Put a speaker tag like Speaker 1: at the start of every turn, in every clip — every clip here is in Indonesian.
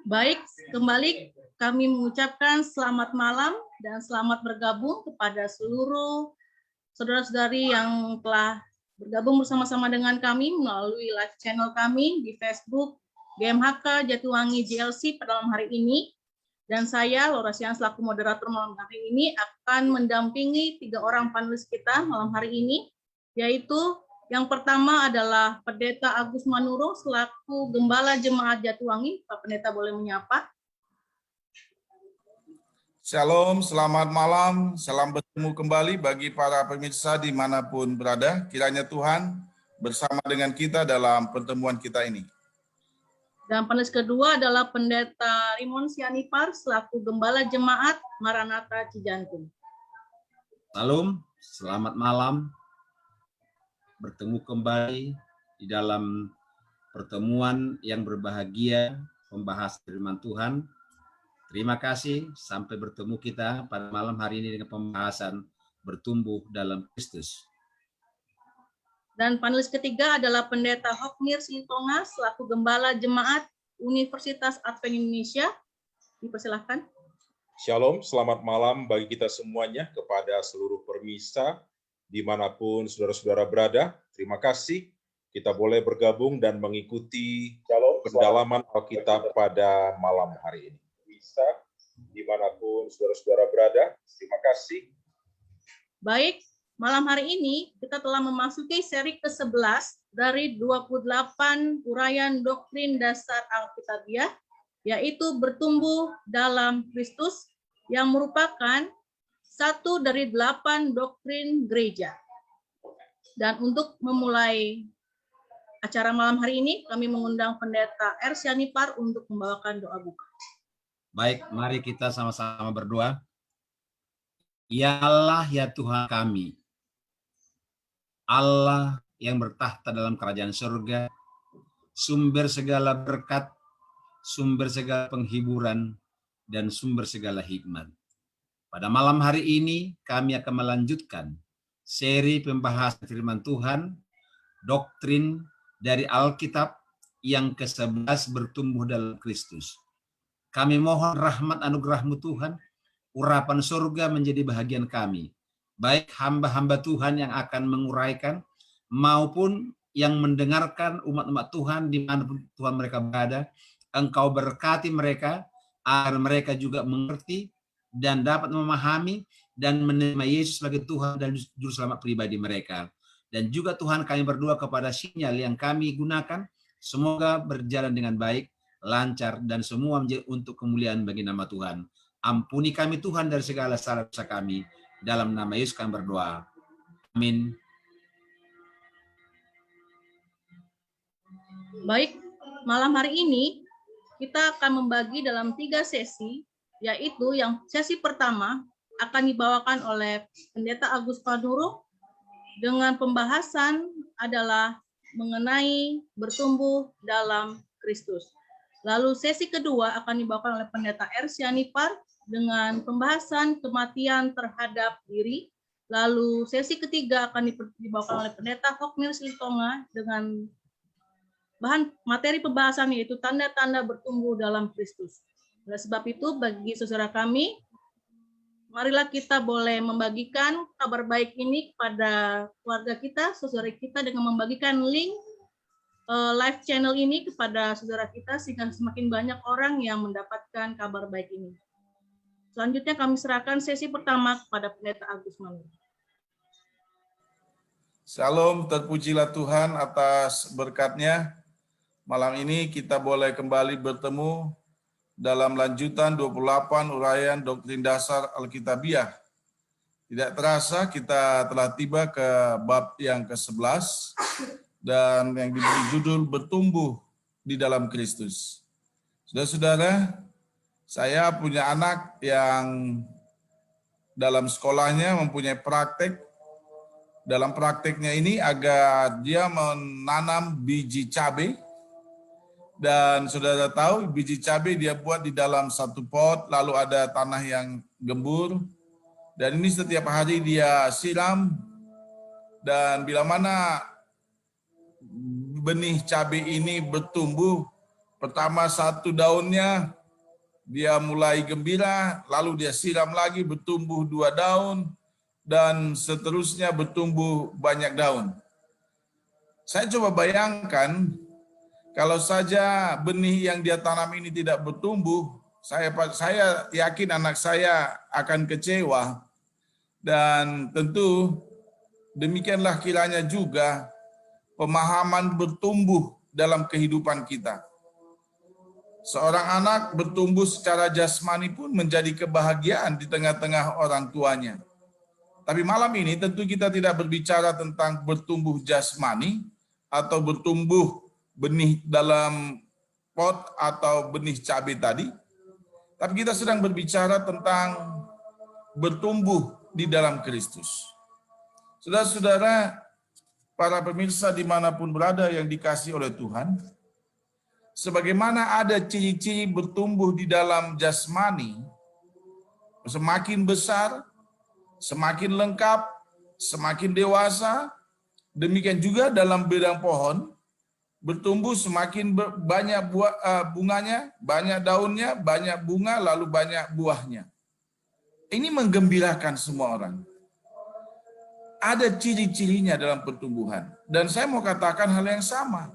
Speaker 1: Baik, kembali kami mengucapkan selamat malam dan selamat bergabung kepada seluruh saudara-saudari yang telah bergabung bersama-sama dengan kami melalui live channel kami di Facebook GMHK Jatiwangi JLC pada malam hari ini. Dan saya, Laura Sian, selaku moderator malam hari ini akan mendampingi 3 orang panelis kita malam hari ini, yaitu yang pertama adalah Pendeta Agus Manurung selaku Gembala Jemaat Jatiwangi. Pak Pendeta boleh menyapa.
Speaker 2: Shalom, selamat malam, salam bertemu kembali bagi para pemirsa dimanapun berada. Kiranya Tuhan bersama dengan kita dalam pertemuan kita ini.
Speaker 1: Dan panelis kedua adalah Pendeta Rimon Sianipar selaku Gembala Jemaat Maranatha Cijantung.
Speaker 3: Salam, selamat malam. Bertemu kembali di dalam pertemuan yang berbahagia, membahas firman Tuhan. Terima kasih, sampai bertemu kita pada malam hari ini dengan pembahasan bertumbuh dalam Kristus.
Speaker 1: Dan panelis ketiga adalah Pendeta Hoknir Sintonga selaku Gembala Jemaat Universitas Advent Indonesia. Dipersilahkan.
Speaker 4: Shalom, selamat malam bagi kita semuanya, kepada seluruh permisa dimanapun saudara-saudara berada. Terima kasih kita boleh bergabung dan mengikuti pendalaman Alkitab pada malam hari ini. Bisa dimanapun saudara-saudara berada. Terima kasih.
Speaker 1: Baik, malam hari ini kita telah memasuki seri ke-11 dari 28 uraian doktrin dasar Alkitabiah, yaitu bertumbuh dalam Kristus, yang merupakan satu dari 8 doktrin gereja. Dan untuk memulai acara malam hari ini, kami mengundang Pendeta R. Sianipar untuk membawakan doa buka.
Speaker 3: Baik, mari kita sama-sama berdoa. Ya Allah, ya Tuhan kami, Allah yang bertahta dalam kerajaan surga, sumber segala berkat, sumber segala penghiburan, dan sumber segala hikmat. Pada malam hari ini kami akan melanjutkan seri pembahasan firman Tuhan, doktrin dari Alkitab yang ke-11 bertumbuh dalam Kristus. Kami mohon rahmat anugerah-Mu Tuhan, urapan surga menjadi bahagian kami, baik hamba-hamba Tuhan yang akan menguraikan maupun yang mendengarkan umat-umat Tuhan dimanapun Tuhan mereka berada. Engkau berkati mereka agar mereka juga mengerti dan dapat memahami dan menerima Yesus sebagai Tuhan dan Juru Selamat pribadi mereka. Dan juga Tuhan, kami berdoa kepada sinyal yang kami gunakan, semoga berjalan dengan baik, lancar, dan semua menjadi untuk kemuliaan bagi nama Tuhan. Ampuni kami Tuhan dari segala salah dosa kami. Dalam nama Yesus kami berdoa. Amin.
Speaker 1: Baik, malam hari ini kita akan membagi dalam 3 sesi, yaitu yang sesi pertama akan dibawakan oleh Pendeta Agus Manurung dengan pembahasan adalah mengenai bertumbuh dalam Kristus. Lalu sesi kedua akan dibawakan oleh Pendeta R. Sianipar dengan pembahasan kematian terhadap diri. Lalu sesi ketiga akan dibawakan oleh Pendeta Hoknir Sintonga dengan bahan materi pembahasan yaitu tanda-tanda bertumbuh dalam Kristus. Oleh sebab itu, bagi saudara kami, marilah kita boleh membagikan kabar baik ini kepada keluarga kita, saudara kita, dengan membagikan link live channel ini kepada saudara kita, sehingga semakin banyak orang yang mendapatkan kabar baik ini. Selanjutnya kami serahkan sesi pertama kepada Pendeta Agus Manurung.
Speaker 2: Shalom, terpujilah Tuhan atas berkat-Nya. Malam ini kita boleh kembali bertemu dalam lanjutan 28 uraian doktrin dasar Alkitabiah. Tidak terasa kita telah tiba ke bab yang ke-11 dan yang diberi judul bertumbuh di dalam Kristus. Saudara-saudara, saya punya anak yang dalam sekolahnya mempunyai praktek. Dalam prakteknya ini agar dia menanam biji cabai. Dan saudara tahu biji cabai dia buat di dalam satu pot, lalu ada tanah yang gembur. Dan ini setiap hari dia siram. Dan bila mana benih cabai ini bertumbuh, Pertama 1 daunnya dia mulai gembira, lalu dia siram lagi bertumbuh 2 daun, dan seterusnya bertumbuh banyak daun. Saya coba bayangkan, kalau saja benih yang dia tanam ini tidak bertumbuh, saya yakin anak saya akan kecewa. Dan tentu demikianlah kiranya juga pemahaman bertumbuh dalam kehidupan kita. Seorang anak bertumbuh secara jasmani pun menjadi kebahagiaan di tengah-tengah orang tuanya. Tapi malam ini tentu kita tidak berbicara tentang bertumbuh jasmani atau bertumbuh benih dalam pot atau benih cabai tadi. Tapi kita sedang berbicara tentang bertumbuh di dalam Kristus. Saudara-saudara, para pemirsa dimanapun berada yang dikasihi oleh Tuhan, sebagaimana ada ciri-ciri bertumbuh di dalam jasmani, semakin besar, semakin lengkap, semakin dewasa, demikian juga dalam bidang pohon, bertumbuh semakin banyak bunganya, banyak daunnya, banyak bunga, lalu banyak buahnya. Ini menggembirakan semua orang. Ada ciri-cirinya dalam pertumbuhan. Dan saya mau katakan hal yang sama.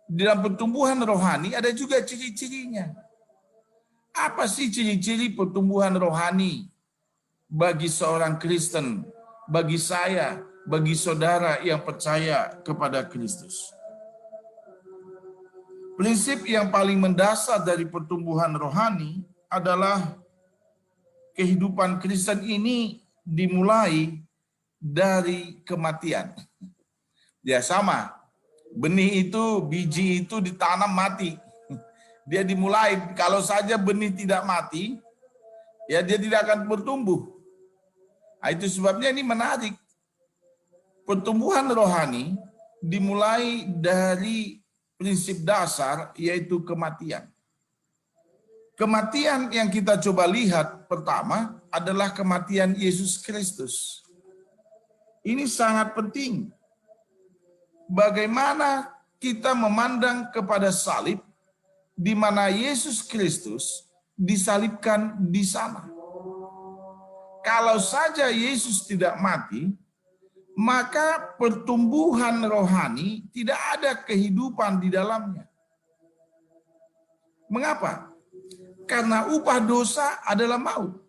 Speaker 2: Di dalam pertumbuhan rohani ada juga ciri-cirinya. Apa sih ciri-ciri pertumbuhan rohani bagi seorang Kristen, bagi saya, bagi saudara yang percaya kepada Kristus? Prinsip yang paling mendasar dari pertumbuhan rohani adalah kehidupan Kristen ini dimulai dari kematian. Ya sama, benih itu, biji itu ditanam mati. Dia dimulai, kalau saja benih tidak mati, ya dia tidak akan bertumbuh. Nah, itu sebabnya ini menarik. Pertumbuhan rohani dimulai dari prinsip dasar, yaitu kematian. Kematian yang kita coba lihat pertama adalah kematian Yesus Kristus. Ini sangat penting. Bagaimana kita memandang kepada salib, di mana Yesus Kristus disalibkan di sana. Kalau saja Yesus tidak mati, maka pertumbuhan rohani tidak ada kehidupan di dalamnya. Mengapa? Karena upah dosa adalah maut.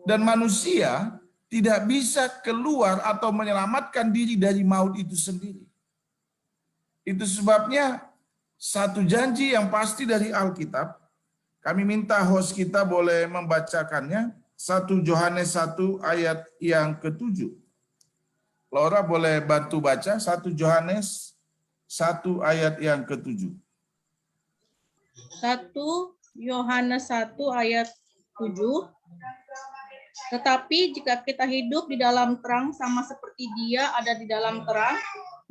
Speaker 2: Dan manusia tidak bisa keluar atau menyelamatkan diri dari maut itu sendiri. Itu sebabnya satu janji yang pasti dari Alkitab, kami minta host kita boleh membacakannya, 1 Yohanes 1 ayat yang ke-7. Laura boleh bantu baca 1 Yohanes 1 ayat yang ke-7.
Speaker 1: 1 Yohanes 1 ayat 7. Tetapi jika kita hidup di dalam terang sama seperti Dia ada di dalam terang,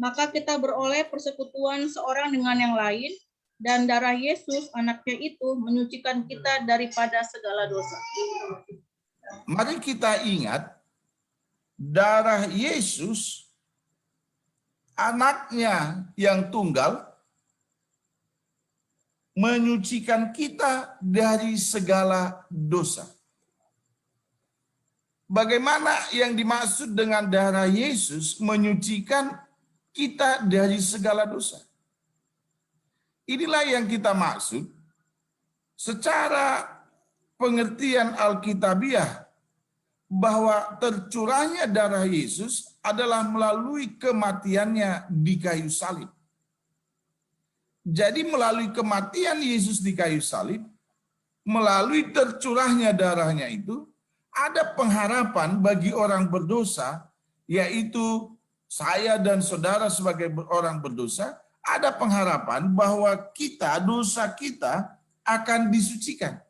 Speaker 1: maka kita beroleh persekutuan seorang dengan yang lain, dan darah Yesus anaknya itu menyucikan kita daripada segala dosa.
Speaker 2: Mari kita ingat, darah Yesus anaknya yang tunggal menyucikan kita dari segala dosa. Bagaimana yang dimaksud dengan darah Yesus menyucikan kita dari segala dosa? Inilah yang kita maksud secara pengertian Alkitabiah, bahwa tercurahnya darah Yesus adalah melalui kematiannya di kayu salib. Jadi melalui kematian Yesus di kayu salib, melalui tercurahnya darahnya itu, ada pengharapan bagi orang berdosa, yaitu saya dan saudara sebagai orang berdosa, ada pengharapan bahwa dosa kita akan disucikan.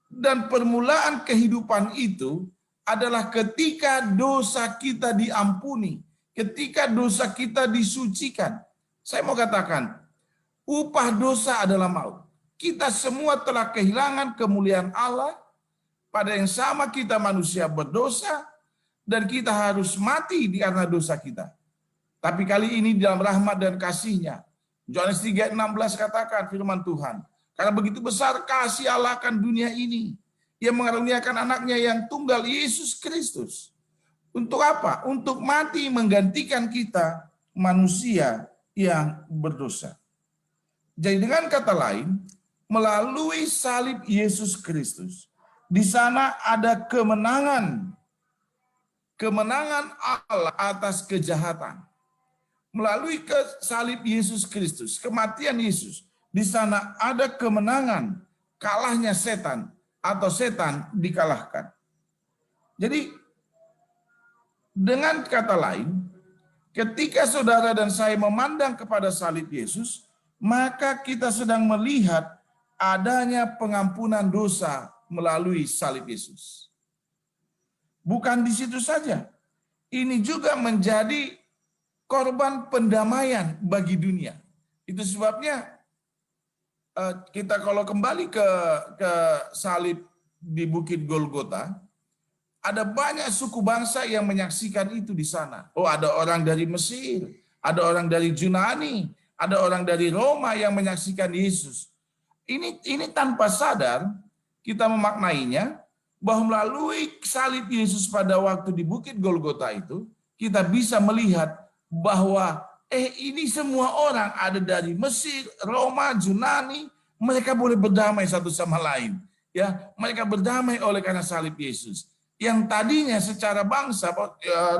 Speaker 2: Dan permulaan kehidupan itu adalah ketika dosa kita diampuni, ketika dosa kita disucikan. Saya mau katakan, upah dosa adalah maut. Kita semua telah kehilangan kemuliaan Allah. Pada yang sama kita manusia berdosa, dan kita harus mati karena dosa kita. Tapi kali ini dalam rahmat dan kasih-Nya, Yohanes 3:16 katakan firman Tuhan. Karena begitu besar kasih Allah akan dunia ini. Ia mengaruniakan anaknya yang tunggal, Yesus Kristus. Untuk apa? Untuk mati menggantikan kita manusia yang berdosa. Jadi dengan kata lain, melalui salib Yesus Kristus, di sana ada kemenangan. Kemenangan Allah atas kejahatan. Melalui salib Yesus Kristus, kematian Yesus, di sana ada kemenangan, kalahnya setan atau setan dikalahkan. Jadi dengan kata lain, ketika saudara dan saya memandang kepada salib Yesus, maka kita sedang melihat adanya pengampunan dosa melalui salib Yesus. Bukan di situ saja, ini juga menjadi korban pendamaian bagi dunia. Itu sebabnya kita kalau kembali ke salib di Bukit Golgota, ada banyak suku bangsa yang menyaksikan itu di sana. Oh, ada orang dari Mesir, ada orang dari Yunani, ada orang dari Roma yang menyaksikan Yesus. Ini tanpa sadar kita memaknainya bahwa melalui salib Yesus pada waktu di Bukit Golgota itu, kita bisa melihat bahwa ini semua orang ada dari Mesir, Roma, Yunani, mereka boleh berdamai satu sama lain. Ya, mereka berdamai oleh karena salib Yesus. Yang tadinya secara bangsa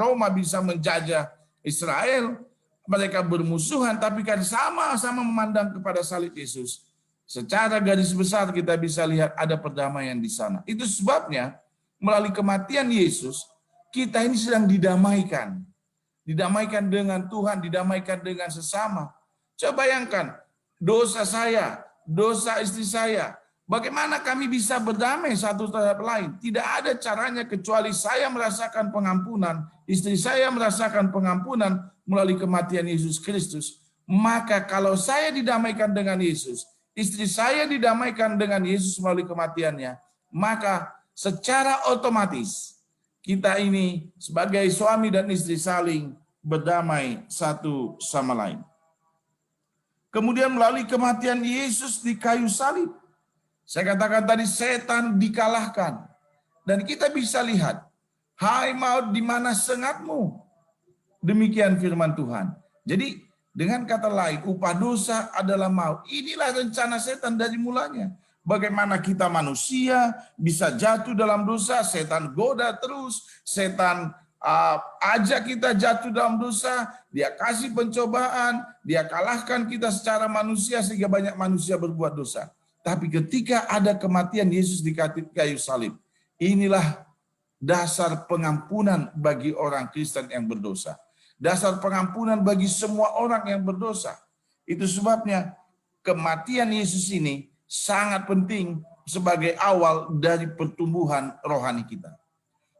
Speaker 2: Roma bisa menjajah Israel, mereka bermusuhan, tapi kan sama-sama memandang kepada salib Yesus. Secara garis besar kita bisa lihat ada perdamaian di sana. Itu sebabnya melalui kematian Yesus, kita ini sedang didamaikan. Didamaikan dengan Tuhan, didamaikan dengan sesama. Coba bayangkan, dosa saya, dosa istri saya, bagaimana kami bisa berdamai satu terhadap lain? Tidak ada caranya kecuali saya merasakan pengampunan, istri saya merasakan pengampunan melalui kematian Yesus Kristus. Maka kalau saya didamaikan dengan Yesus, istri saya didamaikan dengan Yesus melalui kematiannya, maka secara otomatis kita ini sebagai suami dan istri saling berdamai satu sama lain. Kemudian melalui kematian Yesus di kayu salib, saya katakan tadi setan dikalahkan. Dan kita bisa lihat, hai maut di mana sengatmu? Demikian firman Tuhan. Jadi dengan kata lain, upah dosa adalah maut. Inilah rencana setan dari mulanya. Bagaimana kita manusia bisa jatuh dalam dosa, setan goda terus, setan ajak kita jatuh dalam dosa, dia kasih pencobaan, dia kalahkan kita secara manusia sehingga banyak manusia berbuat dosa. Tapi ketika ada kematian Yesus di kayu salib, inilah dasar pengampunan bagi orang Kristen yang berdosa. Dasar pengampunan bagi semua orang yang berdosa. Itu sebabnya kematian Yesus ini sangat penting sebagai awal dari pertumbuhan rohani kita.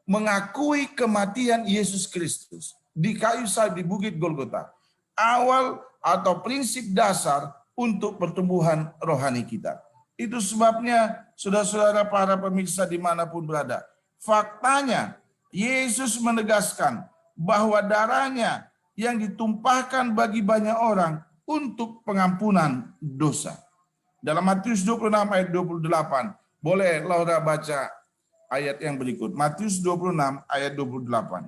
Speaker 2: Mengakui kematian Yesus Kristus di kayu salib di Bukit Golgota, awal atau prinsip dasar untuk pertumbuhan rohani kita. Itu sebabnya, saudara-saudara para pemirsa dimanapun berada, faktanya Yesus menegaskan bahwa darahnya yang ditumpahkan bagi banyak orang untuk pengampunan dosa. Dalam Matius 26 ayat 28, boleh Laura baca ayat yang berikut. Matius 26 ayat 28.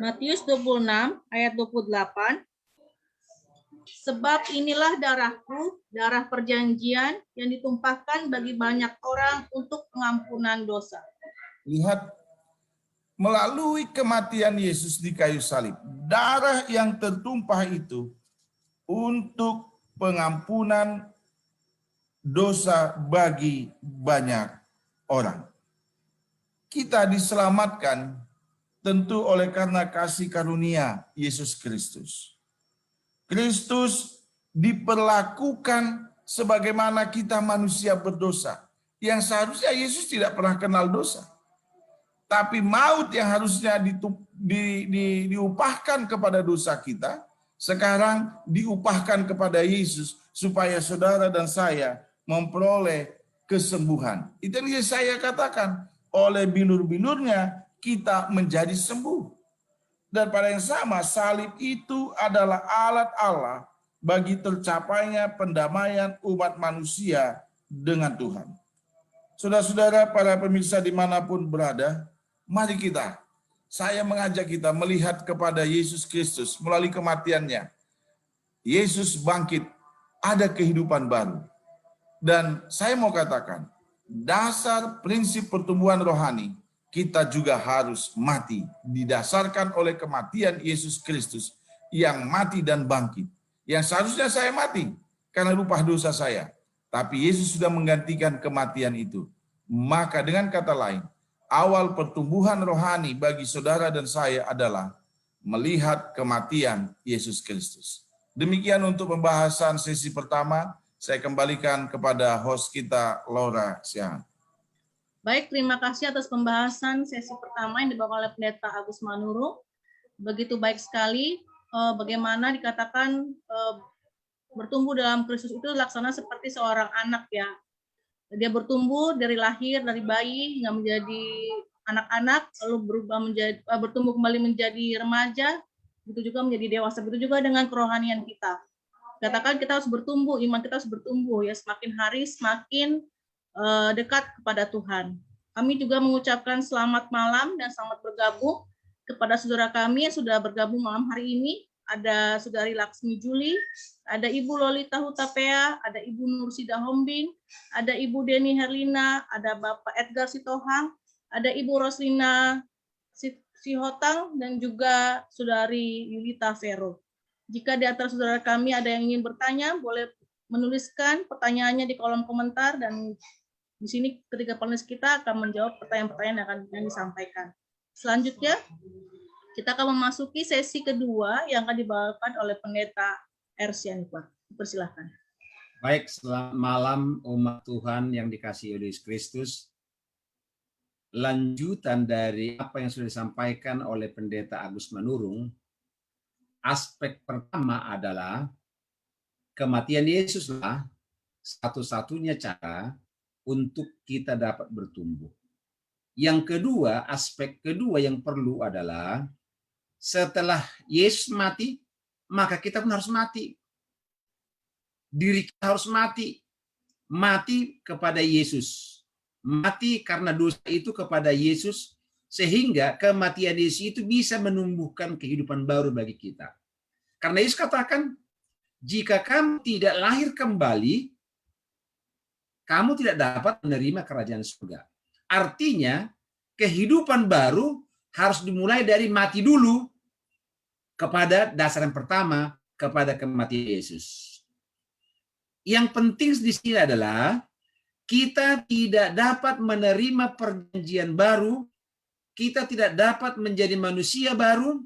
Speaker 1: Matius 26 ayat 28. Sebab inilah darahku, darah perjanjian yang ditumpahkan bagi banyak orang untuk pengampunan dosa.
Speaker 2: Lihat, melalui kematian Yesus di kayu salib, darah yang tertumpah itu untuk pengampunan dosa bagi banyak orang. Kita diselamatkan tentu oleh karena kasih karunia Yesus Kristus. Kristus diperlakukan sebagaimana kita manusia berdosa, yang seharusnya Yesus tidak pernah kenal dosa. Tapi maut yang harusnya diupahkan kepada dosa kita, sekarang diupahkan kepada Yesus supaya saudara dan saya memperoleh kesembuhan. Itu yang saya katakan, oleh bilur-bilurnya kita menjadi sembuh. Dan pada yang sama, salib itu adalah alat Allah bagi tercapainya pendamaian umat manusia dengan Tuhan. Saudara-saudara, para pemirsa dimanapun berada, mari saya mengajak kita melihat kepada Yesus Kristus melalui kematiannya. Yesus bangkit, ada kehidupan baru. Dan saya mau katakan, dasar prinsip pertumbuhan rohani, kita juga harus mati, didasarkan oleh kematian Yesus Kristus yang mati dan bangkit. Yang seharusnya saya mati karena upah dosa saya. Tapi Yesus sudah menggantikan kematian itu. Maka dengan kata lain, awal pertumbuhan rohani bagi saudara dan saya adalah melihat kematian Yesus Kristus. Demikian untuk pembahasan sesi pertama. Saya kembalikan kepada host kita, Laura Siang.
Speaker 1: Baik, terima kasih atas pembahasan sesi pertama yang dibawa oleh Pendeta Agus Manurung. Begitu baik sekali bagaimana dikatakan bertumbuh dalam Kristus itu laksana seperti seorang anak ya. Dia bertumbuh dari lahir, dari bayi hingga menjadi anak-anak, lalu bertumbuh kembali menjadi remaja, begitu juga menjadi dewasa. Begitu juga dengan kerohanian kita. Katakan kita harus bertumbuh, iman kita harus bertumbuh ya, semakin hari semakin dekat kepada Tuhan. Kami juga mengucapkan selamat malam dan selamat bergabung kepada saudara kami yang sudah bergabung malam hari ini. Ada Saudari Laksmi Juli, ada Ibu Lolita Hutapea, ada Ibu Nursida Hombing, ada Ibu Deni Herlina, ada Bapak Edgar Sitohang, ada Ibu Roslina Sihotang, dan juga Saudari Yulita Vero. Jika di antara saudara kami ada yang ingin bertanya, boleh menuliskan pertanyaannya di kolom komentar, dan di sini ketiga panelis kita akan menjawab pertanyaan-pertanyaan yang disampaikan. Selanjutnya, kita akan memasuki sesi kedua yang akan dibawakan oleh Pendeta Ersian. Persilahkan.
Speaker 3: Baik, selamat malam umat Tuhan yang dikasihi oleh Yesus Kristus. Lanjutan dari apa yang sudah disampaikan oleh Pendeta Agus Manurung, aspek pertama adalah kematian Yesuslah satu-satunya cara untuk kita dapat bertumbuh. Yang kedua, aspek kedua yang perlu adalah setelah Yesus mati, maka kita pun harus mati. Diri kita harus mati. Mati kepada Yesus. Mati karena dosa itu kepada Yesus, sehingga kematian Yesus itu bisa menumbuhkan kehidupan baru bagi kita. Karena Yesus katakan, jika kamu tidak lahir kembali, kamu tidak dapat menerima kerajaan surga. Artinya, kehidupan baru harus dimulai dari mati dulu kepada dasar yang pertama, kepada kematian Yesus. Yang penting di sini adalah kita tidak dapat menerima perjanjian baru, kita tidak dapat menjadi manusia baru,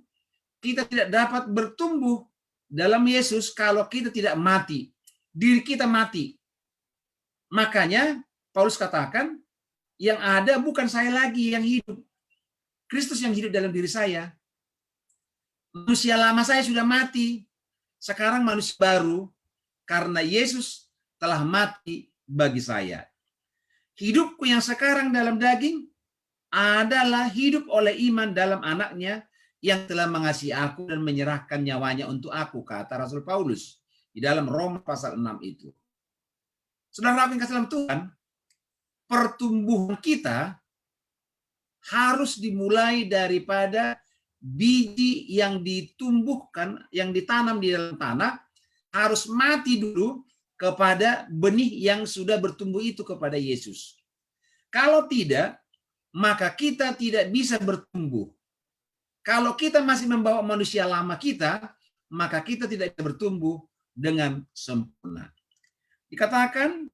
Speaker 3: kita tidak dapat bertumbuh dalam Yesus kalau kita tidak mati. Diri kita mati. Makanya Paulus katakan, yang ada bukan saya lagi yang hidup. Kristus yang hidup dalam diri saya. Manusia lama saya sudah mati. Sekarang manusia baru karena Yesus telah mati bagi saya. Hidupku yang sekarang dalam daging adalah hidup oleh iman dalam anaknya yang telah mengasihi aku dan menyerahkan nyawanya untuk aku, kata Rasul Paulus di dalam Roma pasal 6 itu. Saudara yang kasih dalam Tuhan, pertumbuhan kita harus dimulai daripada biji yang ditumbuhkan, yang ditanam di dalam tanah, harus mati dulu kepada benih yang sudah bertumbuh itu kepada Yesus. Kalau tidak, maka kita tidak bisa bertumbuh. Kalau kita masih membawa manusia lama kita, maka kita tidak bisa bertumbuh dengan sempurna. Dikatakan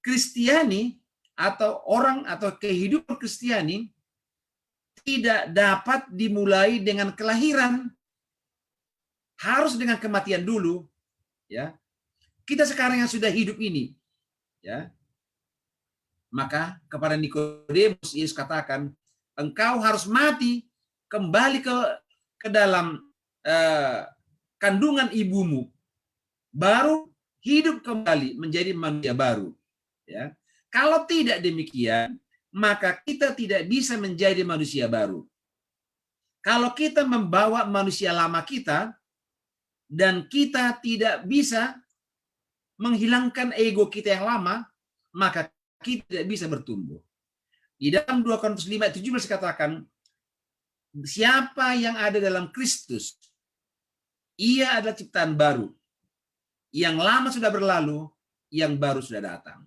Speaker 3: Kristiani atau orang atau kehidupan Kristiani tidak dapat dimulai dengan kelahiran, harus dengan kematian dulu, ya. Kita sekarang yang sudah hidup ini, ya, maka kepada Nikodemus Yesus katakan, engkau harus mati kembali ke dalam kandungan ibumu, baru hidup kembali menjadi manusia baru, ya. Kalau tidak demikian, maka kita tidak bisa menjadi manusia baru. Kalau kita membawa manusia lama kita dan kita tidak bisa menghilangkan ego kita yang lama, maka kita tidak bisa bertumbuh. Di dalam 2 Korintus 5:17 katakan, siapa yang ada dalam Kristus, ia adalah ciptaan baru. Yang lama sudah berlalu, yang baru sudah datang.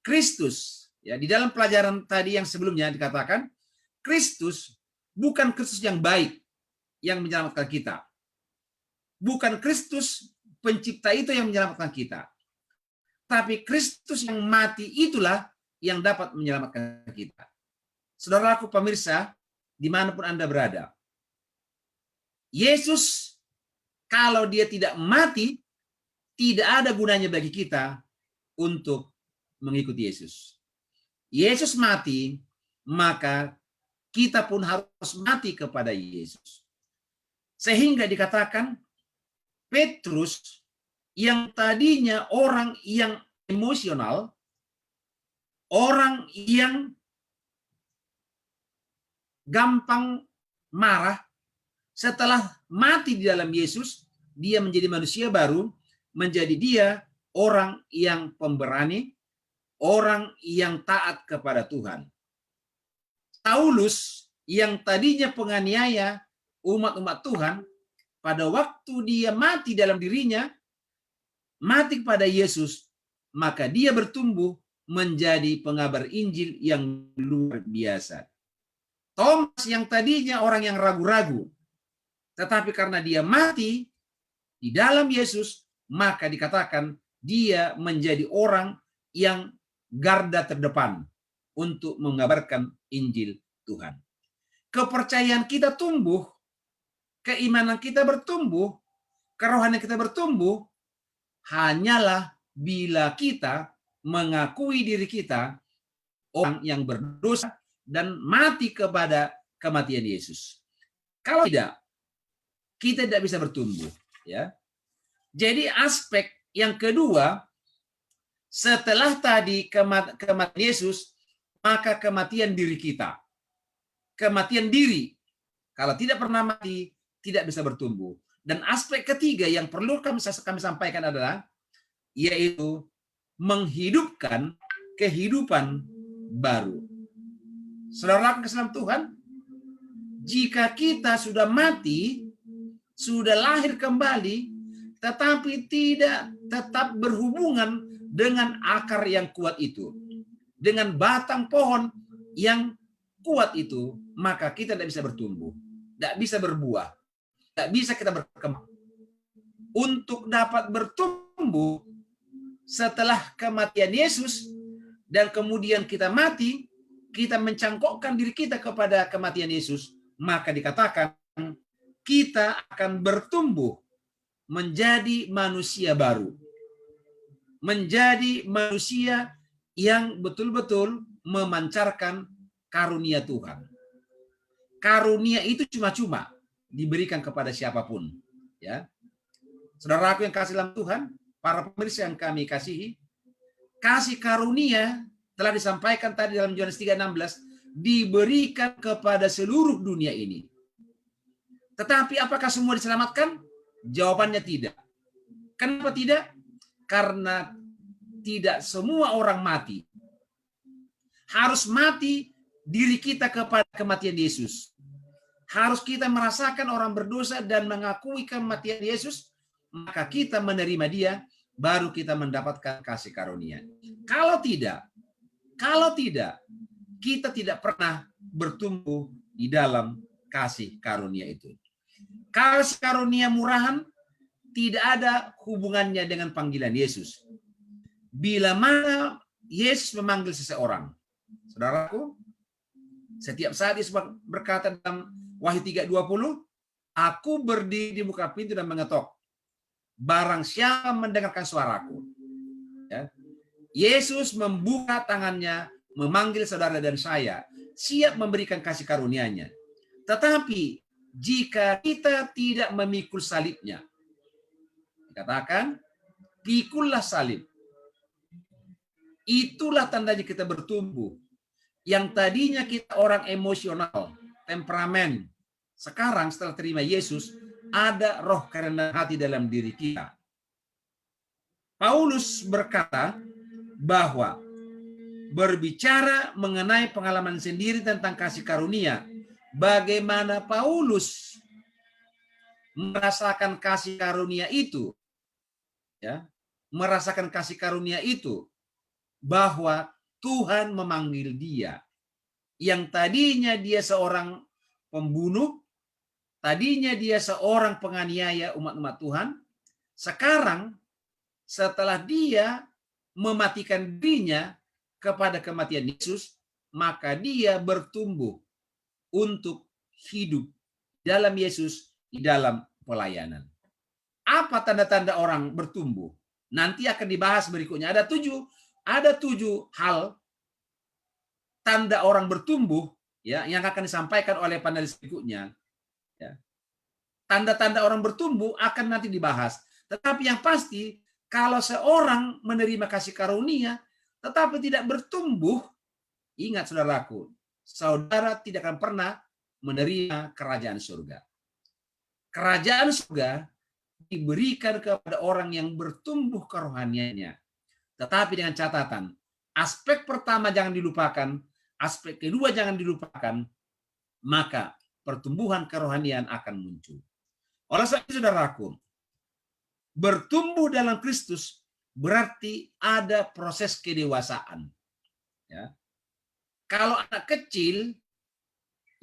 Speaker 3: Kristus, ya, di dalam pelajaran tadi yang sebelumnya dikatakan, Kristus bukan Kristus yang baik yang menyelamatkan kita. Bukan Kristus pencipta itu yang menyelamatkan kita. Tapi Kristus yang mati itulah yang dapat menyelamatkan kita. Saudaraku pemirsa, dimanapun Anda berada, Yesus kalau dia tidak mati, tidak ada gunanya bagi kita untuk mengikuti Yesus. Yesus mati, maka kita pun harus mati kepada Yesus. Sehingga dikatakan Petrus yang tadinya orang yang emosional, orang yang gampang marah, setelah mati di dalam Yesus, dia menjadi manusia baru, menjadi dia orang yang pemberani, orang yang taat kepada Tuhan. Saulus yang tadinya penganiaya umat-umat Tuhan, pada waktu dia mati dalam dirinya, mati kepada Yesus, maka dia bertumbuh menjadi pengabar Injil yang luar biasa. Thomas yang tadinya orang yang ragu-ragu, tetapi karena dia mati di dalam Yesus, maka dikatakan dia menjadi orang yang garda terdepan untuk mengabarkan Injil Tuhan. Kepercayaan kita tumbuh, keimanan kita bertumbuh, kerohanian kita bertumbuh, hanyalah bila kita mengakui diri kita orang yang berdosa dan mati kepada kematian Yesus. Kalau tidak, kita tidak bisa bertumbuh. Ya. Jadi aspek yang kedua, setelah tadi kematian Yesus, maka kematian diri kita. Kematian diri. Kalau tidak pernah mati, tidak bisa bertumbuh. Dan aspek ketiga yang perlu kami sampaikan adalah, yaitu menghidupkan kehidupan baru. Saudara kasih Tuhan, jika kita sudah mati, sudah lahir kembali, tetapi tidak tetap berhubungan dengan akar yang kuat itu, dengan batang pohon yang kuat itu, maka kita tidak bisa bertumbuh, tidak bisa berbuah, tidak bisa kita berkembang. Untuk dapat bertumbuh setelah kematian Yesus dan kemudian kita mati, kita mencangkokkan diri kita kepada kematian Yesus, maka dikatakan kita akan bertumbuh menjadi manusia baru. Menjadi manusia yang betul-betul memancarkan karunia Tuhan. Karunia itu cuma-cuma diberikan kepada siapapun. Ya, saudaraku yang kasih dalam Tuhan, para pemirsa yang kami kasihi, kasih karunia telah disampaikan tadi dalam Yohanes 3:16, diberikan kepada seluruh dunia ini. Tetapi apakah semua diselamatkan? Jawabannya tidak. Kenapa tidak? Karena tidak semua orang mati. Harus mati diri kita kepada kematian Yesus. Harus kita merasakan orang berdosa dan mengakui kematian Yesus, maka kita menerima dia, baru kita mendapatkan kasih karunia. Kalau tidak, kita tidak pernah bertumbuh di dalam kasih karunia itu. Kasih karunia murahan tidak ada hubungannya dengan panggilan Yesus. Bila mana Yesus memanggil seseorang, saudaraku, setiap saat Yesus berkata dalam Wahyu 3:20, aku berdiri di muka pintu dan mengetok. Barang siapa mendengarkan suaraku. Ya. Yesus membuka tangannya, memanggil saudara dan saya, siap memberikan kasih karunia-Nya. Tetapi jika kita tidak memikul salibnya, dikatakan, pikullah salib. Itulah tandanya kita bertumbuh. Yang tadinya kita orang emosional, temperamen, sekarang setelah terima Yesus, ada roh kerendahan hati dalam diri kita. Paulus berkata bahwa berbicara mengenai pengalaman sendiri tentang kasih karunia, bagaimana Paulus merasakan kasih karunia itu, ya, merasakan kasih karunia itu, bahwa Tuhan memanggil dia, yang tadinya dia seorang pembunuh, tadinya dia seorang penganiaya umat-umat Tuhan, sekarang setelah dia mematikan dirinya kepada kematian Yesus, maka dia bertumbuh untuk hidup dalam Yesus di dalam pelayanan. Apa tanda-tanda orang bertumbuh? Nanti akan dibahas berikutnya. Ada tujuh hal tanda orang bertumbuh, ya, yang akan disampaikan oleh panelis berikutnya. Ya. Tanda-tanda orang bertumbuh akan nanti dibahas. Tetapi yang pasti, kalau seorang menerima kasih karunia tetapi tidak bertumbuh, ingat saudaraku, saudara tidak akan pernah menerima kerajaan surga. Kerajaan surga diberikan kepada orang yang bertumbuh kerohaniannya. Tetapi dengan catatan, aspek pertama jangan dilupakan, aspek kedua jangan dilupakan, maka pertumbuhan kerohanian akan muncul. Oleh sebab itu, saudaraku, bertumbuh dalam Kristus berarti ada proses kedewasaan. Ya. Kalau anak kecil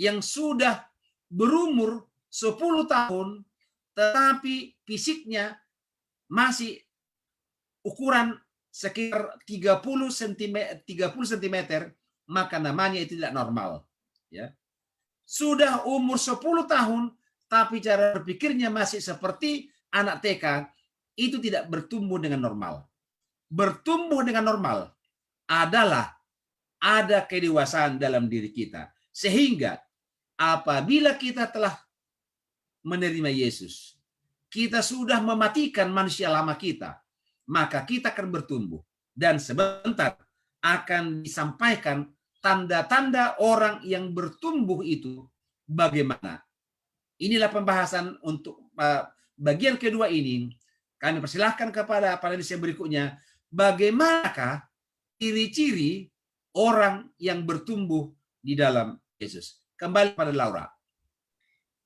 Speaker 3: yang sudah berumur 10 tahun, tetapi fisiknya masih ukuran sekitar 30 cm, maka namanya itu tidak normal. Ya. Sudah umur 10 tahun, tapi cara berpikirnya masih seperti anak TK, itu tidak bertumbuh dengan normal. Bertumbuh dengan normal adalah ada kedewasaan dalam diri kita. Sehingga apabila kita telah menerima Yesus, kita sudah mematikan manusia lama kita, maka kita akan bertumbuh. Dan sebentar akan disampaikan tanda-tanda orang yang bertumbuh itu bagaimana. Inilah pembahasan untuk bagian kedua ini. Kami persilahkan kepada panelis yang berikutnya, bagaimanakah ciri-ciri orang yang bertumbuh di dalam Yesus. Kembali pada Laura.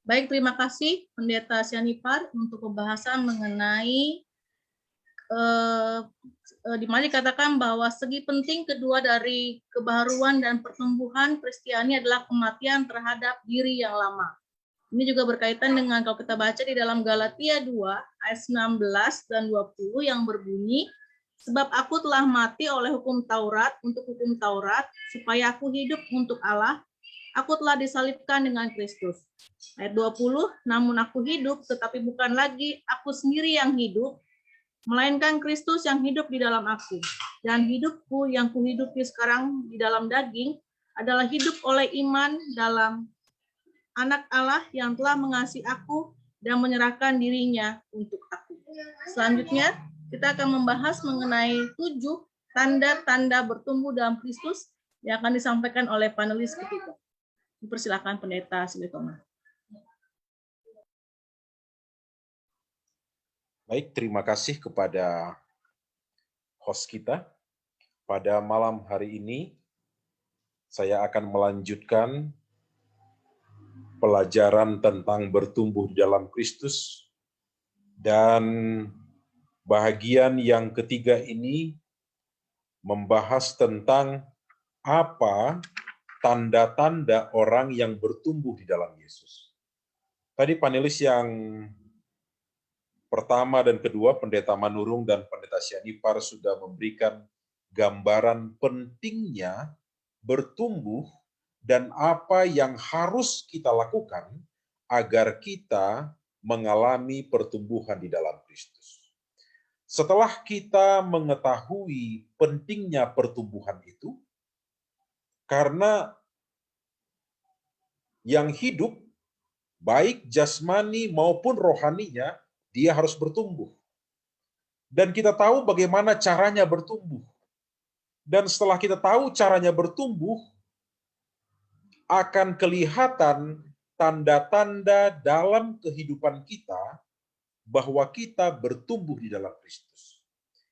Speaker 1: Baik, terima kasih Pendeta Sianipar untuk pembahasan mengenai di mana dikatakan bahwa segi penting kedua dari kebaharuan dan pertumbuhan Kristiani adalah kematian terhadap diri yang lama. Ini juga berkaitan dengan kalau kita baca di dalam Galatia 2 ayat 19 dan 20 yang berbunyi, sebab aku telah mati oleh hukum Taurat untuk hukum Taurat, supaya aku hidup untuk Allah, aku telah disalibkan dengan Kristus. Ayat 20, namun aku hidup, tetapi bukan lagi aku sendiri yang hidup, melainkan Kristus yang hidup di dalam aku. Dan hidupku yang kuhidupi sekarang di dalam daging adalah hidup oleh iman dalam Anak Allah yang telah mengasihi aku dan menyerahkan dirinya untuk aku. Selanjutnya, kita akan membahas mengenai 7 tanda-tanda bertumbuh dalam Kristus yang akan disampaikan oleh panelis ketiga. Dipersilakan Pendeta Silitona.
Speaker 4: Baik, terima kasih kepada host kita. Pada malam hari ini, saya akan melanjutkan pelajaran tentang bertumbuh di dalam Kristus, dan bahagian yang ketiga ini membahas tentang apa tanda-tanda orang yang bertumbuh di dalam Yesus. Tadi panelis yang pertama dan kedua, Pendeta Manurung dan Pendeta Sianipar, sudah memberikan gambaran pentingnya bertumbuh dan apa yang harus kita lakukan agar kita mengalami pertumbuhan di dalam Kristus. Setelah kita mengetahui pentingnya pertumbuhan itu, karena yang hidup, baik jasmani maupun rohaninya, dia harus bertumbuh. Dan kita tahu bagaimana caranya bertumbuh. Dan setelah kita tahu caranya bertumbuh, akan kelihatan tanda-tanda dalam kehidupan kita bahwa kita bertumbuh di dalam Kristus.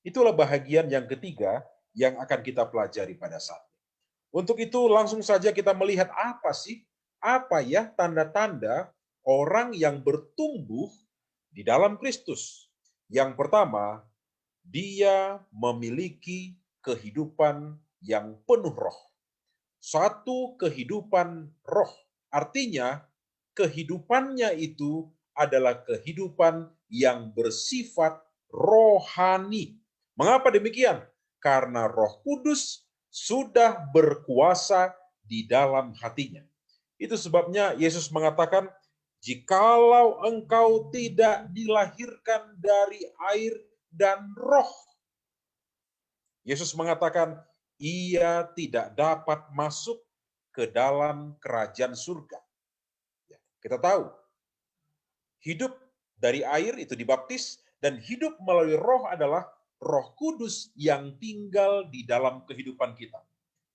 Speaker 4: Itulah bahagian yang ketiga yang akan kita pelajari pada saat ini. Untuk itu langsung saja kita melihat apa ya tanda-tanda orang yang bertumbuh di dalam Kristus. Yang pertama, dia memiliki kehidupan yang penuh roh. Satu kehidupan roh, artinya kehidupannya itu adalah kehidupan yang bersifat rohani. Mengapa demikian? Karena Roh Kudus sudah berkuasa di dalam hatinya. Itu sebabnya Yesus mengatakan, jikalau engkau tidak dilahirkan dari air dan roh. Yesus mengatakan, ia tidak dapat masuk ke dalam kerajaan surga. Kita tahu, hidup dari air itu dibaptis, dan hidup melalui roh adalah Roh Kudus yang tinggal di dalam kehidupan kita.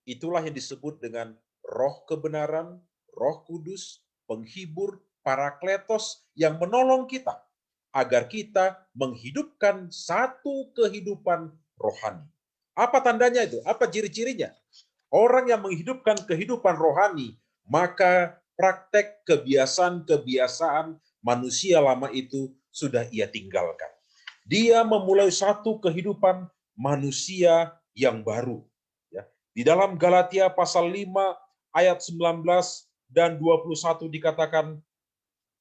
Speaker 4: Itulah yang disebut dengan roh kebenaran, Roh Kudus, penghibur, parakletos yang menolong kita agar kita menghidupkan satu kehidupan rohani. Apa tandanya itu? Apa ciri-cirinya? Orang yang menghidupkan kehidupan rohani, maka praktek kebiasaan-kebiasaan manusia lama itu sudah ia tinggalkan. Dia memulai satu kehidupan manusia yang baru. Di dalam Galatia pasal 5 ayat 19 dan 21 dikatakan,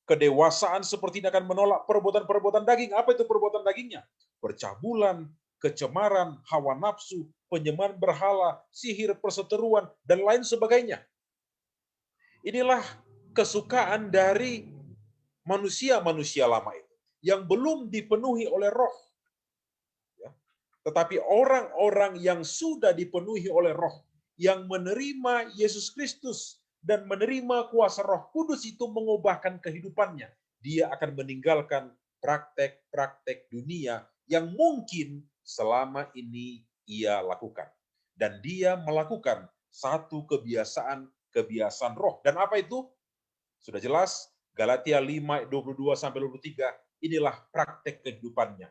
Speaker 4: kedewasaan seperti ini akan menolak perbuatan-perbuatan daging. Apa itu perbuatan dagingnya? Percabulan, kecemaran, hawa nafsu, penyembahan berhala, sihir, perseteruan, dan lain sebagainya. Inilah kesukaan dari manusia-manusia lama itu, yang belum dipenuhi oleh roh. Tetapi orang-orang yang sudah dipenuhi oleh roh, yang menerima Yesus Kristus dan menerima kuasa Roh Kudus itu mengubahkan kehidupannya. Dia akan meninggalkan praktek-praktek dunia yang mungkin selama ini ia lakukan. Dan dia melakukan satu kebiasaan roh. Dan apa itu? Sudah jelas, Galatia 5, 22-23, inilah praktek kehidupannya.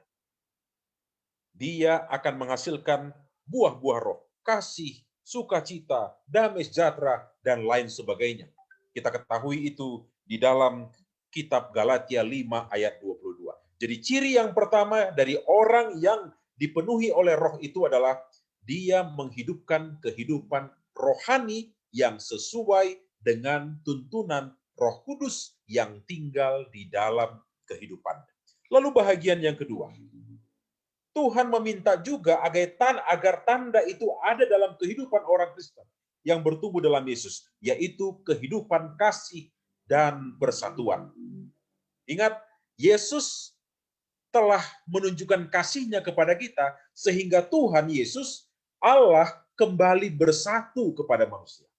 Speaker 4: Dia akan menghasilkan buah-buah roh, kasih, sukacita, damai sejahtera, dan lain sebagainya. Kita ketahui itu di dalam kitab Galatia 5 ayat 22. Jadi ciri yang pertama dari orang yang dipenuhi oleh roh itu adalah dia menghidupkan kehidupan rohani yang sesuai dengan tuntunan Roh Kudus yang tinggal di dalam kehidupan. Lalu bahagian yang kedua, Tuhan meminta juga agar tanda itu ada dalam kehidupan orang Kristen yang bertumbuh dalam Yesus, yaitu kehidupan kasih dan persatuan. Ingat, Yesus telah menunjukkan kasih-Nya kepada kita, sehingga Tuhan Yesus, Allah, kembali bersatu kepada manusia.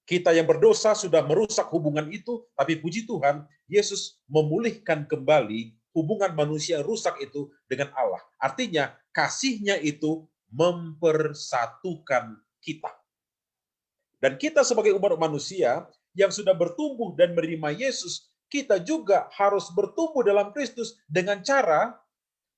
Speaker 4: Kita yang berdosa sudah merusak hubungan itu, tapi puji Tuhan, Yesus memulihkan kembali hubungan manusia rusak itu dengan Allah. Artinya, kasih-Nya itu mempersatukan kita. Dan kita sebagai umat manusia yang sudah bertumbuh dan menerima Yesus, kita juga harus bertumbuh dalam Kristus dengan cara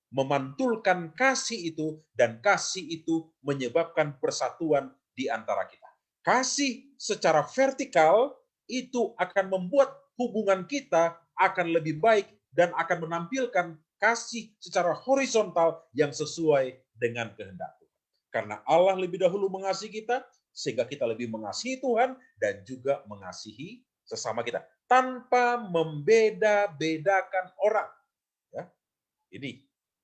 Speaker 4: memantulkan kasih itu, dan kasih itu menyebabkan persatuan di antara kita. Kasih secara vertikal itu akan membuat hubungan kita akan lebih baik dan akan menampilkan kasih secara horizontal yang sesuai dengan kehendak Tuhan. Karena Allah lebih dahulu mengasihi kita, sehingga kita lebih mengasihi Tuhan dan juga mengasihi sesama kita tanpa membeda-bedakan orang. Ya.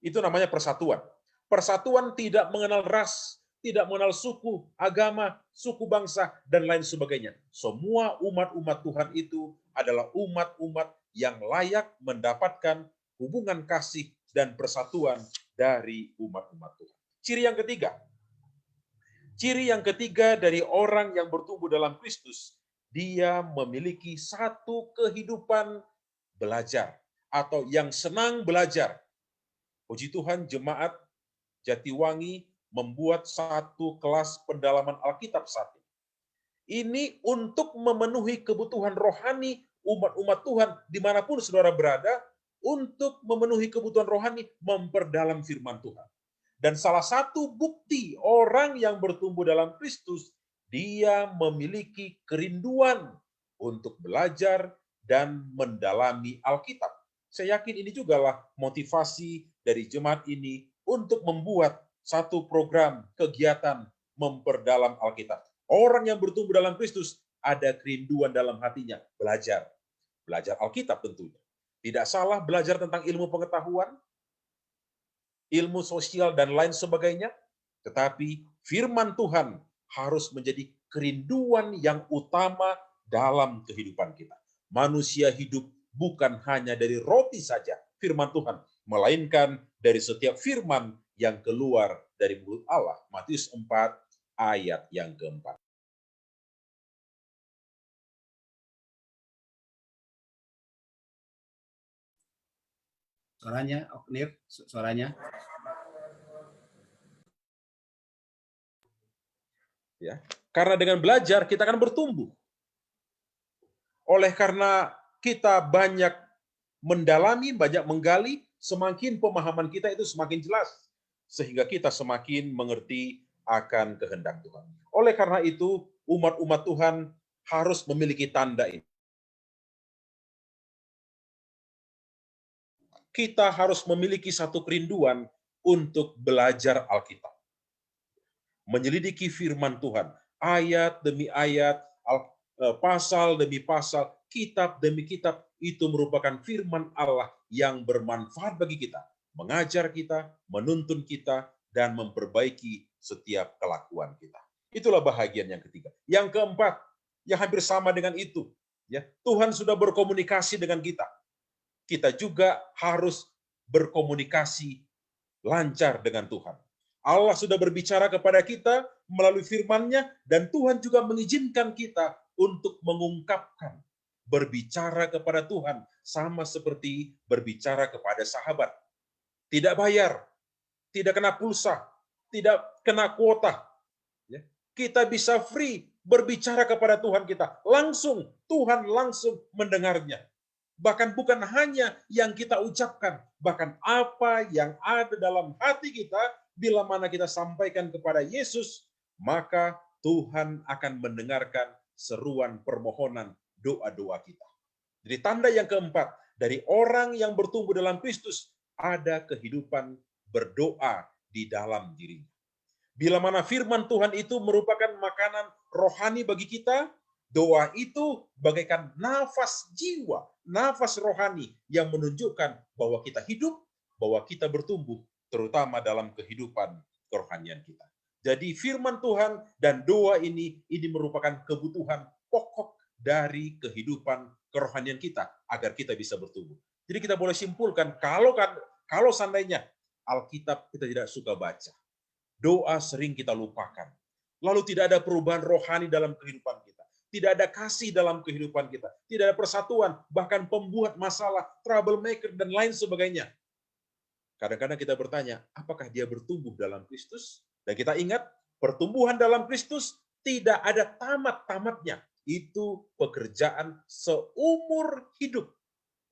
Speaker 4: Itu namanya persatuan. Persatuan tidak mengenal ras, tidak mengenal suku, agama, suku bangsa, dan lain sebagainya. Semua umat-umat Tuhan itu adalah umat-umat yang layak mendapatkan hubungan kasih dan persatuan dari umat-umat Tuhan. Ciri yang ketiga dari orang yang bertumbuh dalam Kristus, dia memiliki satu kehidupan belajar atau yang senang belajar. Puji Tuhan, jemaat Jatiwangi membuat satu kelas pendalaman Alkitab saat ini. Ini untuk memenuhi kebutuhan rohani umat-umat Tuhan dimanapun saudara berada untuk memenuhi kebutuhan rohani, memperdalam firman Tuhan. Dan salah satu bukti orang yang bertumbuh dalam Kristus, dia memiliki kerinduan untuk belajar dan mendalami Alkitab. Saya yakin ini jugalah motivasi dari jemaat ini untuk membuat satu program kegiatan memperdalam Alkitab. Orang yang bertumbuh dalam Kristus ada kerinduan dalam hatinya, belajar. Belajar Alkitab tentunya. Tidak salah belajar tentang ilmu pengetahuan, ilmu sosial, dan lain sebagainya. Tetapi firman Tuhan harus menjadi kerinduan yang utama dalam kehidupan kita. Manusia hidup bukan hanya dari roti saja, firman Tuhan, melainkan dari setiap firman yang keluar dari mulut Allah. Matius 4 ayat yang keempat.
Speaker 3: Suaranya, Oknir, suaranya.
Speaker 4: Ya, karena dengan belajar kita akan bertumbuh. Oleh karena kita banyak mendalami, banyak menggali, semakin pemahaman kita itu semakin jelas, sehingga kita semakin mengerti akan kehendak Tuhan. Oleh karena itu, umat-umat Tuhan harus memiliki tanda ini. Kita harus memiliki satu kerinduan untuk belajar Alkitab. Menyelidiki firman Tuhan, ayat demi ayat, pasal demi pasal, kitab demi kitab, itu merupakan firman Allah yang bermanfaat bagi kita, mengajar kita, menuntun kita, dan memperbaiki setiap kelakuan kita. Itulah bahagian yang ketiga. Yang keempat, yang hampir sama dengan itu, ya, Tuhan sudah berkomunikasi dengan kita. Kita juga harus berkomunikasi lancar dengan Tuhan. Allah sudah berbicara kepada kita melalui firman-Nya, dan Tuhan juga mengizinkan kita untuk mengungkapkan, berbicara kepada Tuhan, sama seperti berbicara kepada sahabat. Tidak bayar, tidak kena pulsa, tidak kena kuota. Kita bisa free berbicara kepada Tuhan kita. Langsung, Tuhan langsung mendengarnya. Bahkan bukan hanya yang kita ucapkan, bahkan apa yang ada dalam hati kita, bila mana kita sampaikan kepada Yesus, maka Tuhan akan mendengarkan seruan permohonan doa-doa kita. Jadi tanda yang keempat, dari orang yang bertumbuh dalam Kristus, ada kehidupan berdoa di dalam dirinya. Bila mana firman Tuhan itu merupakan makanan rohani bagi kita, doa itu bagaikan nafas jiwa, nafas rohani yang menunjukkan bahwa kita hidup, bahwa kita bertumbuh, terutama dalam kehidupan kerohanian kita. Jadi firman Tuhan dan doa ini merupakan kebutuhan pokok dari kehidupan kerohanian kita agar kita bisa bertumbuh. Jadi kita boleh simpulkan, kalau seandainya Alkitab kita tidak suka baca, doa sering kita lupakan, lalu tidak ada perubahan rohani dalam kehidupan kita, tidak ada kasih dalam kehidupan kita, tidak ada persatuan, bahkan pembuat masalah, troublemaker, dan lain sebagainya. Kadang-kadang kita bertanya, apakah dia bertumbuh dalam Kristus? Dan kita ingat, pertumbuhan dalam Kristus tidak ada tamat-tamatnya. Itu pekerjaan seumur hidup.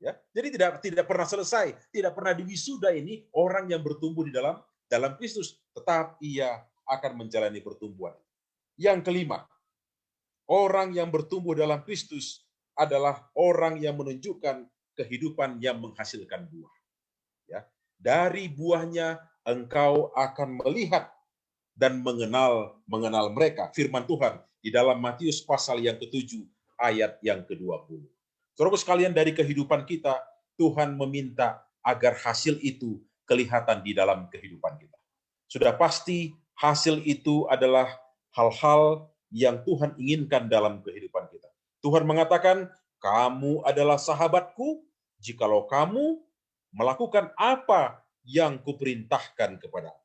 Speaker 4: Ya, jadi tidak pernah selesai, tidak pernah diwisuda ini orang yang bertumbuh di dalam Kristus, tetap ia akan menjalani pertumbuhan. Yang kelima, orang yang bertumbuh dalam Kristus adalah orang yang menunjukkan kehidupan yang menghasilkan buah. Ya, dari buahnya engkau akan melihat dan mengenal mereka. Firman Tuhan di dalam Matius pasal yang ke-7 ayat yang ke-20. Saudara sekalian, dari kehidupan kita, Tuhan meminta agar hasil itu kelihatan di dalam kehidupan kita. Sudah pasti hasil itu adalah hal-hal yang Tuhan inginkan dalam kehidupan kita. Tuhan mengatakan, kamu adalah sahabatku jikalau kamu melakukan apa yang kuperintahkan kepadamu.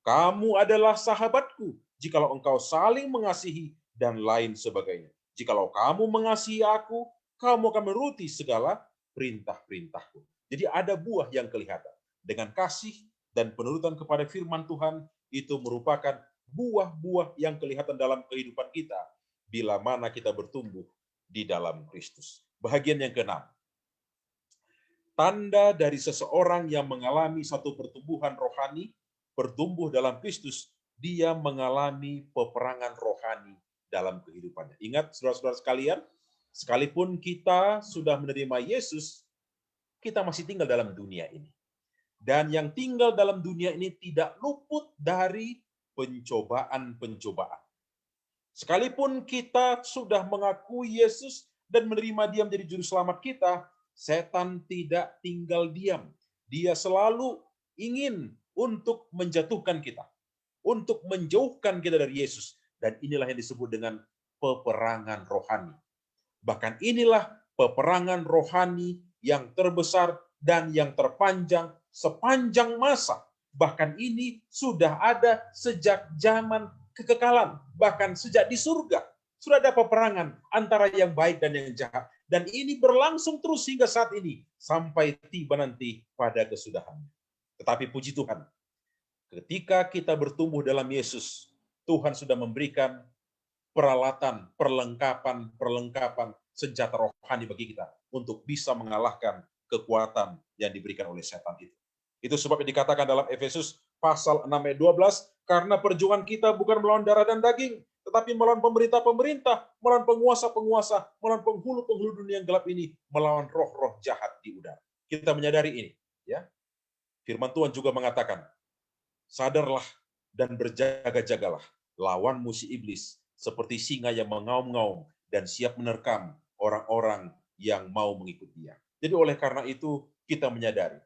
Speaker 4: Kamu adalah sahabatku jikalau engkau saling mengasihi dan lain sebagainya. Jikalau kamu mengasihi aku, kamu akan menuruti segala perintah-perintahku. Jadi ada buah yang kelihatan. Dengan kasih dan penurutan kepada firman Tuhan, itu merupakan buah-buah yang kelihatan dalam kehidupan kita bila mana kita bertumbuh di dalam Kristus. Bahagian yang keenam. Tanda dari seseorang yang mengalami satu pertumbuhan rohani, bertumbuh dalam Kristus, dia mengalami peperangan rohani dalam kehidupannya. Ingat, saudara-saudara sekalian, sekalipun kita sudah menerima Yesus, kita masih tinggal dalam dunia ini. Dan yang tinggal dalam dunia ini tidak luput dari pencobaan-pencobaan. Sekalipun kita sudah mengakui Yesus dan menerima Dia menjadi juru selamat kita, setan tidak tinggal diam. Dia selalu ingin untuk menjatuhkan kita, untuk menjauhkan kita dari Yesus. Dan inilah yang disebut dengan peperangan rohani. Bahkan inilah peperangan rohani yang terbesar dan yang terpanjang sepanjang masa. Bahkan ini sudah ada sejak zaman kekekalan, bahkan sejak di surga. Sudah ada peperangan antara yang baik dan yang jahat. Dan ini berlangsung terus hingga saat ini, sampai tiba nanti pada kesudahannya. Tetapi puji Tuhan, ketika kita bertumbuh dalam Yesus, Tuhan sudah memberikan peralatan, perlengkapan senjata rohani bagi kita untuk bisa mengalahkan kekuatan yang diberikan oleh setan itu. Itu sebab yang dikatakan dalam Efesus pasal 6 ayat 12, karena perjuangan kita bukan melawan darah dan daging, tetapi melawan pemerintah-pemerintah, melawan penguasa-penguasa, melawan penghulu-penghulu dunia yang gelap ini, melawan roh-roh jahat di udara. Kita menyadari ini, ya. Firman Tuhan juga mengatakan, sadarlah dan berjaga-jagalah, lawan musuh iblis seperti singa yang mengaum-ngaum dan siap menerkam orang-orang yang mau mengikuti dia. Jadi oleh karena itu kita menyadari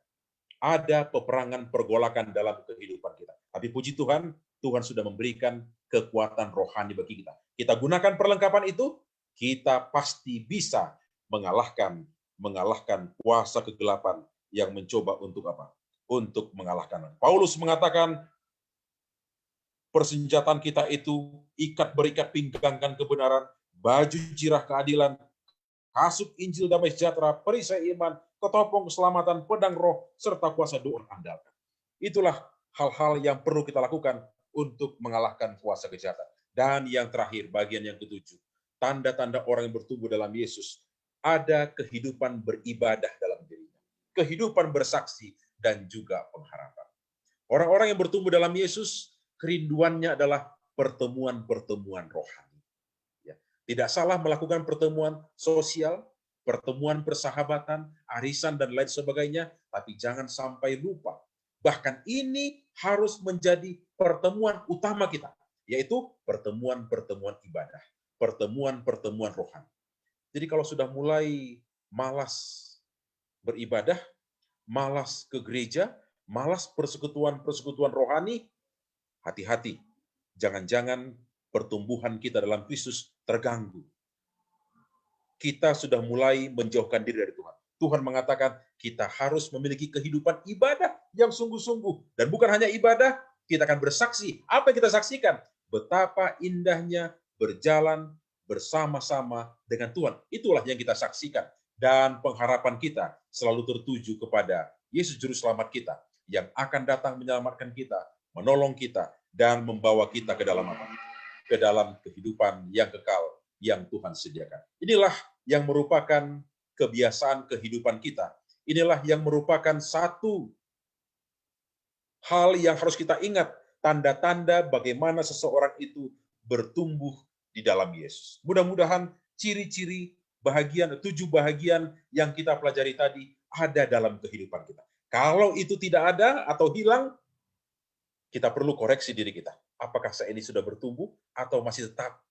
Speaker 4: ada peperangan pergolakan dalam kehidupan kita. Tapi puji Tuhan, Tuhan sudah memberikan kekuatan rohani bagi kita. Kita gunakan perlengkapan itu, kita pasti bisa mengalahkan kuasa kegelapan yang mencoba untuk apa? Untuk mengalahkan. Paulus mengatakan, persenjataan kita itu ikat berikat pinggangkan kebenaran, baju jirah keadilan, kasut Injil damai sejahtera, perisai iman, ketopong keselamatan, pedang roh, serta kuasa doa andalkan. Itulah hal-hal yang perlu kita lakukan untuk mengalahkan kuasa kejahatan. Dan yang terakhir, bagian yang ketujuh, tanda-tanda orang yang bertumbuh dalam Yesus, ada kehidupan beribadah dalam dirinya, kehidupan bersaksi, dan juga pengharapan. Orang-orang yang bertumbuh dalam Yesus, kerinduannya adalah pertemuan-pertemuan rohani. Ya. Tidak salah melakukan pertemuan sosial, pertemuan persahabatan, arisan, dan lain sebagainya, tapi jangan sampai lupa. Bahkan ini harus menjadi pertemuan utama kita, yaitu pertemuan-pertemuan ibadah, pertemuan-pertemuan rohani. Jadi kalau sudah mulai malas beribadah, malas ke gereja, malas persekutuan-persekutuan rohani, hati-hati. Jangan-jangan pertumbuhan kita dalam Kristus terganggu. Kita sudah mulai menjauhkan diri dari Tuhan. Tuhan mengatakan kita harus memiliki kehidupan ibadah yang sungguh-sungguh. Dan bukan hanya ibadah, kita akan bersaksi. Apa yang kita saksikan? Betapa indahnya berjalan bersama-sama dengan Tuhan. Itulah yang kita saksikan. Dan pengharapan kita selalu tertuju kepada Yesus Juru Selamat kita, yang akan datang menyelamatkan kita, menolong kita, dan membawa kita ke dalam apa? Ke dalam kehidupan yang kekal yang Tuhan sediakan. Inilah yang merupakan kebiasaan kehidupan kita. Inilah yang merupakan satu hal yang harus kita ingat, tanda-tanda bagaimana seseorang itu bertumbuh di dalam Yesus. Mudah-mudahan ciri-ciri bahagian, 7 bahagian yang kita pelajari tadi ada dalam kehidupan kita. Kalau itu tidak ada atau hilang, kita perlu koreksi diri kita. Apakah saya ini sudah bertumbuh atau masih tetap?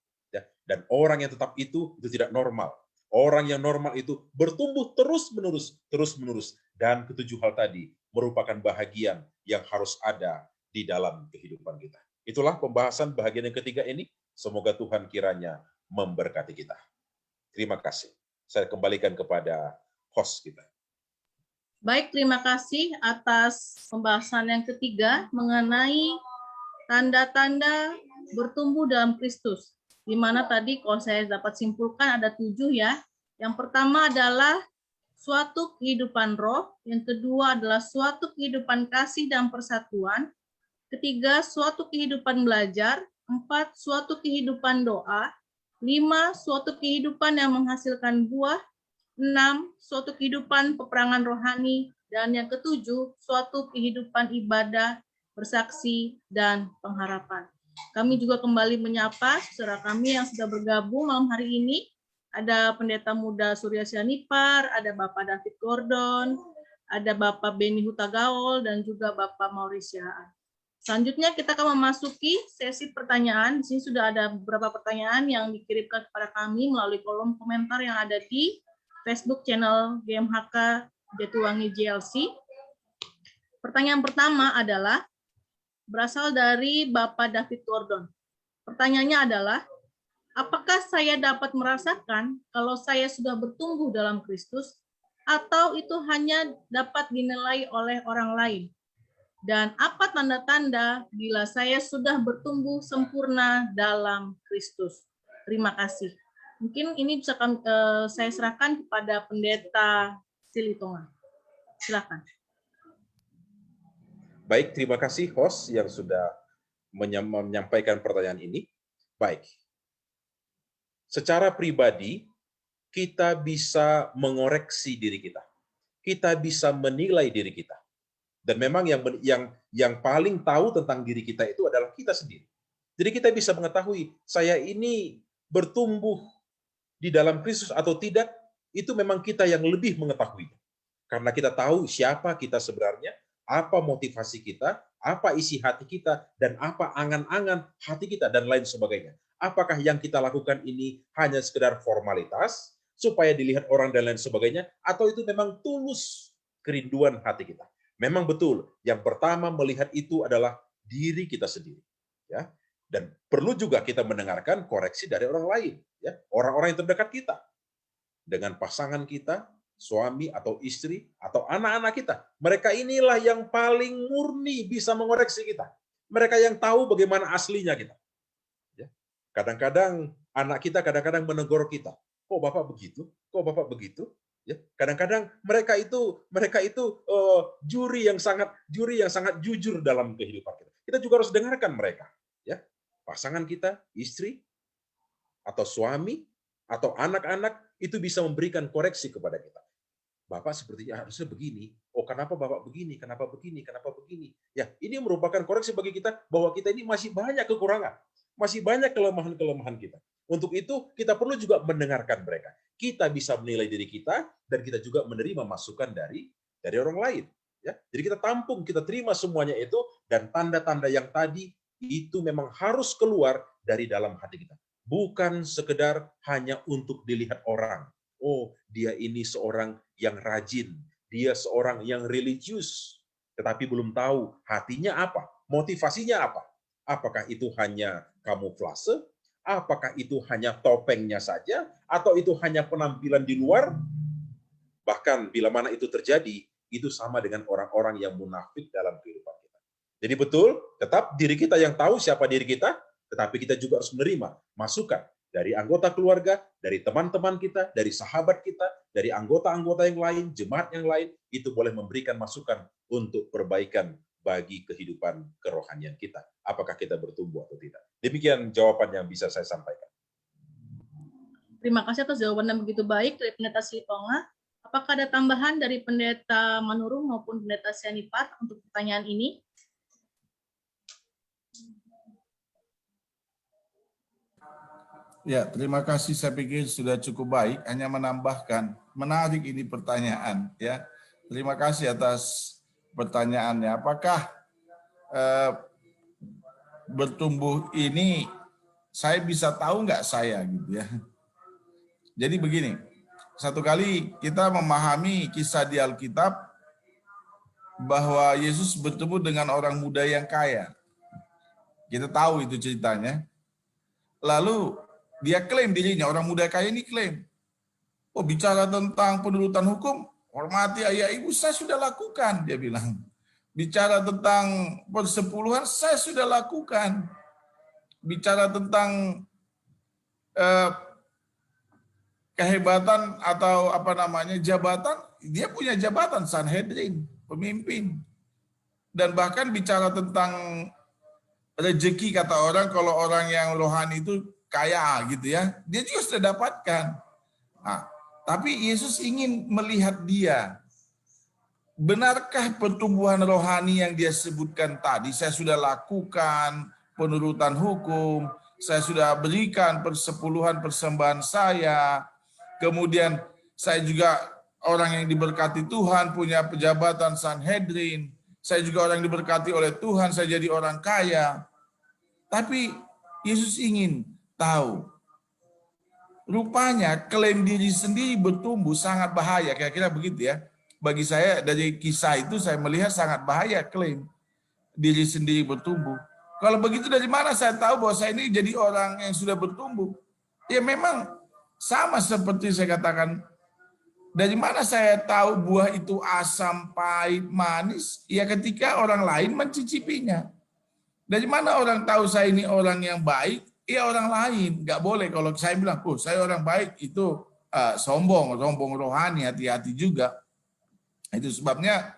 Speaker 4: Dan orang yang tetap itu tidak normal. Orang yang normal itu bertumbuh terus-menerus. Dan ketujuh hal tadi merupakan bahagian yang harus ada di dalam kehidupan kita. Itulah pembahasan bahagian yang ketiga ini. Semoga Tuhan kiranya memberkati kita. Terima kasih. Saya kembalikan kepada host kita.
Speaker 1: Baik, terima kasih atas pembahasan yang ketiga mengenai tanda-tanda bertumbuh dalam Kristus. Di mana tadi kalau saya dapat simpulkan ada 7 ya. Yang pertama adalah suatu kehidupan roh, yang kedua adalah suatu kehidupan kasih dan persatuan, ketiga suatu kehidupan belajar, 4 suatu kehidupan doa, 5 suatu kehidupan yang menghasilkan buah, 6. Suatu kehidupan peperangan rohani. Dan yang ketujuh, suatu kehidupan ibadah, bersaksi, dan pengharapan. Kami juga kembali menyapa saudara kami yang sudah bergabung malam hari ini. Ada Pendeta Muda Surya Sianipar, ada Bapak David Gordon, ada Bapak Beni Hutagaol, dan juga Bapak Mauricia. Selanjutnya kita akan memasuki sesi pertanyaan. Di sini sudah ada beberapa pertanyaan yang dikirimkan kepada kami melalui kolom komentar yang ada di Facebook channel GMHK Jatiwangi JLC. Pertanyaan pertama adalah berasal dari Bapak David Gordon. Pertanyaannya adalah, apakah saya dapat merasakan kalau saya sudah bertumbuh dalam Kristus, atau itu hanya dapat dinilai oleh orang lain? Dan apa tanda-tanda bila saya sudah bertumbuh sempurna dalam Kristus? Terima kasih. Mungkin ini bisa saya serahkan kepada Pendeta Silitonga. Silakan.
Speaker 4: Baik, terima kasih host yang sudah menyampaikan pertanyaan ini. Baik. Secara pribadi, kita bisa mengoreksi diri kita. Kita bisa menilai diri kita. Dan memang yang paling tahu tentang diri kita itu adalah kita sendiri. Jadi kita bisa mengetahui, saya ini bertumbuh di dalam Kristus atau tidak, itu memang kita yang lebih mengetahui. Karena kita tahu siapa kita sebenarnya, apa motivasi kita, apa isi hati kita, dan apa angan-angan hati kita, dan lain sebagainya. Apakah yang kita lakukan ini hanya sekedar formalitas, supaya dilihat orang dan lain sebagainya, atau itu memang tulus kerinduan hati kita. Memang betul, yang pertama melihat itu adalah diri kita sendiri. Ya. Dan perlu juga kita mendengarkan koreksi dari orang lain, ya, orang-orang yang terdekat kita. Dengan pasangan kita, suami atau istri, atau anak-anak kita. Mereka inilah yang paling murni bisa mengoreksi kita. Mereka yang tahu bagaimana aslinya kita. Kadang-kadang anak kita kadang-kadang menegur kita. Kok Bapak begitu? Kok Bapak begitu? Ya, kadang-kadang mereka itu juri yang sangat jujur dalam kehidupan kita. Kita juga harus dengarkan mereka. Ya, pasangan kita, istri, atau suami, atau anak-anak itu bisa memberikan koreksi kepada kita. Bapak sepertinya harusnya begini. Oh, kenapa Bapak begini? Kenapa begini? Kenapa begini? Ya, ini merupakan koreksi bagi kita bahwa kita ini masih banyak kekurangan. Masih banyak kelemahan-kelemahan kita. Untuk itu, kita perlu juga mendengarkan mereka. Kita bisa menilai diri kita, dan kita juga menerima masukan dari orang lain. Ya, jadi kita tampung, kita terima semuanya itu, dan tanda-tanda yang tadi, itu memang harus keluar dari dalam hati kita. Bukan sekedar hanya untuk dilihat orang. Oh, dia ini seorang yang rajin, dia seorang yang religius, tetapi belum tahu hatinya apa, motivasinya apa. Apakah itu hanya kamuflase? Apakah itu hanya topengnya saja? Atau itu hanya penampilan di luar? Bahkan bila mana itu terjadi, itu sama dengan orang-orang yang munafik dalam kehidupan kita. Jadi betul, tetap diri kita yang tahu siapa diri kita, tetapi kita juga harus menerima masukan dari anggota keluarga, dari teman-teman kita, dari sahabat kita, dari anggota-anggota yang lain, jemaat yang lain, itu boleh memberikan masukan untuk perbaikan bagi kehidupan kerohanian kita. Apakah kita bertumbuh atau tidak? Demikian jawaban yang bisa saya sampaikan.
Speaker 1: Terima kasih atas jawaban yang begitu baik dari Pendeta Silitonga. Apakah ada tambahan dari Pendeta Manurung maupun Pendeta Sianipar untuk pertanyaan ini?
Speaker 2: Ya, terima kasih. Saya pikir sudah cukup baik. Hanya menambahkan, menarik ini pertanyaan. Ya, terima kasih atas pertanyaannya. Apakah bertumbuh ini saya bisa tahu nggak saya gitu ya? Jadi begini, satu kali kita memahami kisah di Alkitab bahwa Yesus bertemu dengan orang muda yang kaya. Kita tahu itu ceritanya. Lalu dia klaim dirinya, orang muda kaya ini klaim, oh bicara tentang penurutan hukum, hormati ayah ibu, saya sudah lakukan, dia bilang. Bicara tentang persepuluhan, saya sudah lakukan. Bicara tentang kehebatan atau jabatan, dia punya jabatan, Sanhedrin, pemimpin. Dan bahkan bicara tentang rezeki, kata orang, kalau orang yang rohani itu kaya gitu ya, dia juga sudah dapatkan. Nah, Tapi Yesus ingin melihat dia. Benarkah pertumbuhan rohani yang dia sebutkan tadi, saya sudah lakukan penurutan hukum, saya sudah berikan persepuluhan persembahan saya, kemudian saya juga orang yang diberkati Tuhan, punya pejabatan Sanhedrin, saya juga orang yang diberkati oleh Tuhan, saya jadi orang kaya. Tapi Yesus ingin tahu, rupanya klaim diri sendiri bertumbuh sangat bahaya, kira-kira begitu ya. Bagi saya dari kisah itu saya melihat sangat bahaya klaim diri sendiri bertumbuh. Kalau begitu dari mana saya tahu bahwa saya ini jadi orang yang sudah bertumbuh? Ya memang sama seperti saya katakan, dari mana saya tahu buah itu asam, pahit, manis? Ya ketika orang lain mencicipinya. Dari mana orang tahu saya ini orang yang baik? Ya orang lain. Nggak boleh kalau saya bilang, oh saya orang baik, itu sombong rohani, hati-hati juga. Itu sebabnya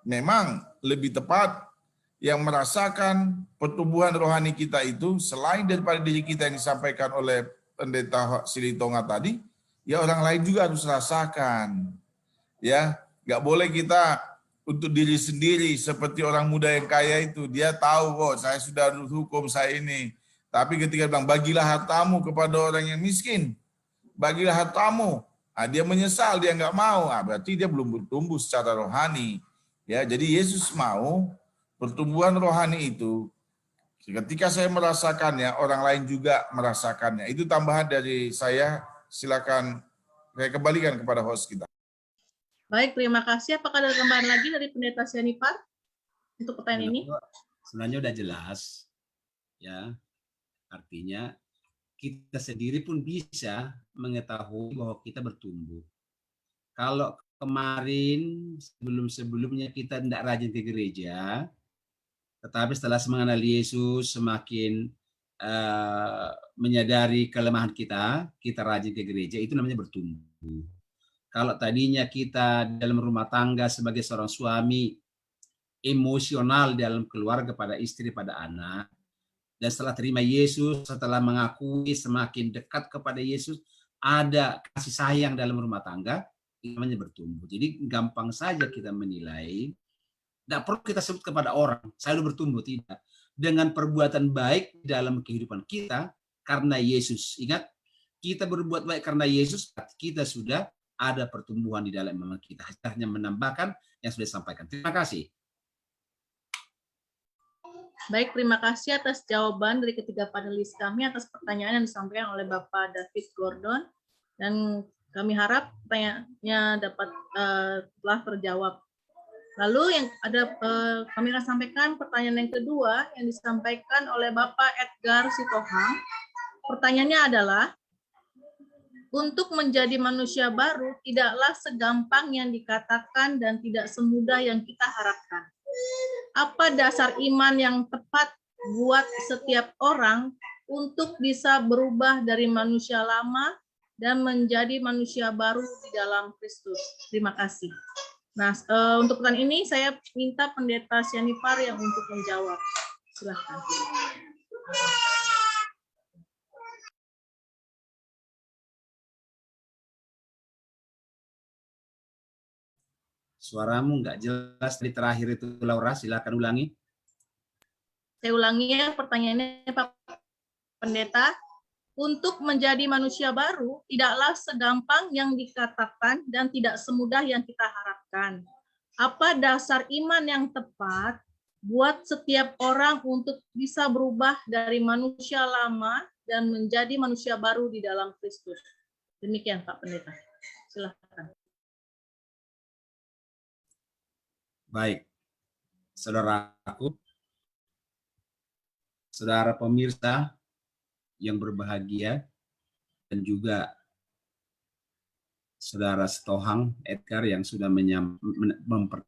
Speaker 2: memang lebih tepat yang merasakan pertumbuhan rohani kita itu selain daripada diri kita yang disampaikan oleh Pendeta Silitonga tadi, ya orang lain juga harus rasakan. Ya, nggak boleh kita untuk diri sendiri seperti orang muda yang kaya itu, dia tahu kok saya sudah hukum saya ini. Tapi ketika bilang bagilah hartamu kepada orang yang miskin, bagilah hartamu. Dia menyesal, dia nggak mau. Berarti dia belum bertumbuh secara rohani. Ya, jadi Yesus mau pertumbuhan rohani itu. Ketika saya merasakannya, orang lain juga merasakannya. Itu tambahan dari saya. Silakan saya kembalikan kepada host kita.
Speaker 1: Baik, terima kasih. Apakah ada tambahan lagi dari Pendeta Sianipar untuk pertanyaan ini?
Speaker 3: Sebenarnya udah jelas, ya. Artinya kita sendiri pun bisa mengetahui bahwa kita bertumbuh. Kalau kemarin sebelum-sebelumnya kita tidak rajin ke gereja, tetapi setelah mengenal Yesus semakin menyadari kelemahan kita rajin ke gereja, itu namanya bertumbuh. Kalau tadinya kita dalam rumah tangga sebagai seorang suami emosional dalam keluarga pada istri, pada anak, dan setelah terima Yesus, setelah mengakui semakin dekat kepada Yesus, ada kasih sayang dalam rumah tangga, itu namanya bertumbuh. Jadi gampang saja kita menilai, tidak perlu kita sebut kepada orang, saya sudah bertumbuh, tidak. Dengan perbuatan baik dalam kehidupan kita, karena Yesus. Ingat, kita berbuat baik karena Yesus, kita sudah ada pertumbuhan di dalam iman kita. Hanya menambahkan yang sudah disampaikan. Terima kasih.
Speaker 1: Baik, terima kasih atas jawaban dari ketiga panelis kami atas pertanyaan yang disampaikan oleh Bapak David Gordon, dan kami harap pertanyaannya dapat telah terjawab. Lalu yang ada kami akan sampaikan pertanyaan yang kedua yang disampaikan oleh Bapak Edgar Sitohang. Pertanyaannya adalah, untuk menjadi manusia baru tidaklah segampang yang dikatakan dan tidak semudah yang kita harapkan. Apa dasar iman yang tepat buat setiap orang untuk bisa berubah dari manusia lama dan menjadi manusia baru di dalam Kristus? Terima kasih. Nah, untuk pertanyaan ini saya minta Pendeta Sianipar yang untuk menjawab. Silakan.
Speaker 3: Suaramu nggak jelas di terakhir itu, Laura. Silakan ulangi.
Speaker 1: Saya ulangi ya pertanyaannya, Pak Pendeta. Untuk menjadi manusia baru tidaklah segampang yang dikatakan dan tidak semudah yang kita harapkan. Apa dasar iman yang tepat buat setiap orang untuk bisa berubah dari manusia lama dan menjadi manusia baru di dalam Kristus? Demikian Pak Pendeta. Silakan.
Speaker 3: Baik, saudaraku, saudara pemirsa yang berbahagia, dan juga saudara Sitohang Edgar yang sudah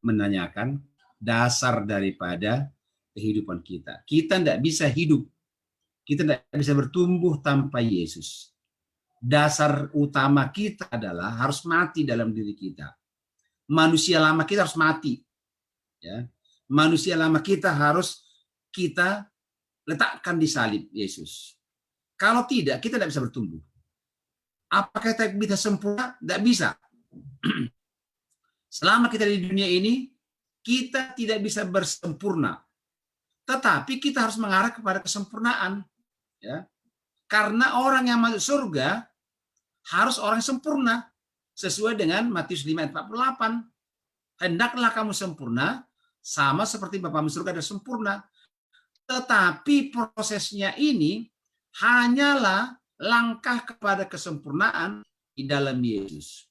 Speaker 3: menanyakan dasar daripada kehidupan kita. Kita tidak bisa hidup, kita tidak bisa bertumbuh tanpa Yesus. Dasar utama kita adalah harus mati dalam diri kita. Manusia lama kita harus mati. Ya, manusia lama kita harus kita letakkan di salib Yesus. Kalau tidak, kita tidak bisa bertumbuh. Apakah kita bisa sempurna? Tidak bisa. Selama kita di dunia ini, kita tidak bisa bersempurna. Tetapi kita harus mengarah kepada kesempurnaan. Ya. Karena orang yang masuk surga harus orang sempurna. Sesuai dengan Matius 5 ayat 48. Hendaklah kamu sempurna, sama seperti Bapamu surga ada sempurna. Tetapi prosesnya ini hanyalah langkah kepada kesempurnaan di dalam Yesus.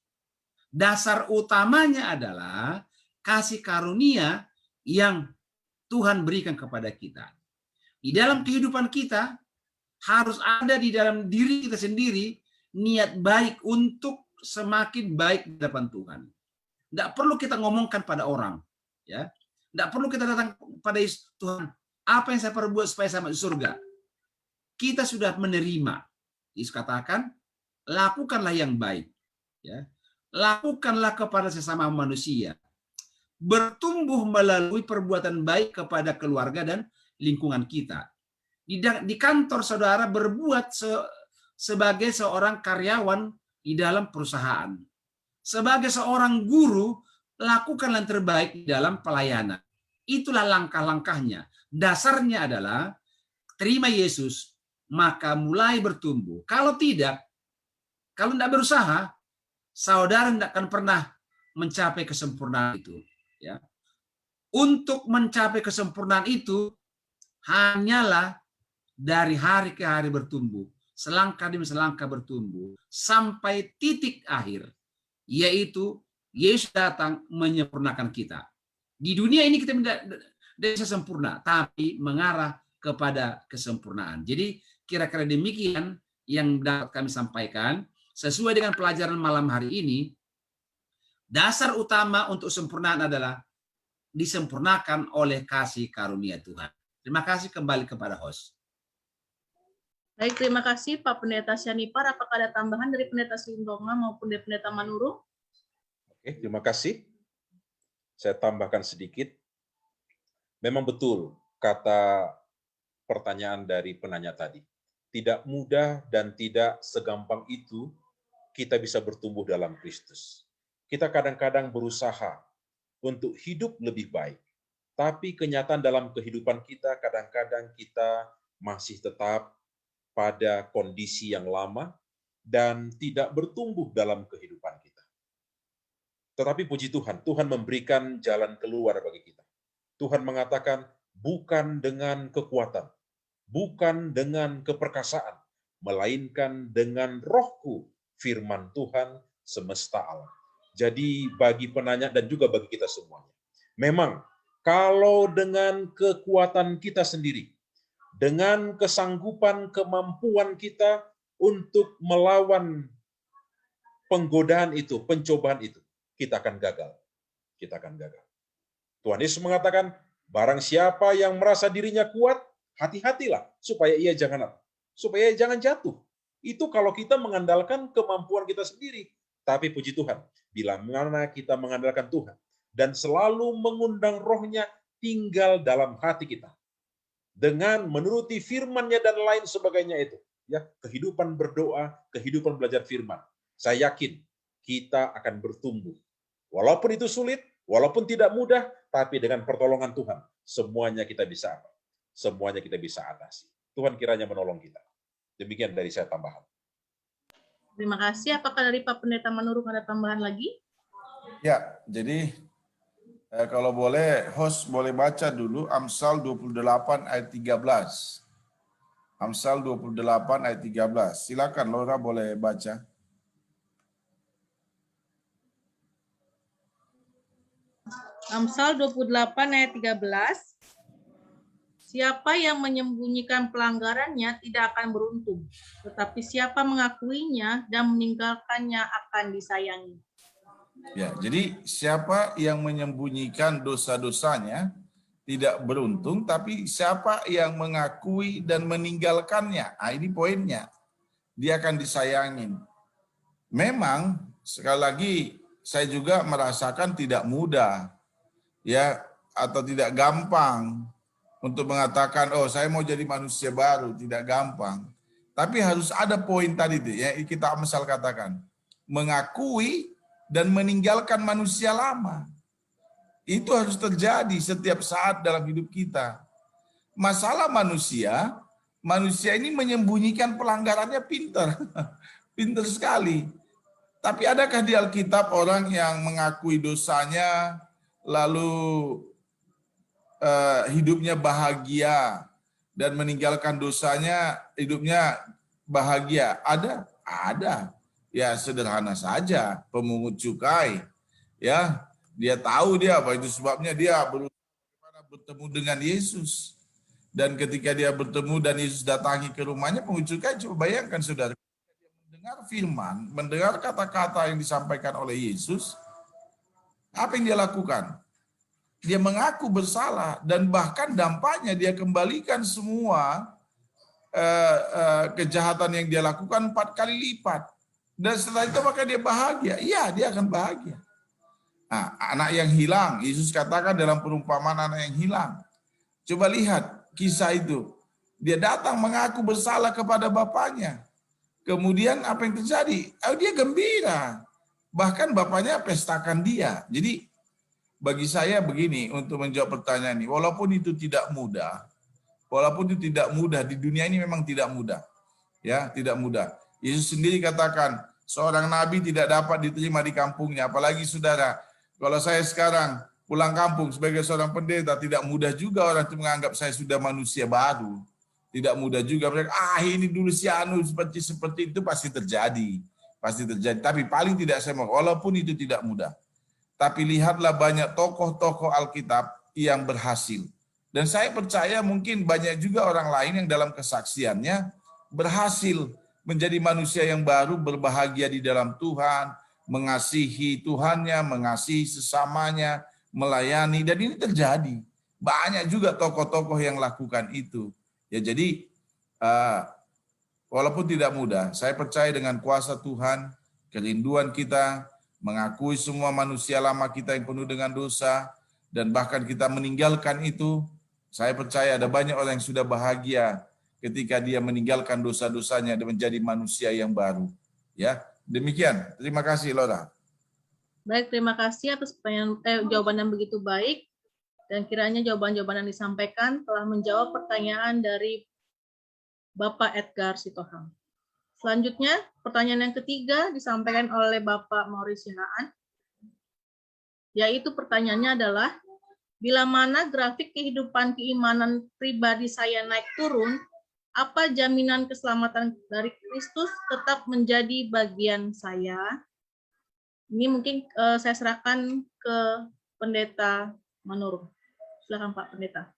Speaker 3: Dasar utamanya adalah kasih karunia yang Tuhan berikan kepada kita. Di dalam kehidupan kita harus ada di dalam diri kita sendiri niat baik untuk semakin baik di hadapan Tuhan. Tidak perlu kita ngomongkan pada orang, ya. Tidak perlu kita datang pada Tuhan, apa yang saya perbuat supaya saya masuk surga. Kita sudah menerima. Yesus katakan, lakukanlah yang baik, ya. Lakukanlah kepada sesama manusia. Bertumbuh melalui perbuatan baik kepada keluarga dan lingkungan kita. Di kantor saudara berbuat sebagai seorang karyawan di dalam perusahaan. Sebagai seorang guru, lakukanlah yang terbaik di dalam pelayanan. Itulah langkah-langkahnya. Dasarnya adalah terima Yesus, maka mulai bertumbuh. Kalau tidak berusaha, saudara tidak akan pernah mencapai kesempurnaan itu. Ya. Untuk mencapai kesempurnaan itu hanyalah dari hari ke hari bertumbuh, selangkah demi selangkah bertumbuh, sampai titik akhir, yaitu Yesus datang menyempurnakan kita. Di dunia ini kita tidak bisa sempurna, tapi mengarah kepada kesempurnaan. Jadi kira-kira demikian yang dapat kami sampaikan. Sesuai dengan pelajaran malam hari ini, dasar utama untuk sempurnaan adalah disempurnakan oleh kasih karunia Tuhan. Terima kasih, kembali kepada host.
Speaker 1: Baik, terima kasih Pak Pendeta Syanipar. Apakah ada tambahan dari Pendeta Sindonga maupun dari Pendeta Manurung?
Speaker 4: Oke, terima kasih. Saya tambahkan sedikit. Memang betul kata pertanyaan dari penanya tadi. Tidak mudah dan tidak segampang itu kita bisa bertumbuh dalam Kristus. Kita kadang-kadang berusaha untuk hidup lebih baik. Tapi kenyataan dalam kehidupan kita, kadang-kadang kita masih tetap pada kondisi yang lama dan tidak bertumbuh dalam kehidupan kita. Tetapi puji Tuhan, Tuhan memberikan jalan keluar bagi kita. Tuhan mengatakan, bukan dengan kekuatan, bukan dengan keperkasaan, melainkan dengan Rohku, firman Tuhan semesta alam. Jadi bagi penanya dan juga bagi kita semuanya, memang kalau dengan kekuatan kita sendiri, dengan kesanggupan, kemampuan kita untuk melawan penggodaan itu, pencobaan itu, kita akan gagal. Kita akan gagal. Tuhan Yesus mengatakan, barang siapa yang merasa dirinya kuat, hati-hatilah supaya ia jangan apa? Supaya ia jangan jatuh. Itu kalau kita mengandalkan kemampuan kita sendiri. Tapi puji Tuhan, bila mana kita mengandalkan Tuhan dan selalu mengundang Roh-Nya tinggal dalam hati kita, dengan menuruti firman-Nya dan lain sebagainya itu, ya, kehidupan berdoa, kehidupan belajar firman, saya yakin kita akan bertumbuh. Walaupun itu sulit, walaupun tidak mudah, tapi dengan pertolongan Tuhan, semuanya kita bisa apa? Semuanya kita bisa atasi. Tuhan kiranya menolong kita. Demikian dari saya tambahan.
Speaker 1: Terima kasih. Apakah dari Pak Pendeta Manurung ada tambahan lagi?
Speaker 2: Ya, jadi kalau boleh, host boleh baca dulu Amsal 28 ayat 13. Amsal 28 ayat 13. Silakan Laura boleh baca.
Speaker 1: Amsal 28 ayat 13. Siapa yang menyembunyikan pelanggarannya tidak akan beruntung, tetapi siapa mengakuinya dan meninggalkannya akan disayangi.
Speaker 2: Ya, jadi siapa yang menyembunyikan dosa-dosanya tidak beruntung, tapi siapa yang mengakui dan meninggalkannya, ini poinnya, dia akan disayangin. Memang sekali lagi saya juga merasakan tidak mudah, ya, atau tidak gampang untuk mengatakan, oh saya mau jadi manusia baru, tidak gampang. Tapi harus ada poin tadi itu ya, kita misal katakan mengakui dan meninggalkan manusia lama. Itu harus terjadi setiap saat dalam hidup kita. Masalah manusia ini menyembunyikan pelanggarannya pintar. Pintar sekali. Tapi adakah di Alkitab orang yang mengakui dosanya lalu hidupnya bahagia dan meninggalkan dosanya hidupnya bahagia? Ada. Ya sederhana saja, pemungut cukai. Ya, dia tahu dia apa itu sebabnya dia berusaha bertemu dengan Yesus. Dan ketika dia bertemu dan Yesus datangi ke rumahnya, pemungut cukai, coba bayangkan saudara, mendengar firman, mendengar kata-kata yang disampaikan oleh Yesus, apa yang dia lakukan? Dia mengaku bersalah dan bahkan dampaknya dia kembalikan semua kejahatan yang dia lakukan 4 kali lipat. Dan setelah itu maka dia bahagia. Iya, dia akan bahagia. Nah, anak yang hilang, Yesus katakan dalam perumpamaan anak yang hilang. Coba lihat kisah itu. Dia datang mengaku bersalah kepada bapaknya. Kemudian apa yang terjadi? Dia gembira. Bahkan bapaknya pestakan dia. Jadi bagi saya begini untuk menjawab pertanyaan ini. Walaupun itu tidak mudah. Di dunia ini memang tidak mudah. Ya, tidak mudah. Yesus sendiri katakan, seorang nabi tidak dapat diterima di kampungnya. Apalagi saudara, kalau saya sekarang pulang kampung sebagai seorang pendeta, tidak mudah juga orang itu menganggap saya sudah manusia baru. Tidak mudah juga mereka, ini dulu si anu seperti itu pasti terjadi. Tapi paling tidak saya mau, walaupun itu tidak mudah. Tapi lihatlah banyak tokoh-tokoh Alkitab yang berhasil. Dan saya percaya mungkin banyak juga orang lain yang dalam kesaksiannya berhasil menjadi manusia yang baru, berbahagia di dalam Tuhan, mengasihi Tuhannya, mengasihi sesamanya, melayani, dan ini terjadi. Banyak juga tokoh-tokoh yang lakukan itu. Ya, jadi walaupun tidak mudah, saya percaya dengan kuasa Tuhan, kerinduan kita, mengakui semua manusia lama kita yang penuh dengan dosa, dan bahkan kita meninggalkan itu, saya percaya ada banyak orang yang sudah bahagia ketika dia meninggalkan dosa-dosanya dan menjadi manusia yang baru. Ya, demikian. Terima kasih, Laura.
Speaker 1: Baik, terima kasih atas jawaban yang begitu baik. Dan kiranya jawaban-jawaban yang disampaikan telah menjawab pertanyaan dari Bapak Edgar Sitohang. Selanjutnya, pertanyaan yang ketiga disampaikan oleh Bapak Maurice Sihaan, yaitu pertanyaannya adalah, bila mana grafik kehidupan keimanan pribadi saya naik turun, apa jaminan keselamatan dari Kristus tetap menjadi bagian saya? Ini mungkin saya serahkan ke Pendeta Manurung. Silakan Pak Pendeta.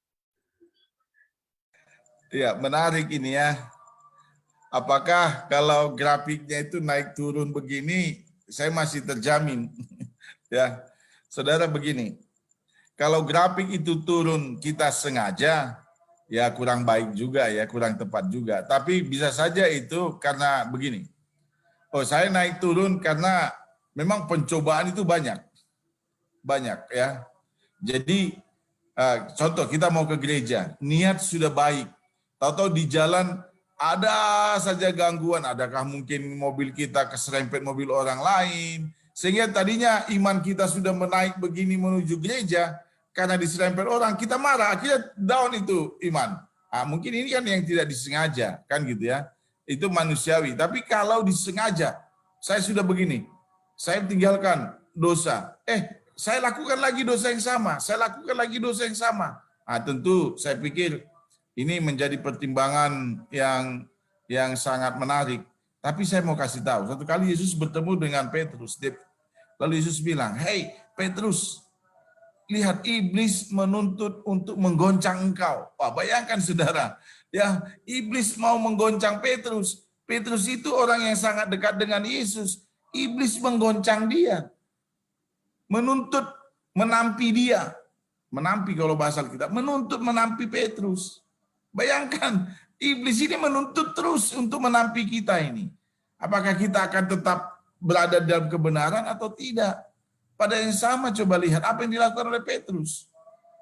Speaker 2: Ya, menarik ini ya. Apakah kalau grafiknya itu naik turun begini, saya masih terjamin? Ya, saudara begini, kalau grafik itu turun kita sengaja, ya kurang baik juga ya, kurang tepat juga. Tapi bisa saja itu karena begini. Saya naik turun karena memang pencobaan itu banyak. Banyak ya. Jadi contoh kita mau ke gereja, niat sudah baik. Tahu-tahu di jalan ada saja gangguan, adakah mungkin mobil kita keserempet mobil orang lain, sehingga tadinya iman kita sudah menaik begini menuju gereja, karena diserempet orang, kita marah, akhirnya down itu iman. Mungkin ini kan yang tidak disengaja, kan gitu ya. Itu manusiawi. Tapi kalau disengaja, saya sudah begini, saya tinggalkan dosa. Saya lakukan lagi dosa yang sama. Tentu saya pikir ini menjadi pertimbangan yang sangat menarik. Tapi saya mau kasih tahu, satu kali Yesus bertemu dengan Petrus. Lalu Yesus bilang, "Hei Petrus, lihat iblis menuntut untuk menggoncang engkau." Wah, bayangkan saudara, ya iblis mau menggoncang Petrus. Petrus itu orang yang sangat dekat dengan Yesus. Iblis menggoncang dia, menuntut menampi dia. Menampi kalau bahasa kita, menuntut menampi Petrus. Bayangkan, iblis ini menuntut terus untuk menampi kita ini. Apakah kita akan tetap berada dalam kebenaran atau tidak? Pada yang sama coba lihat apa yang dilakukan oleh Petrus.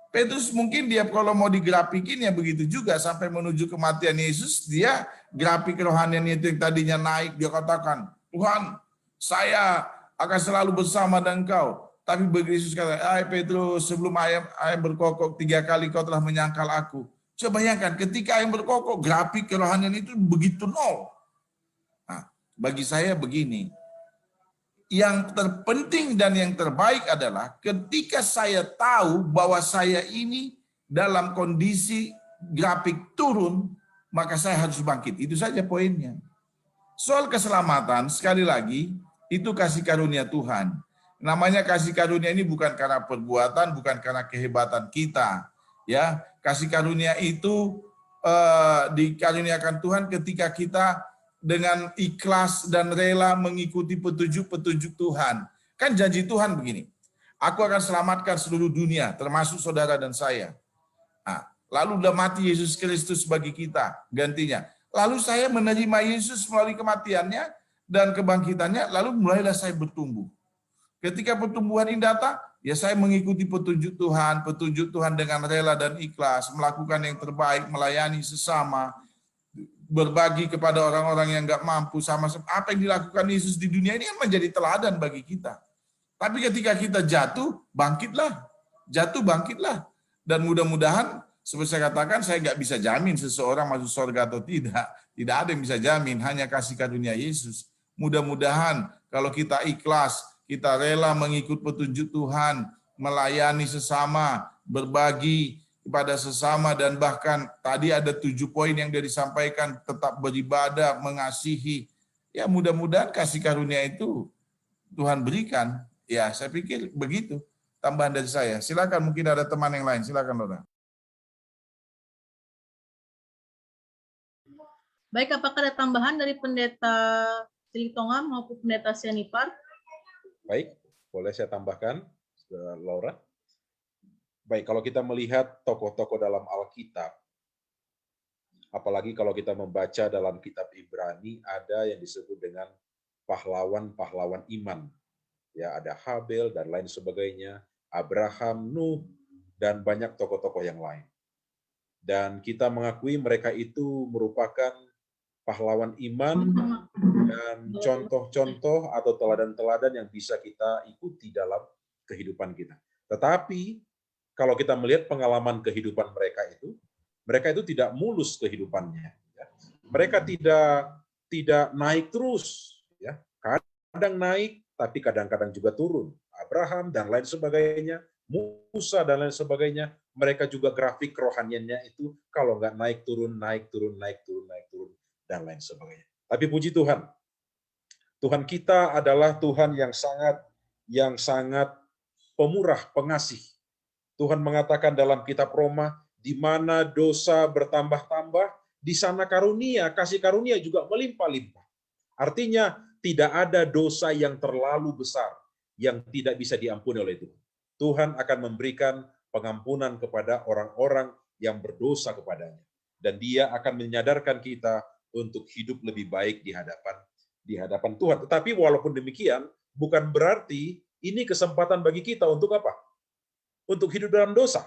Speaker 2: Petrus mungkin dia kalau mau digrafikin ya begitu juga sampai menuju kematian Yesus, dia grafik kerohanian itu yang tadinya naik, dia katakan, Tuhan, saya akan selalu bersama dengan engkau. Tapi begitu Yesus kata, Petrus, sebelum ayam berkokok 3 kali kau telah menyangkal aku. Coba bayangkan, ketika ayam berkokok, grafik kerohanian itu begitu nol. Nah, bagi saya begini, yang terpenting dan yang terbaik adalah ketika saya tahu bahwa saya ini dalam kondisi grafik turun, maka saya harus bangkit. Itu saja poinnya. Soal keselamatan, sekali lagi, itu kasih karunia Tuhan. Namanya kasih karunia ini bukan karena perbuatan, bukan karena kehebatan kita. Ya, kasih karunia itu dikaruniakan Tuhan ketika kita dengan ikhlas dan rela mengikuti petunjuk-petunjuk Tuhan. Kan janji Tuhan begini, aku akan selamatkan seluruh dunia, termasuk saudara dan saya. Nah, lalu udah mati Yesus Kristus bagi kita, gantinya. Lalu saya menerima Yesus melalui kematiannya dan kebangkitannya, lalu mulailah saya bertumbuh. Ketika pertumbuhan ini datang, ya saya mengikuti petunjuk Tuhan dengan rela dan ikhlas, melakukan yang terbaik, melayani sesama, berbagi kepada orang-orang yang nggak mampu, sama apa yang dilakukan Yesus di dunia ini kan menjadi teladan bagi kita. Tapi ketika kita jatuh, bangkitlah. Jatuh, bangkitlah. Dan mudah-mudahan, seperti saya katakan, saya nggak bisa jamin seseorang masuk surga atau tidak. Tidak ada yang bisa jamin, hanya kasih karunia Yesus. Mudah-mudahan kalau kita ikhlas, kita rela mengikut petunjuk Tuhan, melayani sesama, berbagi kepada sesama, dan bahkan tadi ada 7 poin yang dia disampaikan, tetap beribadah, mengasihi. Ya mudah-mudahan kasih karunia itu Tuhan berikan. Ya saya pikir begitu tambahan dari saya. Silakan, mungkin ada teman yang lain. Silakan, Laura.
Speaker 1: Baik, apakah ada tambahan dari Pendeta Silitonga maupun Pendeta Sianipar?
Speaker 4: Baik, boleh saya tambahkan, Laura? Baik, kalau kita melihat tokoh-tokoh dalam Alkitab, apalagi kalau kita membaca dalam kitab Ibrani, ada yang disebut dengan pahlawan-pahlawan iman. Ya, ada Habel dan lain sebagainya, Abraham, Nuh, dan banyak tokoh-tokoh yang lain. Dan kita mengakui mereka itu merupakan pahlawan iman dan contoh-contoh atau teladan-teladan yang bisa kita ikuti dalam kehidupan kita. Tetapi kalau kita melihat pengalaman kehidupan mereka itu tidak mulus kehidupannya. Ya. Mereka tidak naik terus. Ya. Kadang naik, tapi kadang-kadang juga turun. Abraham dan lain sebagainya, Musa dan lain sebagainya, mereka juga grafik kerohaniannya itu kalau nggak naik turun, naik turun, naik turun, naik turun, dan lain sebagainya. Tapi puji Tuhan, Tuhan kita adalah Tuhan yang sangat pemurah, pengasih. Tuhan mengatakan dalam kitab Roma, di mana dosa bertambah-tambah, di sana karunia, kasih karunia juga melimpah-limpah. Artinya, tidak ada dosa yang terlalu besar yang tidak bisa diampuni oleh Tuhan. Tuhan akan memberikan pengampunan kepada orang-orang yang berdosa kepadanya. Dan Dia akan menyadarkan kita untuk hidup lebih baik di hadapan Tuhan. Tetapi walaupun demikian, bukan berarti ini kesempatan bagi kita untuk apa? Untuk hidup dalam dosa.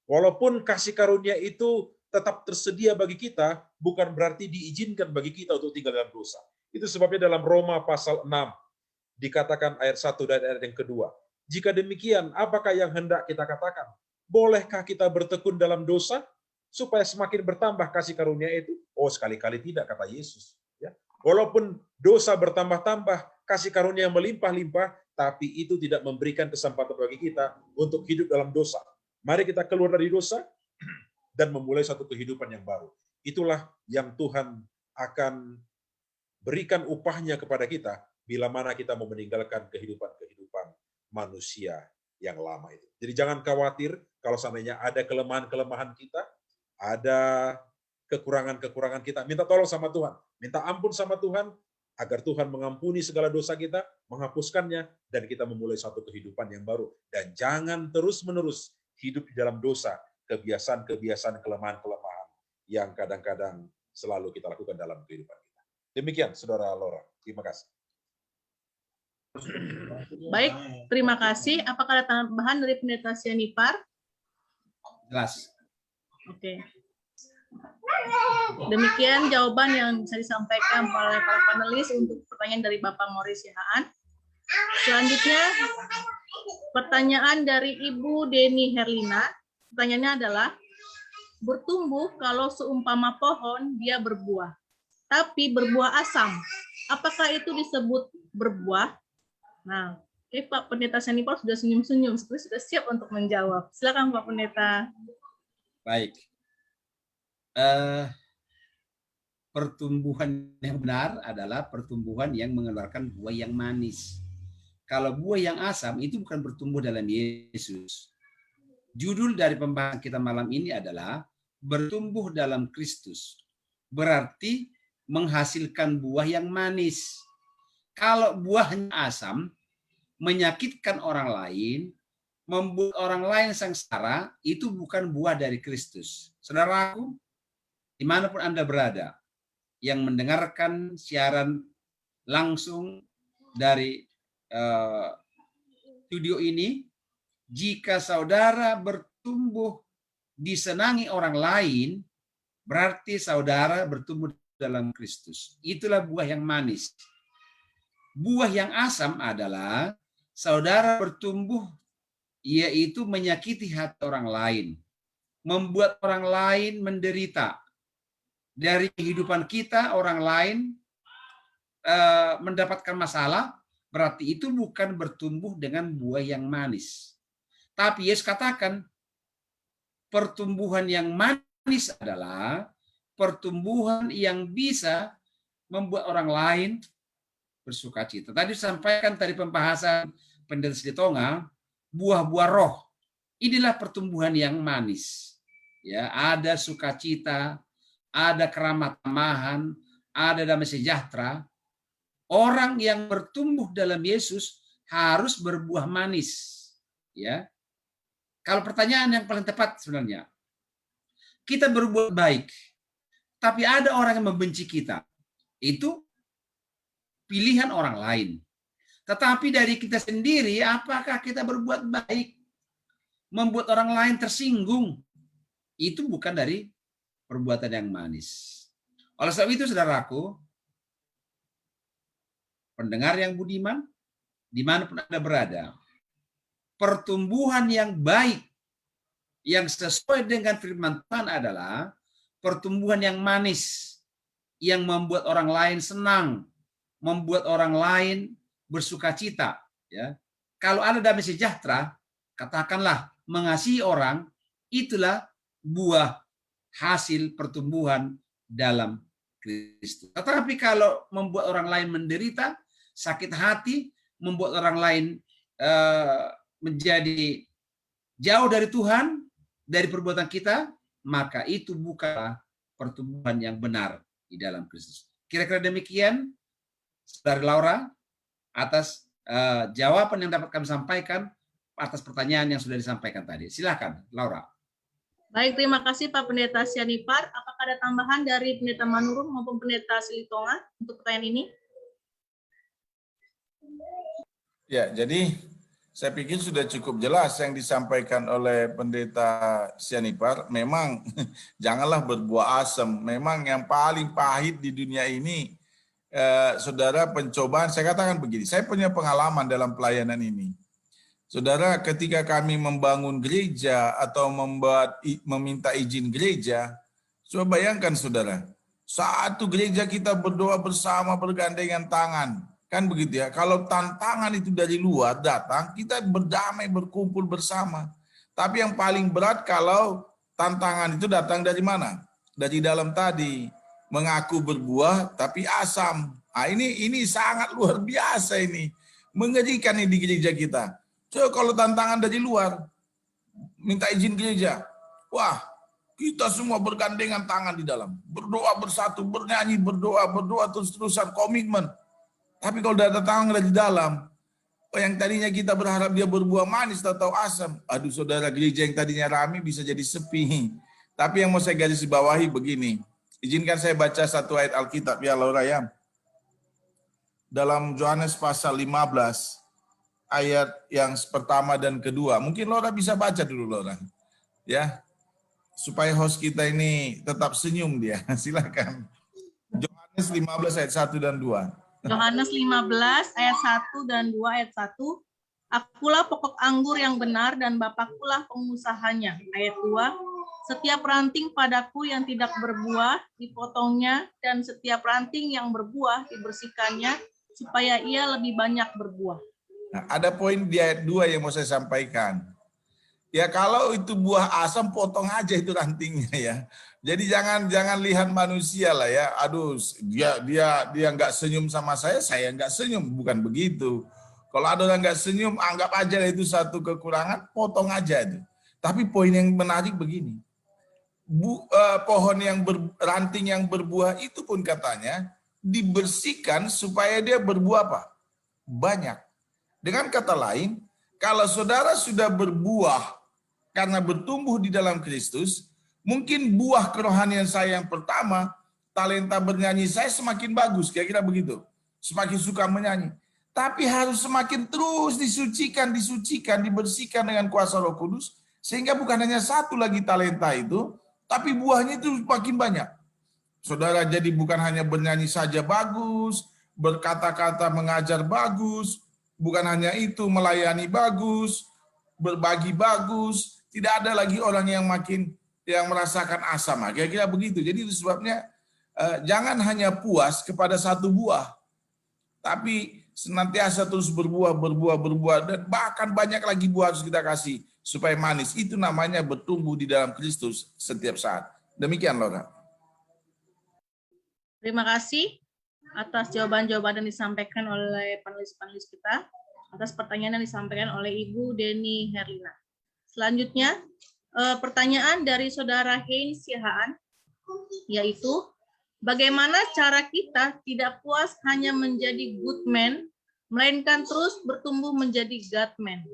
Speaker 4: Walaupun kasih karunia itu tetap tersedia bagi kita, bukan berarti diizinkan bagi kita untuk tinggal dalam dosa. Itu sebabnya dalam Roma pasal 6, dikatakan ayat 1 dan ayat yang kedua. Jika demikian, apakah yang hendak kita katakan? Bolehkah kita bertekun dalam dosa, supaya semakin bertambah kasih karunia itu? Oh, sekali-kali tidak, kata Yesus. Ya. Walaupun dosa bertambah-tambah, kasih karunia melimpah-limpah, tapi itu tidak memberikan kesempatan bagi kita untuk hidup dalam dosa. Mari kita keluar dari dosa dan memulai satu kehidupan yang baru. Itulah yang Tuhan akan berikan upahnya kepada kita bila mana kita mau meninggalkan kehidupan manusia yang lama itu. Jadi jangan khawatir kalau seandainya ada kelemahan-kelemahan kita, ada kekurangan-kekurangan kita. Minta tolong sama Tuhan, minta ampun sama Tuhan, agar Tuhan mengampuni segala dosa kita, menghapuskannya, dan kita memulai satu kehidupan yang baru. Dan jangan terus-menerus hidup di dalam dosa, kebiasaan-kebiasaan, kelemahan-kelemahan yang kadang-kadang selalu kita lakukan dalam kehidupan kita. Demikian, Saudara Laura. Terima kasih.
Speaker 1: Baik, terima kasih. Apakah ada tambahan dari Pendeta Sianipar?
Speaker 3: Jelas.
Speaker 1: Oke. Demikian jawaban yang bisa disampaikan oleh para panelis untuk pertanyaan dari Bapak Morris Sihaan. Selanjutnya, pertanyaan dari Ibu Deni Herlina. Pertanyaannya adalah, bertumbuh kalau seumpama pohon dia berbuah, tapi berbuah asam. Apakah itu disebut berbuah? Nah, Pak Pendeta Senipal sudah senyum-senyum, sudah siap untuk menjawab. Silakan Pak Pendeta.
Speaker 3: Baik. Pertumbuhan yang benar adalah pertumbuhan yang mengeluarkan buah yang manis. Kalau buah yang asam itu bukan bertumbuh dalam Yesus. Judul dari pembahasan kita malam ini adalah bertumbuh dalam Kristus. Berarti menghasilkan buah yang manis. Kalau buahnya asam, menyakitkan orang lain, membuat orang lain sengsara, itu bukan buah dari Kristus. Saudaraku, dimanapun Anda berada, yang mendengarkan siaran langsung dari studio ini, jika saudara bertumbuh disenangi orang lain, berarti saudara bertumbuh dalam Kristus. Itulah buah yang manis. Buah yang asam adalah saudara bertumbuh yaitu menyakiti hati orang lain, membuat orang lain menderita. Dari kehidupan kita, orang lain mendapatkan masalah, berarti itu bukan bertumbuh dengan buah yang manis. Tapi Yesus katakan, pertumbuhan yang manis adalah pertumbuhan yang bisa membuat orang lain bersuka cita. Tadi disampaikan tadi pembahasan Pendeta Silitonga, buah-buah roh. Inilah pertumbuhan yang manis. Ya, ada sukacita, ada keramah tamahan, ada damai sejahtera. Orang yang bertumbuh dalam Yesus harus berbuah manis. Ya. Kalau pertanyaan yang paling tepat sebenarnya, kita berbuat baik, tapi ada orang yang membenci kita. Itu pilihan orang lain. Tetapi dari kita sendiri, apakah kita berbuat baik, membuat orang lain tersinggung? Itu bukan dari perbuatan yang manis. Oleh sebab itu, saudaraku, pendengar yang budiman, dimanapun Anda berada, pertumbuhan yang baik, yang sesuai dengan firman Tuhan adalah pertumbuhan yang manis, yang membuat orang lain senang, membuat orang lain bersuka cita. Ya. Kalau ada damai sejahtera, katakanlah mengasihi orang, itulah buah hasil pertumbuhan dalam Kristus. Tetapi kalau membuat orang lain menderita, sakit hati, membuat orang lain menjadi jauh dari Tuhan, dari perbuatan kita, maka itu bukanlah pertumbuhan yang benar di dalam Kristus. Kira-kira demikian, Saudari Laura, atas jawaban yang dapat kami sampaikan atas pertanyaan yang sudah disampaikan tadi. Silakan, Laura.
Speaker 1: Baik, terima kasih Pak Pendeta Sianipar. Apakah ada tambahan dari Pendeta Manurung maupun Pendeta Silitonga untuk pertanyaan ini?
Speaker 2: Ya, jadi saya pikir sudah cukup jelas yang disampaikan oleh Pendeta Sianipar. Memang janganlah berbuah asam. Memang yang paling pahit di dunia ini, saudara, pencobaan. Saya katakan begini, saya punya pengalaman dalam pelayanan ini. Saudara, ketika kami membangun gereja atau meminta izin gereja, coba bayangkan saudara, satu gereja kita berdoa bersama bergandengan tangan. Kan begitu ya, kalau tantangan itu dari luar datang, kita berdamai, berkumpul bersama. Tapi yang paling berat kalau tantangan itu datang dari mana? Dari dalam tadi, mengaku berbuah tapi asam. Nah, ini sangat luar biasa ini. Mengerikan ini di gereja kita. So, kalau tantangan dari luar, minta izin gereja, wah, kita semua bergandengan tangan di dalam, berdoa bersatu, bernyanyi, berdoa terus-terusan, komitmen. Tapi kalau ada tantangan dari dalam, yang tadinya kita berharap dia berbuah manis atau asam, aduh saudara, gereja yang tadinya ramai bisa jadi sepi. Tapi yang mau saya garis bawahi begini, izinkan saya baca satu ayat Alkitab ya Laura ya. Dalam Yohanes pasal 15, ayat yang pertama dan kedua. Mungkin Laura bisa baca dulu Laura. Ya. supaya host kita ini tetap senyum dia. Silakan. Yohanes 15 ayat 1 dan 2.
Speaker 1: Yohanes 15 ayat 1 dan 2 ayat 1. Akulah pokok anggur yang benar dan Bapakkulah pengusahanya. Ayat 2. Setiap ranting padaku yang tidak berbuah dipotongnya, dan setiap ranting yang berbuah dibersihkannya, supaya ia lebih banyak berbuah.
Speaker 2: Nah, ada poin di ayat 2 yang mau saya sampaikan. Ya kalau itu buah asam, potong aja itu rantingnya ya. Jadi jangan lihat manusia lah ya. Aduh, dia nggak senyum sama saya nggak senyum, bukan begitu. Kalau ada orang nggak senyum, anggap aja itu satu kekurangan, potong aja itu. Tapi poin yang menarik begini. Pohon yang ranting yang berbuah itu pun katanya dibersihkan supaya dia berbuah apa? Banyak. Dengan kata lain, kalau saudara sudah berbuah karena bertumbuh di dalam Kristus, mungkin buah kerohanian saya yang pertama, talenta bernyanyi saya semakin bagus, kira-kira begitu. Semakin suka menyanyi. Tapi harus semakin terus disucikan, dibersihkan dengan kuasa Roh Kudus, sehingga bukan hanya satu lagi talenta itu, tapi buahnya itu makin banyak. Saudara jadi bukan hanya bernyanyi saja bagus, berkata-kata mengajar bagus, bukan hanya itu melayani bagus, berbagi bagus, tidak ada lagi orang yang merasakan asam. Kira-kira begitu. Jadi itu sebabnya jangan hanya puas kepada satu buah, tapi senantiasa terus berbuah, dan bahkan banyak lagi buah harus kita kasih supaya manis. Itu namanya bertumbuh di dalam Kristus setiap saat. Demikian, Laura.
Speaker 1: Terima kasih atas jawaban-jawaban yang disampaikan oleh panelis-panelis kita, atas pertanyaan yang disampaikan oleh Ibu Deni Herlina. Selanjutnya, pertanyaan dari Saudara Hein Sihaan, yaitu, bagaimana cara kita tidak puas hanya menjadi good man, melainkan terus bertumbuh menjadi God man?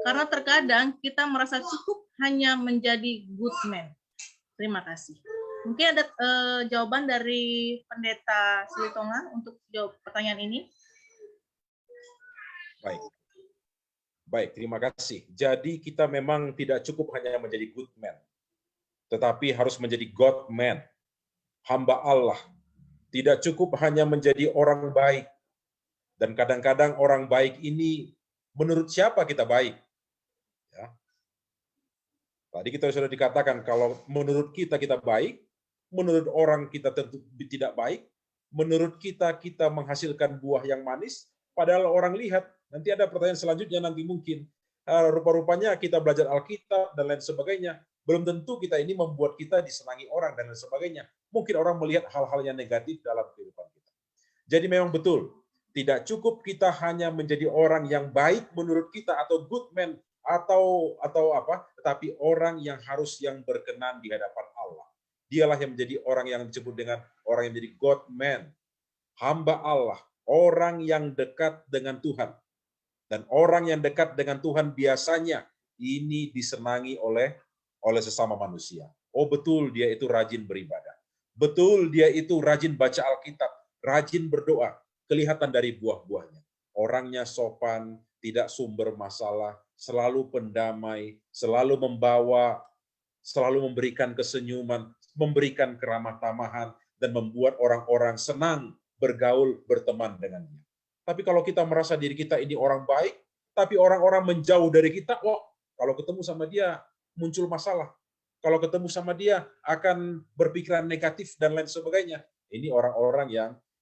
Speaker 1: Karena terkadang kita merasa cukup hanya menjadi good man. Terima kasih. Mungkin ada jawaban dari Pendeta Silitonga untuk jawab pertanyaan ini.
Speaker 4: Baik, terima kasih. Jadi kita memang tidak cukup hanya menjadi good man, tetapi harus menjadi God man, hamba Allah. Tidak cukup hanya menjadi orang baik. Dan kadang-kadang orang baik ini menurut siapa kita baik? Ya. Tadi kita sudah dikatakan kalau menurut kita baik, menurut orang kita tentu tidak baik, menurut kita menghasilkan buah yang manis, padahal orang lihat. Nanti ada pertanyaan selanjutnya nanti mungkin. Rupa-rupanya kita belajar Alkitab dan lain sebagainya, belum tentu kita ini membuat kita disenangi orang dan lain sebagainya. Mungkin orang melihat hal-hal yang negatif dalam kehidupan kita. Jadi memang betul, tidak cukup kita hanya menjadi orang yang baik menurut kita atau good man atau apa, tetapi orang yang berkenan di hadapan Allah. Dialah yang menjadi orang yang disebut dengan orang yang menjadi God man, hamba Allah, orang yang dekat dengan Tuhan. Dan orang yang dekat dengan Tuhan biasanya ini disenangi oleh sesama manusia. Oh betul, dia itu rajin beribadah. Betul, dia itu rajin baca Alkitab, rajin berdoa. Kelihatan dari buah-buahnya. Orangnya sopan, tidak sumber masalah, selalu pendamai, selalu memberikan kesenyuman, memberikan keramah tamahan, dan membuat orang-orang senang bergaul, berteman dengan dia. Tapi kalau kita merasa diri kita ini orang baik, tapi orang-orang menjauh dari kita, kalau ketemu sama dia muncul masalah. Kalau ketemu sama dia akan berpikiran negatif dan lain sebagainya. Ini orang-orang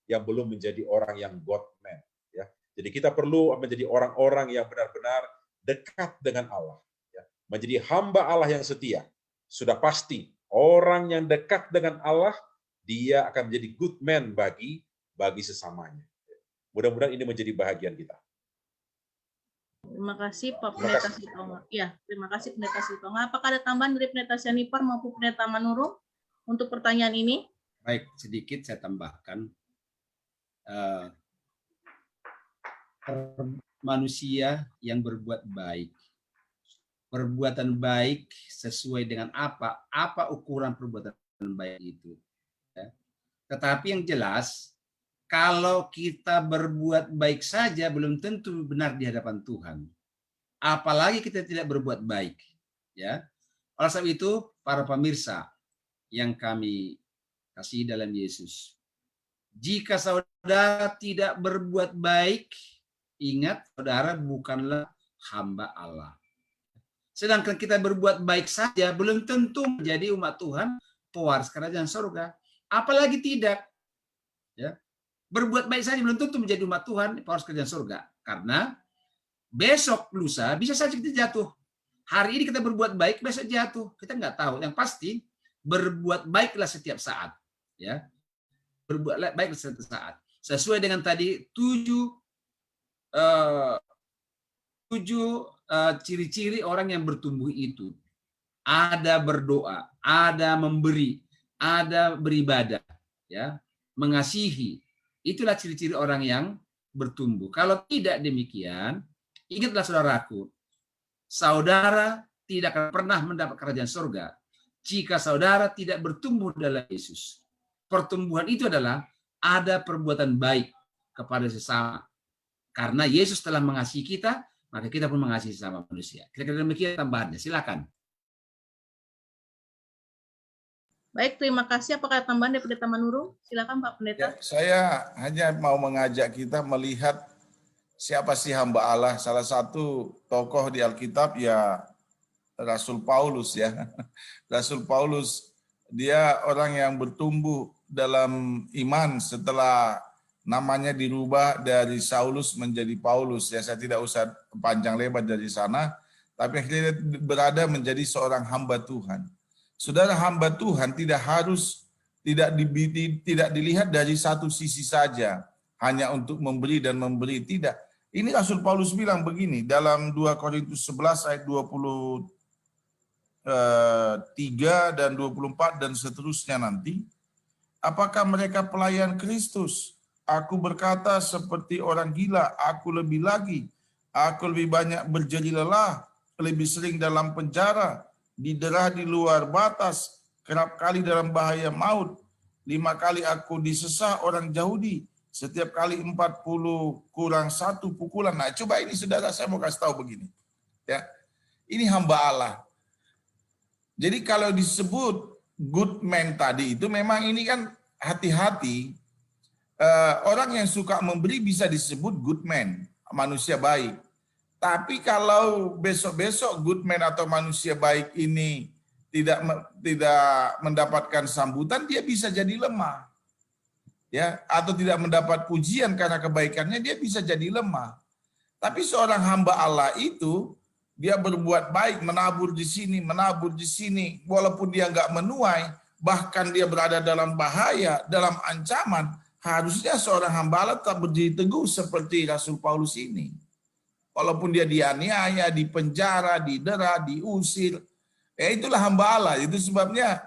Speaker 4: yang belum menjadi orang yang God man. Ya. Jadi kita perlu menjadi orang-orang yang benar-benar dekat dengan Allah. Ya. Menjadi hamba Allah yang setia. Sudah pasti orang yang dekat dengan Allah, dia akan menjadi good man bagi sesamanya. Mudah-mudahan ini menjadi bahagian kita.
Speaker 1: Terima kasih Pak Pendeta Silitonga. Ya, terima kasih Pendeta Silitonga. Apakah ada tambahan dari Pendeta Sianipar maupun Pendeta Manurung untuk pertanyaan ini?
Speaker 3: Baik, sedikit saya tambahkan. Manusia yang berbuat baik. Perbuatan baik sesuai dengan apa ukuran perbuatan baik itu. Ya. Tetapi yang jelas, kalau kita berbuat baik saja belum tentu benar di hadapan Tuhan. Apalagi kita tidak berbuat baik, ya. Oleh sebab itu, para pemirsa yang kami kasih dalam Yesus, jika saudara tidak berbuat baik, ingat saudara bukanlah hamba Allah. Sedangkan kita berbuat baik saja belum tentu menjadi umat Tuhan, pewaris kerajaan surga. Apalagi tidak, ya, berbuat baik saja belum tentu menjadi umat Tuhan, pewaris kerajaan surga. Karena besok lusa bisa saja kita jatuh. Hari ini kita berbuat baik, besok jatuh. Kita nggak tahu. Yang pasti berbuat baiklah setiap saat, ya. Berbuat baiklah setiap saat. Sesuai dengan tadi tujuh ciri-ciri orang yang bertumbuh itu. Ada berdoa, ada memberi, ada beribadah, ya, mengasihi. Itulah ciri-ciri orang yang bertumbuh. Kalau tidak demikian, ingatlah saudaraku, saudara tidak akan pernah mendapat kerajaan surga jika saudara tidak bertumbuh dalam Yesus. Pertumbuhan itu adalah ada perbuatan baik kepada sesama. Karena Yesus telah mengasihi kita, maka kita pun mengasihi sesama manusia. Kira-kira demikian tambahannya. Silakan.
Speaker 1: Baik, terima kasih. Apakah tambahan dari Pendeta Manurung? Silakan Pak Pendeta.
Speaker 2: Ya, saya hanya mau mengajak kita melihat siapa sih hamba Allah. Salah satu tokoh di Alkitab ya Rasul Paulus, ya. Rasul Paulus, dia orang yang bertumbuh dalam iman setelah namanya dirubah dari Saulus menjadi Paulus. Ya, saya tidak usah panjang lebar dari sana, tapi akhirnya berada menjadi seorang hamba Tuhan. Saudara, hamba Tuhan tidak dilihat dari satu sisi saja, hanya untuk memberi dan memberi, tidak. Ini Rasul Paulus bilang begini dalam 2 Korintus 11 ayat 23 dan 24 dan seterusnya nanti. Apakah mereka pelayan Kristus? Aku berkata seperti orang gila, aku lebih lagi. Aku lebih banyak berjeri lelah, lebih sering dalam penjara, didera di luar batas, kerap kali dalam bahaya maut. 5 kali aku disesah orang Yahudi, setiap kali 40 kurang 1 pukulan. Nah, coba ini saudara, saya mau kasih tahu begini. Ya, ini hamba Allah. Jadi kalau disebut good man tadi itu memang ini kan hati-hati. Orang yang suka memberi bisa disebut good man, manusia baik. Tapi kalau besok-besok good man atau manusia baik ini tidak mendapatkan sambutan, dia bisa jadi lemah. Ya, atau tidak mendapat pujian karena kebaikannya, dia bisa jadi lemah. Tapi seorang hamba Allah itu dia berbuat baik, menabur di sini, walaupun dia nggak menuai, bahkan dia berada dalam bahaya, dalam ancaman, harusnya seorang hamba Allah tetap berdiri teguh seperti Rasul Paulus ini. Walaupun dia dianiaya, dipenjara, didera, diusir, ya itulah hamba Allah. Itu sebabnya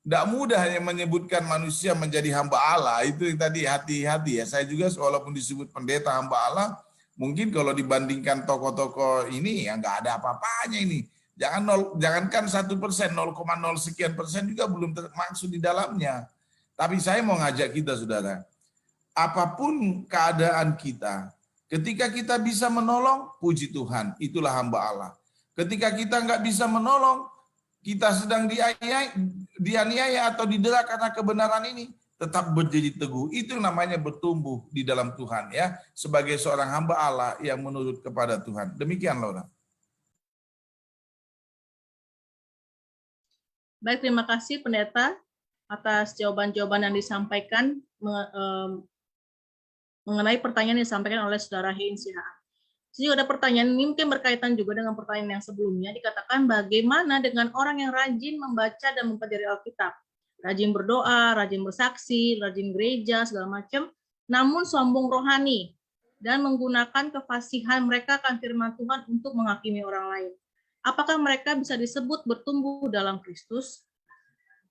Speaker 2: tidak mudah hanya menyebutkan manusia menjadi hamba Allah. Itu yang tadi hati-hati ya. Saya juga walaupun disebut pendeta hamba Allah, mungkin kalau dibandingkan tokoh-tokoh ini ya nggak ada apa-apanya ini. Jangankan 1%, 0,0 sekian persen juga belum termaksud di dalamnya. Tapi saya mau ngajak kita, saudara, apapun keadaan kita, ketika kita bisa menolong, puji Tuhan, itulah hamba Allah. Ketika kita nggak bisa menolong, kita sedang dianiaya atau didera karena kebenaran ini, tetap berdiri teguh. Itu namanya bertumbuh di dalam Tuhan, ya, sebagai seorang hamba Allah yang menurut kepada Tuhan. Demikian, Laura.
Speaker 1: Baik, terima kasih Pendeta atas jawaban-jawaban yang disampaikan mengenai pertanyaan yang disampaikan oleh Saudara Hein Sihaan. Jadi ada pertanyaan ini mungkin berkaitan juga dengan pertanyaan yang sebelumnya, dikatakan bagaimana dengan orang yang rajin membaca dan mempelajari Alkitab, rajin berdoa, rajin bersaksi, rajin gereja, segala macam, namun sombong rohani dan menggunakan kefasihan mereka akan firman Tuhan untuk menghakimi orang lain. Apakah mereka bisa disebut bertumbuh dalam Kristus?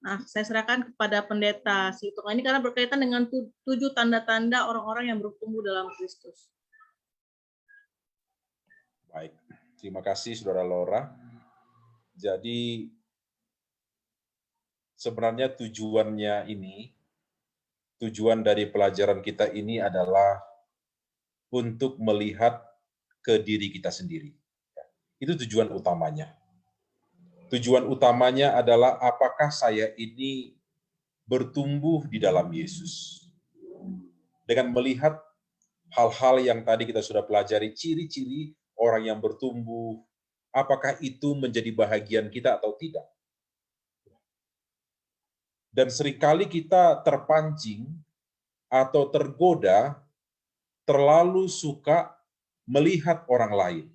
Speaker 1: Nah, saya serahkan kepada Pendeta Situng ini karena berkaitan dengan 7 tanda-tanda orang-orang yang bertumbuh dalam Kristus.
Speaker 4: Baik, terima kasih Saudara Laura. Jadi sebenarnya tujuan dari pelajaran kita ini adalah untuk melihat ke diri kita sendiri. Itu tujuan utamanya. Tujuan utamanya adalah apakah saya ini bertumbuh di dalam Yesus. Dengan melihat hal-hal yang tadi kita sudah pelajari, ciri-ciri orang yang bertumbuh, apakah itu menjadi bahagian kita atau tidak. Dan seringkali kita terpancing atau tergoda terlalu suka melihat orang lain.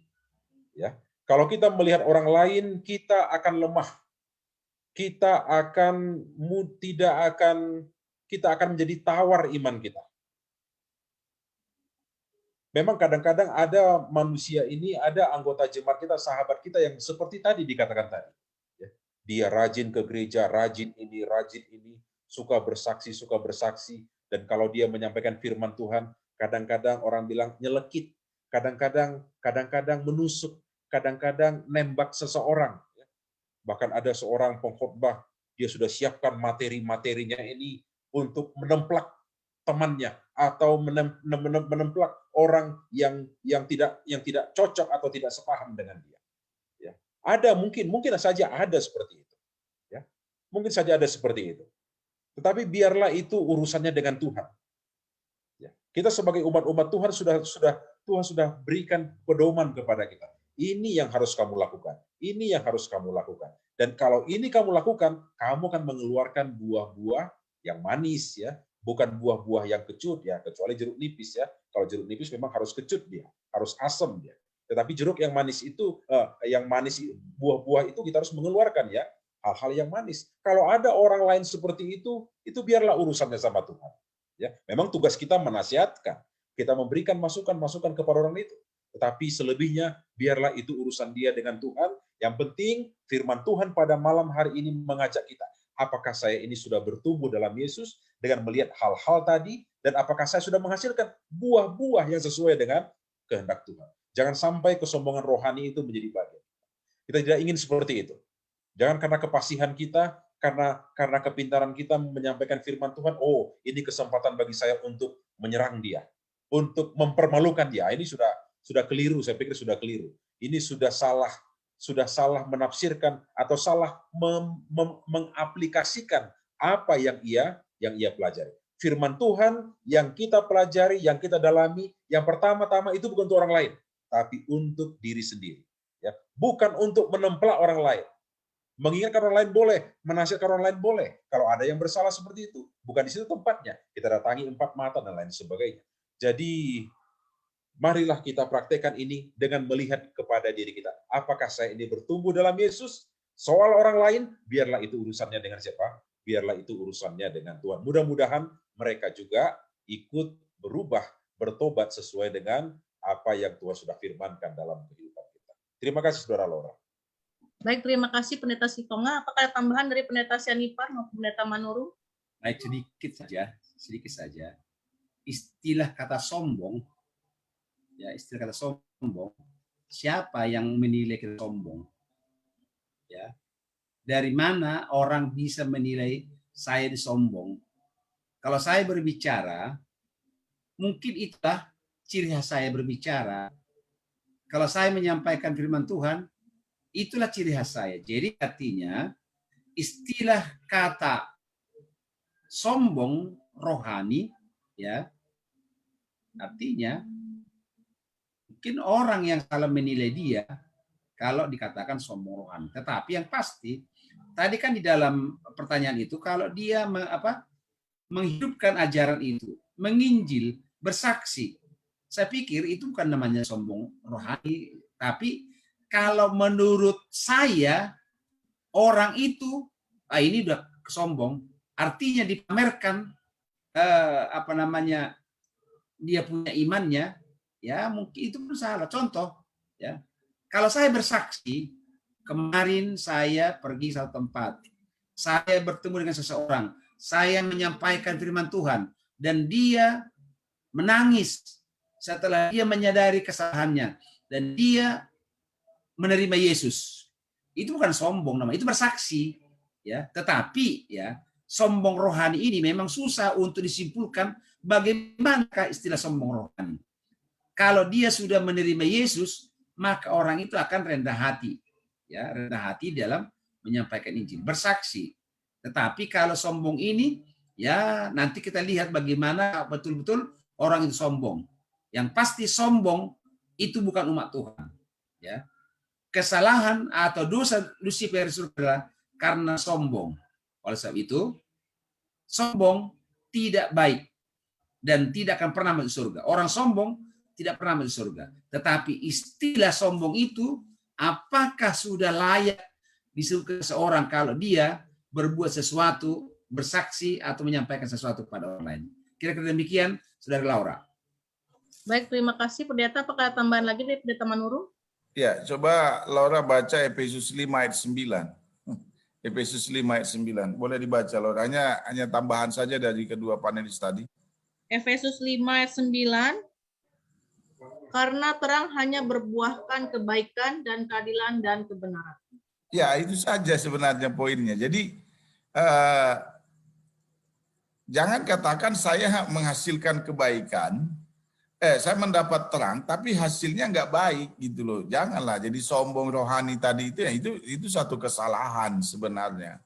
Speaker 4: Ya, kalau kita melihat orang lain, kita akan lemah. Kita akan menjadi tawar iman kita. Memang kadang-kadang ada manusia ini, ada anggota jemaat kita, sahabat kita yang seperti tadi dikatakan tadi. Ya, dia rajin ke gereja, rajin ini, suka bersaksi, dan kalau dia menyampaikan firman Tuhan, kadang-kadang orang bilang nyelekit, kadang-kadang menusuk, kadang-kadang nembak seseorang. Bahkan ada seorang pengkhotbah, dia sudah siapkan materi-materinya ini untuk menemplak temannya atau menemplak orang yang tidak cocok atau tidak sepaham dengan dia. Ya. Ada mungkin saja ada seperti itu. Ya. Mungkin saja ada seperti itu. Tetapi biarlah itu urusannya dengan Tuhan. Ya. Kita sebagai umat-umat Tuhan Tuhan sudah berikan pedoman kepada kita. Ini yang harus kamu lakukan. Ini yang harus kamu lakukan. Dan kalau ini kamu lakukan, kamu akan mengeluarkan buah-buah yang manis, ya, bukan buah-buah yang kecut, ya, kecuali jeruk nipis, ya. Kalau jeruk nipis memang harus kecut dia, harus asam dia. Tetapi jeruk yang manis itu, buah-buah itu kita harus mengeluarkan, ya, hal-hal yang manis. Kalau ada orang lain seperti itu biarlah urusannya sama Tuhan. Ya, memang tugas kita menasihatkan, kita memberikan masukan-masukan kepada orang itu. Tetapi selebihnya, biarlah itu urusan dia dengan Tuhan. Yang penting, firman Tuhan pada malam hari ini mengajak kita. Apakah saya ini sudah bertumbuh dalam Yesus dengan melihat hal-hal tadi, dan apakah saya sudah menghasilkan buah-buah yang sesuai dengan kehendak Tuhan. Jangan sampai kesombongan rohani itu menjadi bagian. Kita tidak ingin seperti itu. Jangan karena kepasihan kita, karena kepintaran kita menyampaikan firman Tuhan, oh ini kesempatan bagi saya untuk menyerang dia, untuk mempermalukan dia. Ini sudah keliru, saya pikir sudah keliru. Ini sudah salah menafsirkan atau salah mengaplikasikan apa yang ia pelajari. Firman Tuhan yang kita pelajari, yang kita dalami, yang pertama-tama itu bukan untuk orang lain, tapi untuk diri sendiri. Ya, bukan untuk menemplak orang lain. Mengingatkan orang lain boleh, menasihatkan orang lain boleh. Kalau ada yang bersalah seperti itu, bukan di situ tempatnya. Kita datangi 4 mata dan lain sebagainya. Jadi marilah kita praktekkan ini dengan melihat kepada diri kita. Apakah saya ini bertumbuh dalam Yesus? Soal orang lain, biarlah itu urusannya dengan siapa? Biarlah itu urusannya dengan Tuhan. Mudah-mudahan mereka juga ikut berubah, bertobat sesuai dengan apa yang Tuhan sudah firmankan dalam kehidupan kita. Terima kasih, Saudara Laura.
Speaker 1: Baik, terima kasih Pendeta Sitonga. Apakah ada tambahan dari Pendeta Sianipar maupun Pendeta Manurung?
Speaker 3: Baik, sedikit saja. Istilah kata sombong, ya, istilah kata sombong, siapa yang menilai kita sombong? Ya, dari mana orang bisa menilai saya sombong? Kalau saya berbicara, mungkin itulah ciri khas saya berbicara. Kalau saya menyampaikan firman Tuhan, itulah ciri khas saya. Jadi artinya istilah kata sombong rohani, ya, artinya mungkin orang yang salah menilai dia kalau dikatakan sombong rohani. Tetapi yang pasti tadi kan di dalam pertanyaan itu, kalau dia menghidupkan ajaran itu, menginjil, bersaksi, saya pikir itu bukan namanya sombong rohani. Tapi kalau menurut saya orang itu ini udah sombong, artinya dipamerkan dia punya imannya, ya mungkin itu pun salah. Contoh, ya, kalau saya bersaksi, kemarin saya pergi satu tempat, saya bertemu dengan seseorang, saya menyampaikan firman Tuhan, dan dia menangis setelah dia menyadari kesalahannya, dan dia menerima Yesus. Itu bukan sombong namanya, itu bersaksi, ya. Tetapi ya, sombong rohani ini memang susah untuk disimpulkan bagaimana istilah sombong rohani. Kalau dia sudah menerima Yesus, maka orang itu akan rendah hati, ya, rendah hati dalam menyampaikan Injil, bersaksi. Tetapi kalau sombong ini, ya nanti kita lihat bagaimana betul-betul orang itu sombong. Yang pasti sombong itu bukan umat Tuhan. Ya, kesalahan atau dosa Lucifer adalah karena sombong. Oleh sebab itu, sombong tidak baik dan tidak akan pernah masuk surga. Orang sombong tidak pernah masuk surga. Tetapi istilah sombong itu, apakah sudah layak disebut seseorang kalau dia berbuat sesuatu, bersaksi atau menyampaikan sesuatu kepada orang lain? Kira-kira demikian, Saudara Laura.
Speaker 1: Baik, terima kasih Pendeta. Apakah ada tambahan lagi dari Pendeta Manurung?
Speaker 2: Ya, coba Laura baca Efesus 5 ayat 9. Efesus 5 ayat 9. Boleh dibaca, Laura. Hanya tambahan saja dari kedua panelis tadi.
Speaker 1: Efesus 5 ayat 9. Karena terang hanya berbuahkan kebaikan dan keadilan dan kebenaran.
Speaker 2: Ya, itu saja sebenarnya poinnya. Jadi, jangan katakan saya menghasilkan kebaikan, saya mendapat terang, tapi hasilnya nggak baik gitu loh. Janganlah jadi sombong rohani tadi itu satu kesalahan sebenarnya.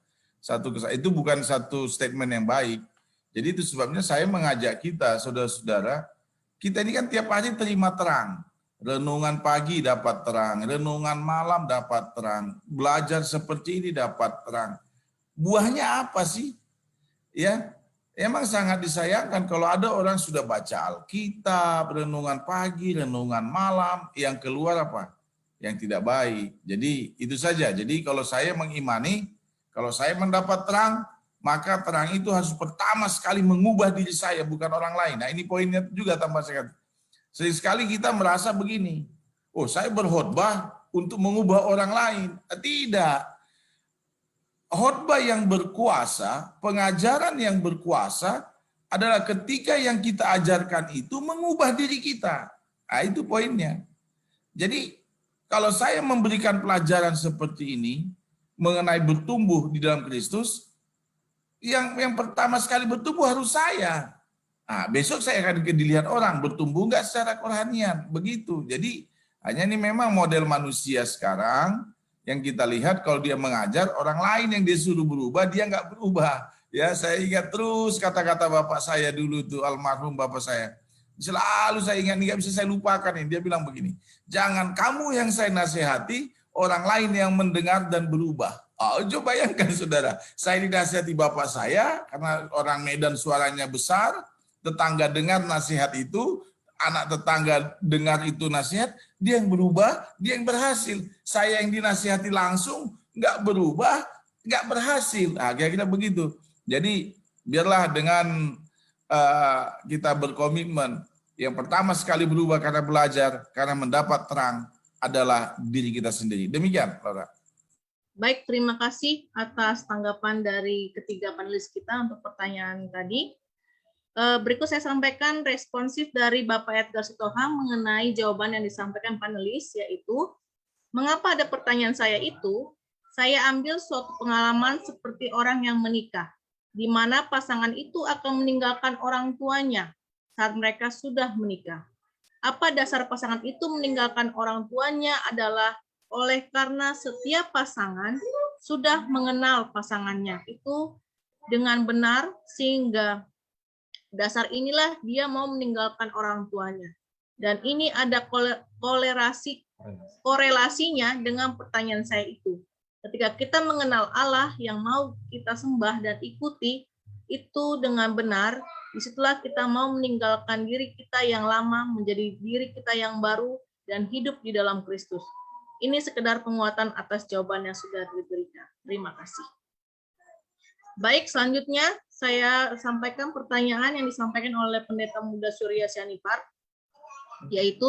Speaker 2: Itu bukan satu statement yang baik. Jadi itu sebabnya saya mengajak kita, saudara-saudara, kita ini kan tiap hari terima terang. Renungan pagi dapat terang, renungan malam dapat terang, belajar seperti ini dapat terang. Buahnya apa sih? Ya, emang sangat disayangkan kalau ada orang sudah baca Alkitab, renungan pagi, renungan malam, yang keluar apa? Yang tidak baik. Jadi itu saja. Jadi kalau saya mengimani, kalau saya mendapat terang, maka terang itu harus pertama sekali mengubah diri saya, bukan orang lain. Nah ini poinnya juga tambah sekali. Sekali kita merasa begini, oh saya berkhotbah untuk mengubah orang lain. Tidak. Khotbah yang berkuasa, pengajaran yang berkuasa adalah ketika yang kita ajarkan itu mengubah diri kita. Nah, itu poinnya. Jadi kalau saya memberikan pelajaran seperti ini mengenai bertumbuh di dalam Kristus, yang pertama sekali bertumbuh harus saya. Nah, besok saya akan dilihat orang bertumbuh enggak secara kerohanian, begitu. Jadi hanya ini memang model manusia sekarang yang kita lihat kalau dia mengajar orang lain yang dia suruh berubah, dia enggak berubah. Ya, saya ingat terus kata-kata bapak saya dulu tuh, almarhum bapak saya. Selalu saya ingat, enggak bisa saya lupakan ini. Dia bilang begini, jangan kamu yang saya nasihati, orang lain yang mendengar dan berubah. Oh, coba bayangkan saudara, saya dinasihati bapak saya karena orang Medan suaranya besar. Tetangga dengar nasihat itu, anak tetangga dengar itu nasihat, dia yang berubah, dia yang berhasil. Saya yang dinasihati langsung, nggak berubah, nggak berhasil. Nah, kira-kira begitu. Jadi, biarlah dengan kita berkomitmen, yang pertama sekali berubah karena belajar, karena mendapat terang, adalah diri kita sendiri. Demikian, Laura.
Speaker 1: Baik, terima kasih atas tanggapan dari ketiga panelis kita untuk pertanyaan tadi. Berikut saya sampaikan responsif dari Bapak Edgar Sitohang mengenai jawaban yang disampaikan panelis, yaitu mengapa ada pertanyaan saya itu, saya ambil suatu pengalaman seperti orang yang menikah, di mana pasangan itu akan meninggalkan orang tuanya saat mereka sudah menikah. Apa dasar pasangan itu meninggalkan orang tuanya adalah oleh karena setiap pasangan sudah mengenal pasangannya itu dengan benar, sehingga dasar inilah dia mau meninggalkan orang tuanya. Dan ini ada korelasinya dengan pertanyaan saya itu. Ketika kita mengenal Allah yang mau kita sembah dan ikuti, itu dengan benar, disitulah kita mau meninggalkan diri kita yang lama menjadi diri kita yang baru dan hidup di dalam Kristus. Ini sekedar penguatan atas jawaban yang sudah diberikan. Terima kasih. Baik, selanjutnya saya sampaikan pertanyaan yang disampaikan oleh Pendeta Muda Surya Sianipar, yaitu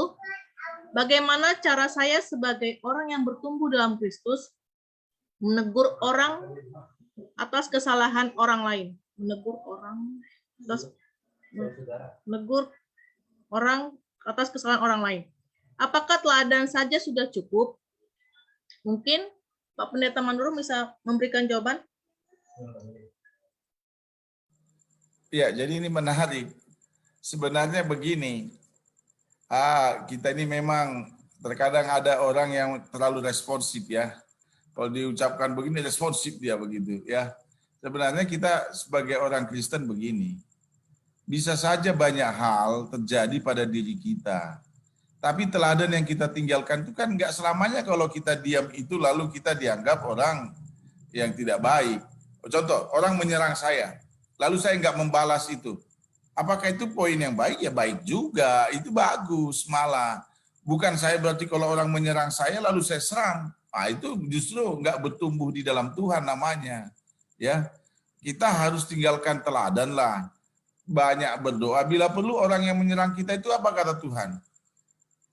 Speaker 1: bagaimana cara saya sebagai orang yang bertumbuh dalam Kristus menegur orang atas kesalahan orang lain, menegur orang atas kesalahan orang lain. Apakah teladan saja sudah cukup? Mungkin Pak Pendeta Manurung bisa memberikan jawaban.
Speaker 2: Ya, jadi ini menarik. Sebenarnya begini, kita ini memang terkadang ada orang yang terlalu responsif ya. Kalau diucapkan begini responsif dia begitu ya. Sebenarnya kita sebagai orang Kristen begini, bisa saja banyak hal terjadi pada diri kita. Tapi teladan yang kita tinggalkan itu kan nggak selamanya kalau kita diam itu lalu kita dianggap orang yang tidak baik. Contoh, orang menyerang saya, lalu saya nggak membalas itu. Apakah itu poin yang baik? Ya baik juga, itu bagus malah. Bukan saya berarti kalau orang menyerang saya lalu saya serang. Nah, itu justru nggak bertumbuh di dalam Tuhan namanya. Ya, kita harus tinggalkan teladan lah. Banyak berdoa. Bila perlu orang yang menyerang kita itu apa kata Tuhan?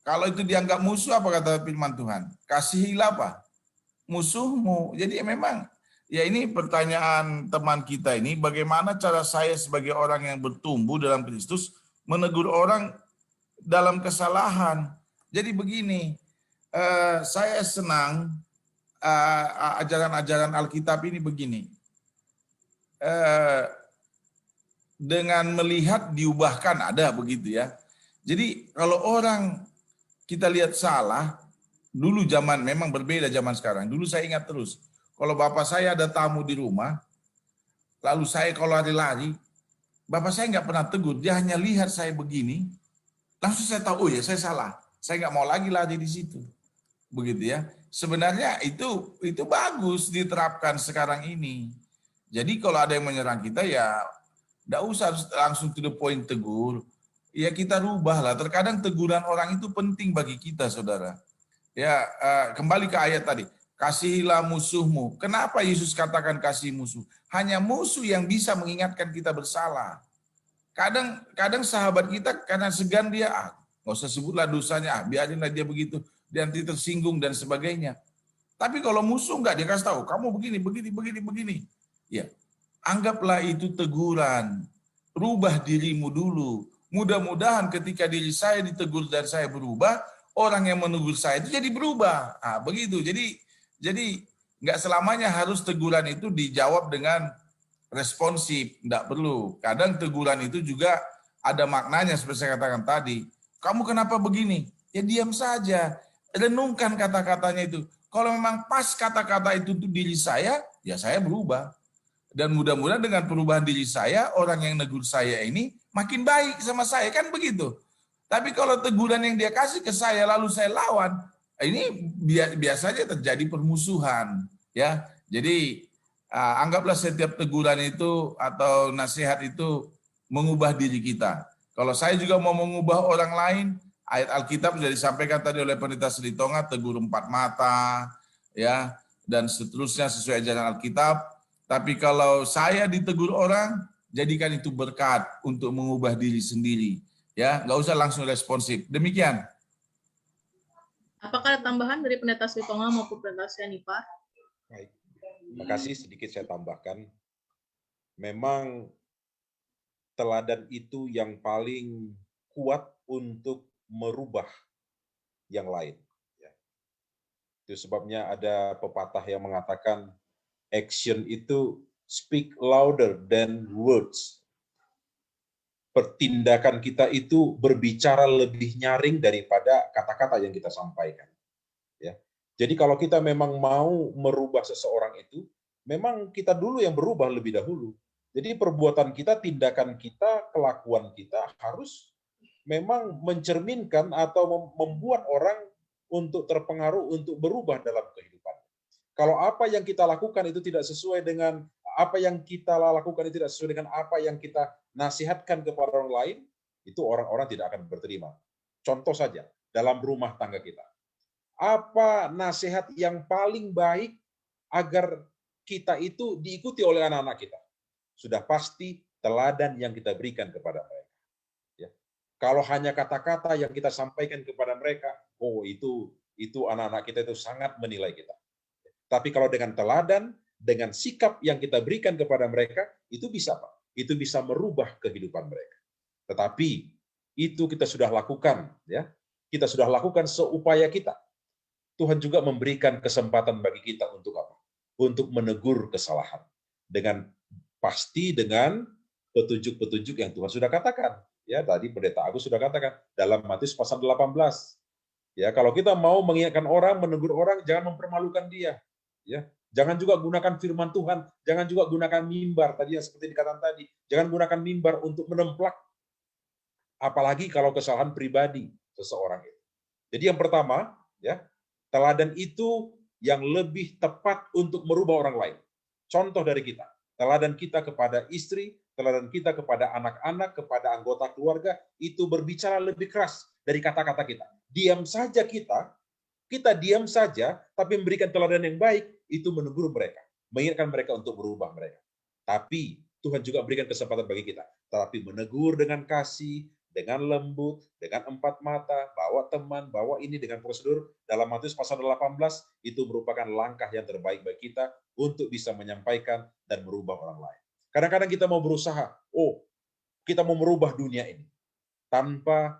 Speaker 2: Kalau itu dianggap musuh apa kata firman Tuhan? Kasihilah apa? Musuhmu. Jadi memang ya ini pertanyaan teman kita ini, bagaimana cara saya sebagai orang yang bertumbuh dalam Kristus menegur orang dalam kesalahan. Jadi begini, saya senang ajaran-ajaran Alkitab ini begini. Dengan melihat diubahkan ada begitu ya. Jadi kalau orang kita lihat salah, dulu zaman memang berbeda zaman sekarang. Dulu saya ingat terus, kalau bapak saya ada tamu di rumah, lalu saya kalau lari-lari, bapak saya nggak pernah tegur, dia hanya lihat saya begini, langsung saya tahu, oh ya saya salah, saya nggak mau lagi lari di situ, begitu ya. Sebenarnya itu bagus diterapkan sekarang ini. Jadi kalau ada yang menyerang kita ya, nggak usah langsung to the point tegur. Ya kita rubahlah. Terkadang teguran orang itu penting bagi kita, saudara. Ya kembali ke ayat tadi. Kasihilah musuhmu. Kenapa Yesus katakan kasih musuh? Hanya musuh yang bisa mengingatkan kita bersalah. Kadang sahabat kita karena segan dia, nggak usah sebutlah dosanya, biarinlah dia begitu, dia nanti tersinggung dan sebagainya. Tapi kalau musuh nggak dia kasih tahu, kamu begini. Ya, anggaplah itu teguran. Rubah dirimu dulu. Mudah-mudahan ketika diri saya ditegur dan saya berubah, orang yang menegur saya itu jadi berubah. Begitu. Jadi nggak selamanya harus teguran itu dijawab dengan responsif, nggak perlu. Kadang teguran itu juga ada maknanya seperti saya katakan tadi. Kamu kenapa begini? Ya diam saja. Renungkan kata-katanya itu. Kalau memang pas kata-kata itu tuh diri saya, ya saya berubah. Dan mudah-mudahan dengan perubahan diri saya, orang yang negur saya ini makin baik sama saya, kan begitu. Tapi kalau teguran yang dia kasih ke saya lalu saya lawan, ini biasanya terjadi permusuhan, ya. Jadi anggaplah setiap teguran itu atau nasihat itu mengubah diri kita. Kalau saya juga mau mengubah orang lain, ayat Alkitab sudah disampaikan tadi oleh Pendeta Selitonga, tegur 4 mata, ya, dan seterusnya sesuai ajaran Alkitab. Tapi kalau saya ditegur orang, jadikan itu berkat untuk mengubah diri sendiri. Ya, nggak usah langsung responsif. Demikian.
Speaker 1: Apakah ada tambahan dari Pendeta Selitonga maupun Pendeta Sianipar?
Speaker 4: Baik. Terima kasih, sedikit saya tambahkan. Memang teladan itu yang paling kuat untuk merubah yang lain. Itu sebabnya ada pepatah yang mengatakan action itu speak louder than words. Pertindakan kita itu berbicara lebih nyaring daripada kata-kata yang kita sampaikan. Ya. Jadi kalau kita memang mau merubah seseorang itu, memang kita dulu yang berubah lebih dahulu. Jadi perbuatan kita, tindakan kita, kelakuan kita harus memang mencerminkan atau membuat orang untuk terpengaruh, untuk berubah dalam kehidupan. Kalau apa yang kita lakukan itu tidak sesuai dengan apa yang kita lakukan, itu tidak sesuai dengan apa yang kita nasihatkan kepada orang lain, itu orang-orang tidak akan berterima. Contoh saja, dalam rumah tangga kita. Apa nasihat yang paling baik agar kita itu diikuti oleh anak-anak kita? Sudah pasti teladan yang kita berikan kepada mereka. Ya. Kalau hanya kata-kata yang kita sampaikan kepada mereka, oh itu anak-anak kita itu sangat menilai kita. Tapi kalau dengan teladan, dengan sikap yang kita berikan kepada mereka, itu bisa, Pak. Itu bisa merubah kehidupan mereka. Tetapi itu kita sudah lakukan, ya. Kita sudah lakukan seupaya kita. Tuhan juga memberikan kesempatan bagi kita untuk apa? Untuk menegur kesalahan. Pasti dengan petunjuk-petunjuk yang Tuhan sudah katakan. Ya, tadi Pendeta Agus sudah katakan dalam Matius pasal 18. Ya, kalau kita mau mengingatkan orang, menegur orang, jangan mempermalukan dia. Ya, jangan juga gunakan firman Tuhan, jangan juga gunakan mimbar tadi yang seperti dikatakan tadi. Jangan gunakan mimbar untuk menemplak, apalagi kalau kesalahan pribadi seseorang itu. Jadi yang pertama, ya, teladan itu yang lebih tepat untuk merubah orang lain. Contoh dari kita, teladan kita kepada istri, teladan kita kepada anak-anak, kepada anggota keluarga, itu berbicara lebih keras dari kata-kata kita. Diam saja kita diam saja, tapi memberikan teladan yang baik, itu menegur mereka, mengingatkan mereka untuk berubah mereka. Tapi Tuhan juga berikan kesempatan bagi kita, tapi menegur dengan kasih, dengan lembut, dengan empat mata, bawa teman, bawa ini dengan prosedur. Dalam Matius pasal 18, itu merupakan langkah yang terbaik bagi kita untuk bisa menyampaikan dan merubah orang lain. Kadang-kadang kita mau berusaha, kita mau merubah dunia ini, tanpa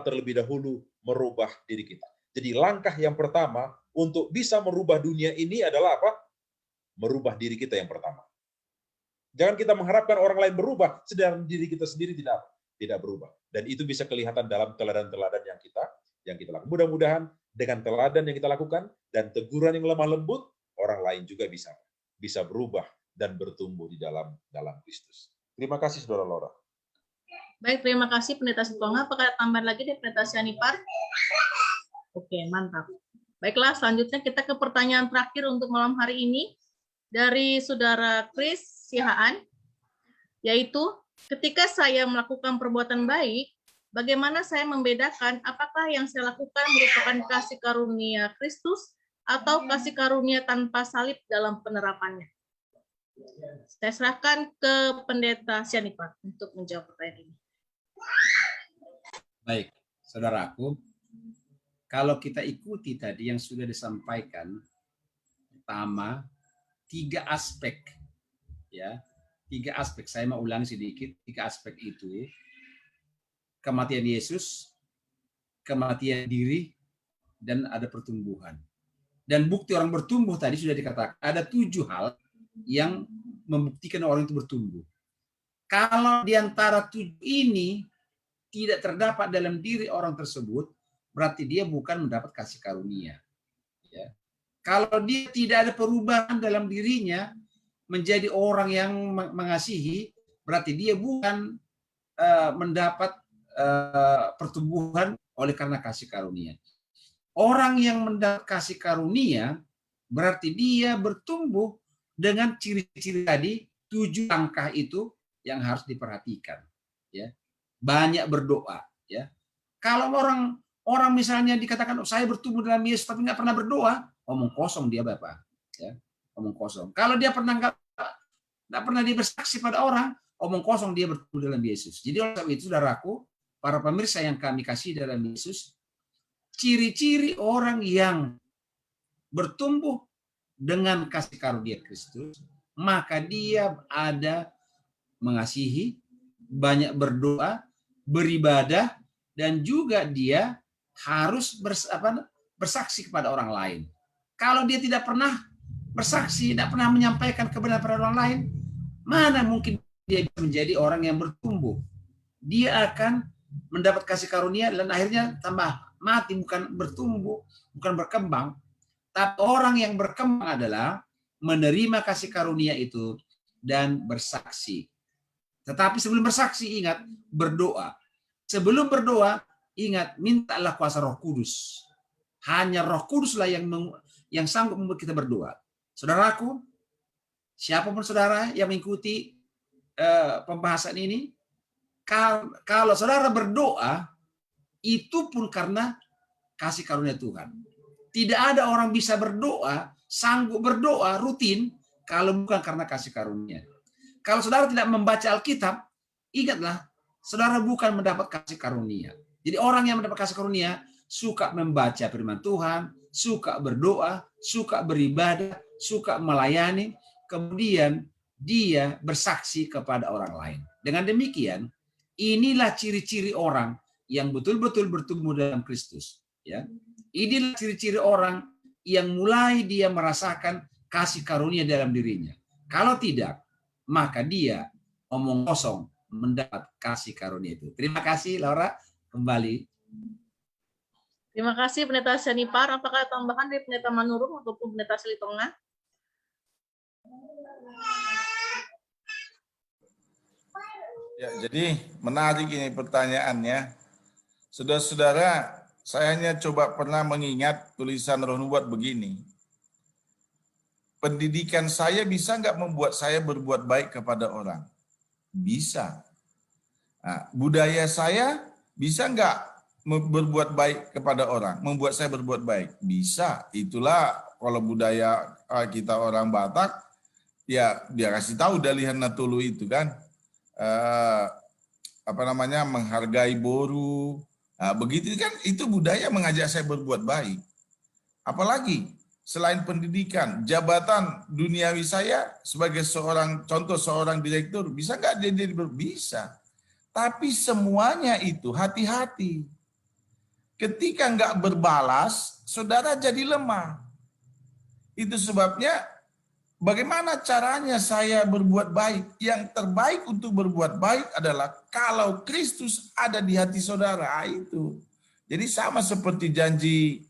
Speaker 4: terlebih dahulu merubah diri kita. Jadi langkah yang pertama untuk bisa merubah dunia ini adalah apa? Merubah diri kita yang pertama. Jangan kita mengharapkan orang lain berubah, sedangkan diri kita sendiri tidak berubah. Dan itu bisa kelihatan dalam teladan-teladan yang kita lakukan. Mudah-mudahan dengan teladan yang kita lakukan dan teguran yang lemah lembut, orang lain juga bisa berubah dan bertumbuh di dalam Kristus. Terima kasih Saudara Laura.
Speaker 1: Baik, terima kasih Pendeta Sitonga. Apakah ada tambahan lagi dari Pendeta Sianipar? Oke, mantap. Baiklah, selanjutnya kita ke pertanyaan terakhir untuk malam hari ini dari Saudara Chris Sihaan, yaitu ketika saya melakukan perbuatan baik, bagaimana saya membedakan apakah yang saya lakukan merupakan kasih karunia Kristus atau kasih karunia tanpa salib dalam penerapannya? Saya serahkan ke Pendeta Sianipar untuk menjawab pertanyaan ini.
Speaker 3: Baik, saudaraku, kalau kita ikuti tadi yang sudah disampaikan, pertama, 3 aspek, ya, 3 aspek. Saya mau ulangi sedikit, 3 aspek itu: kematian Yesus, kematian diri, dan ada pertumbuhan. Dan bukti orang bertumbuh tadi sudah dikatakan ada 7 hal yang membuktikan orang itu bertumbuh. Kalau di antara 7 ini tidak terdapat dalam diri orang tersebut, berarti dia bukan mendapat kasih karunia. Ya. Kalau dia tidak ada perubahan dalam dirinya menjadi orang yang mengasihi, berarti dia bukan mendapat pertumbuhan oleh karena kasih karunia. Orang yang mendapat kasih karunia berarti dia bertumbuh dengan ciri-ciri tadi, 7 langkah itu yang harus diperhatikan. Ya. Banyak berdoa. Ya. Kalau orang misalnya dikatakan saya bertumbuh dalam Yesus tapi nggak pernah berdoa, omong kosong dia Bapak. Ya. Omong kosong. Kalau dia nggak pernah dia bersaksi pada orang, omong kosong dia bertumbuh dalam Yesus. Jadi oleh sebab itu, saudaraku, para pemirsa yang kami kasih dalam Yesus, ciri-ciri orang yang bertumbuh dengan kasih karunia Kristus, maka dia ada mengasihi, banyak berdoa, beribadah, dan juga dia harus bersaksi kepada orang lain. Kalau dia tidak pernah bersaksi, tidak pernah menyampaikan kebenaran pada orang lain, mana mungkin dia bisa menjadi orang yang bertumbuh? Dia akan mendapat kasih karunia dan akhirnya tambah mati, bukan bertumbuh, bukan berkembang. Tapi orang yang berkembang adalah menerima kasih karunia itu dan bersaksi. Tetapi sebelum bersaksi, ingat, berdoa. Sebelum berdoa, ingat, mintalah kuasa Roh Kudus. Hanya Roh Kuduslah yang sanggup membuat kita berdoa. Saudaraku, siapapun saudara yang mengikuti pembahasan ini, kalau saudara berdoa, itu pun karena kasih karunia Tuhan. Tidak ada orang bisa berdoa, sanggup berdoa rutin, kalau bukan karena kasih karunia. Kalau saudara tidak membaca Alkitab, ingatlah, saudara bukan mendapat kasih karunia. Jadi orang yang mendapat kasih karunia, suka membaca firman Tuhan, suka berdoa, suka beribadah, suka melayani, kemudian dia bersaksi kepada orang lain. Dengan demikian, inilah ciri-ciri orang yang betul-betul bertumbuh dalam Kristus. Ya, inilah ciri-ciri orang yang mulai dia merasakan kasih karunia dalam dirinya. Kalau tidak, maka dia omong kosong mendapat kasih karunia itu. Terima kasih Laura, kembali.
Speaker 1: Terima kasih Pendeta Senipar. Apakah ada tambahan dari Pendeta Manurung ataupun Pendeta Selitonga?
Speaker 2: Ya, jadi menarik ini pertanyaannya. Saudara-saudara, saya hanya coba pernah mengingat tulisan Roh Nubuat begini. Pendidikan saya bisa nggak membuat saya berbuat baik kepada orang? Bisa. Nah, budaya saya bisa nggak berbuat baik kepada orang, membuat saya berbuat baik? Bisa. Itulah kalau budaya kita orang Batak, ya dia kasih tahu dalihan natulu itu kan, menghargai boru. Nah, begitu kan, itu budaya mengajak saya berbuat baik. Apalagi selain pendidikan, jabatan duniawi saya sebagai seorang direktur, bisa nggak dia bisa? Tapi semuanya itu hati-hati. Ketika nggak berbalas, saudara jadi lemah. Itu sebabnya bagaimana caranya saya berbuat baik? Yang terbaik untuk berbuat baik adalah kalau Kristus ada di hati saudara, itu. Jadi sama seperti janji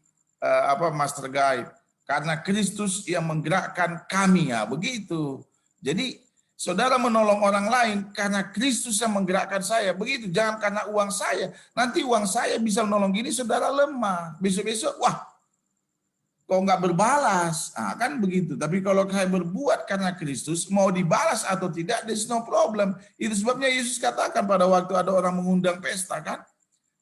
Speaker 2: Master Guide, karena Kristus yang menggerakkan kami, ya begitu. Jadi saudara menolong orang lain karena Kristus yang menggerakkan saya, begitu. Jangan karena uang saya. Nanti uang saya bisa menolong gini, saudara lemah. Besok-besok, wah, kok nggak berbalas, kan begitu. Tapi kalau saya berbuat karena Kristus, mau dibalas atau tidak, there's no problem. Itu sebabnya Yesus katakan pada waktu ada orang mengundang pesta, kan?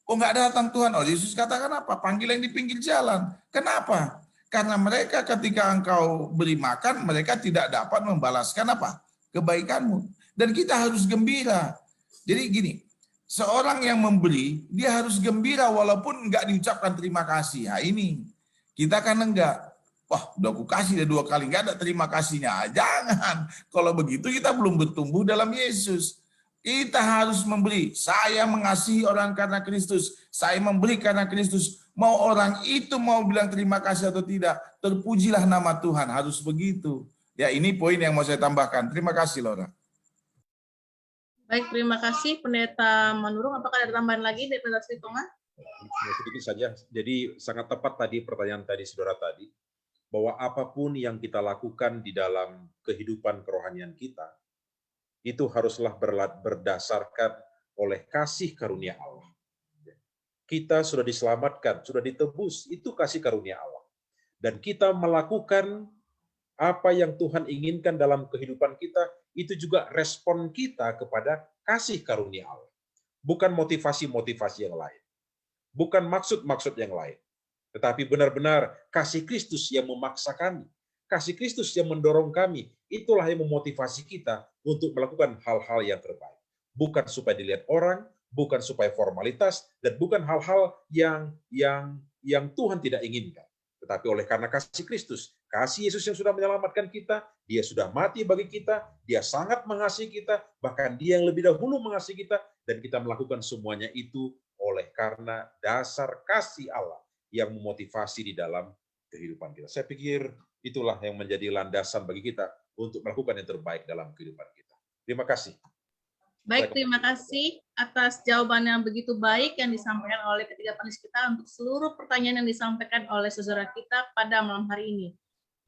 Speaker 2: Oh, nggak datang Tuhan. Oh, Yesus katakan apa? Panggil yang di pinggir jalan. Kenapa? Karena mereka ketika engkau beri makan, mereka tidak dapat membalaskan apa? Kebaikanmu. Dan kita harus gembira. Jadi gini, seorang yang memberi, dia harus gembira walaupun nggak diucapkan terima kasih. Nah ini, kita kan enggak. Wah, udah aku kasih 2 kali, nggak ada terima kasihnya. Jangan. Kalau begitu kita belum bertumbuh dalam Yesus. Kita harus memberi. Saya mengasihi orang karena Kristus. Saya memberi karena Kristus. Mau orang itu mau bilang terima kasih atau tidak, terpujilah nama Tuhan. Harus begitu. Ya, ini poin yang mau saya tambahkan. Terima kasih, Laura.
Speaker 1: Baik, terima kasih Pendeta Manurung. Apakah ada tambahan lagi dari Pendeta Selitonga?
Speaker 4: Sedikit saja. Jadi sangat tepat tadi pertanyaan tadi saudara tadi, bahwa apapun yang kita lakukan di dalam kehidupan kerohanian kita, itu haruslah berdasarkan oleh kasih karunia Allah. Kita sudah diselamatkan, sudah ditebus, itu kasih karunia Allah. Dan kita melakukan apa yang Tuhan inginkan dalam kehidupan kita, itu juga respon kita kepada kasih karunia Allah. Bukan motivasi-motivasi yang lain. Bukan maksud-maksud yang lain. Tetapi benar-benar kasih Kristus yang memaksa kami. Kasih Kristus yang mendorong kami, itulah yang memotivasi kita untuk melakukan hal-hal yang terbaik. Bukan supaya dilihat orang, bukan supaya formalitas, dan bukan hal-hal yang Tuhan tidak inginkan. Tetapi oleh karena kasih Kristus, kasih Yesus yang sudah menyelamatkan kita, dia sudah mati bagi kita, dia sangat mengasihi kita, bahkan dia yang lebih dahulu mengasihi kita, dan kita melakukan semuanya itu oleh karena dasar kasih Allah yang memotivasi di dalam kehidupan kita. Saya pikir itulah yang menjadi landasan bagi kita untuk melakukan yang terbaik dalam kehidupan kita. Terima kasih.
Speaker 1: Baik, terima kasih atas jawaban yang begitu baik yang disampaikan oleh ketiga panelis kita untuk seluruh pertanyaan yang disampaikan oleh saudara kita pada malam hari ini.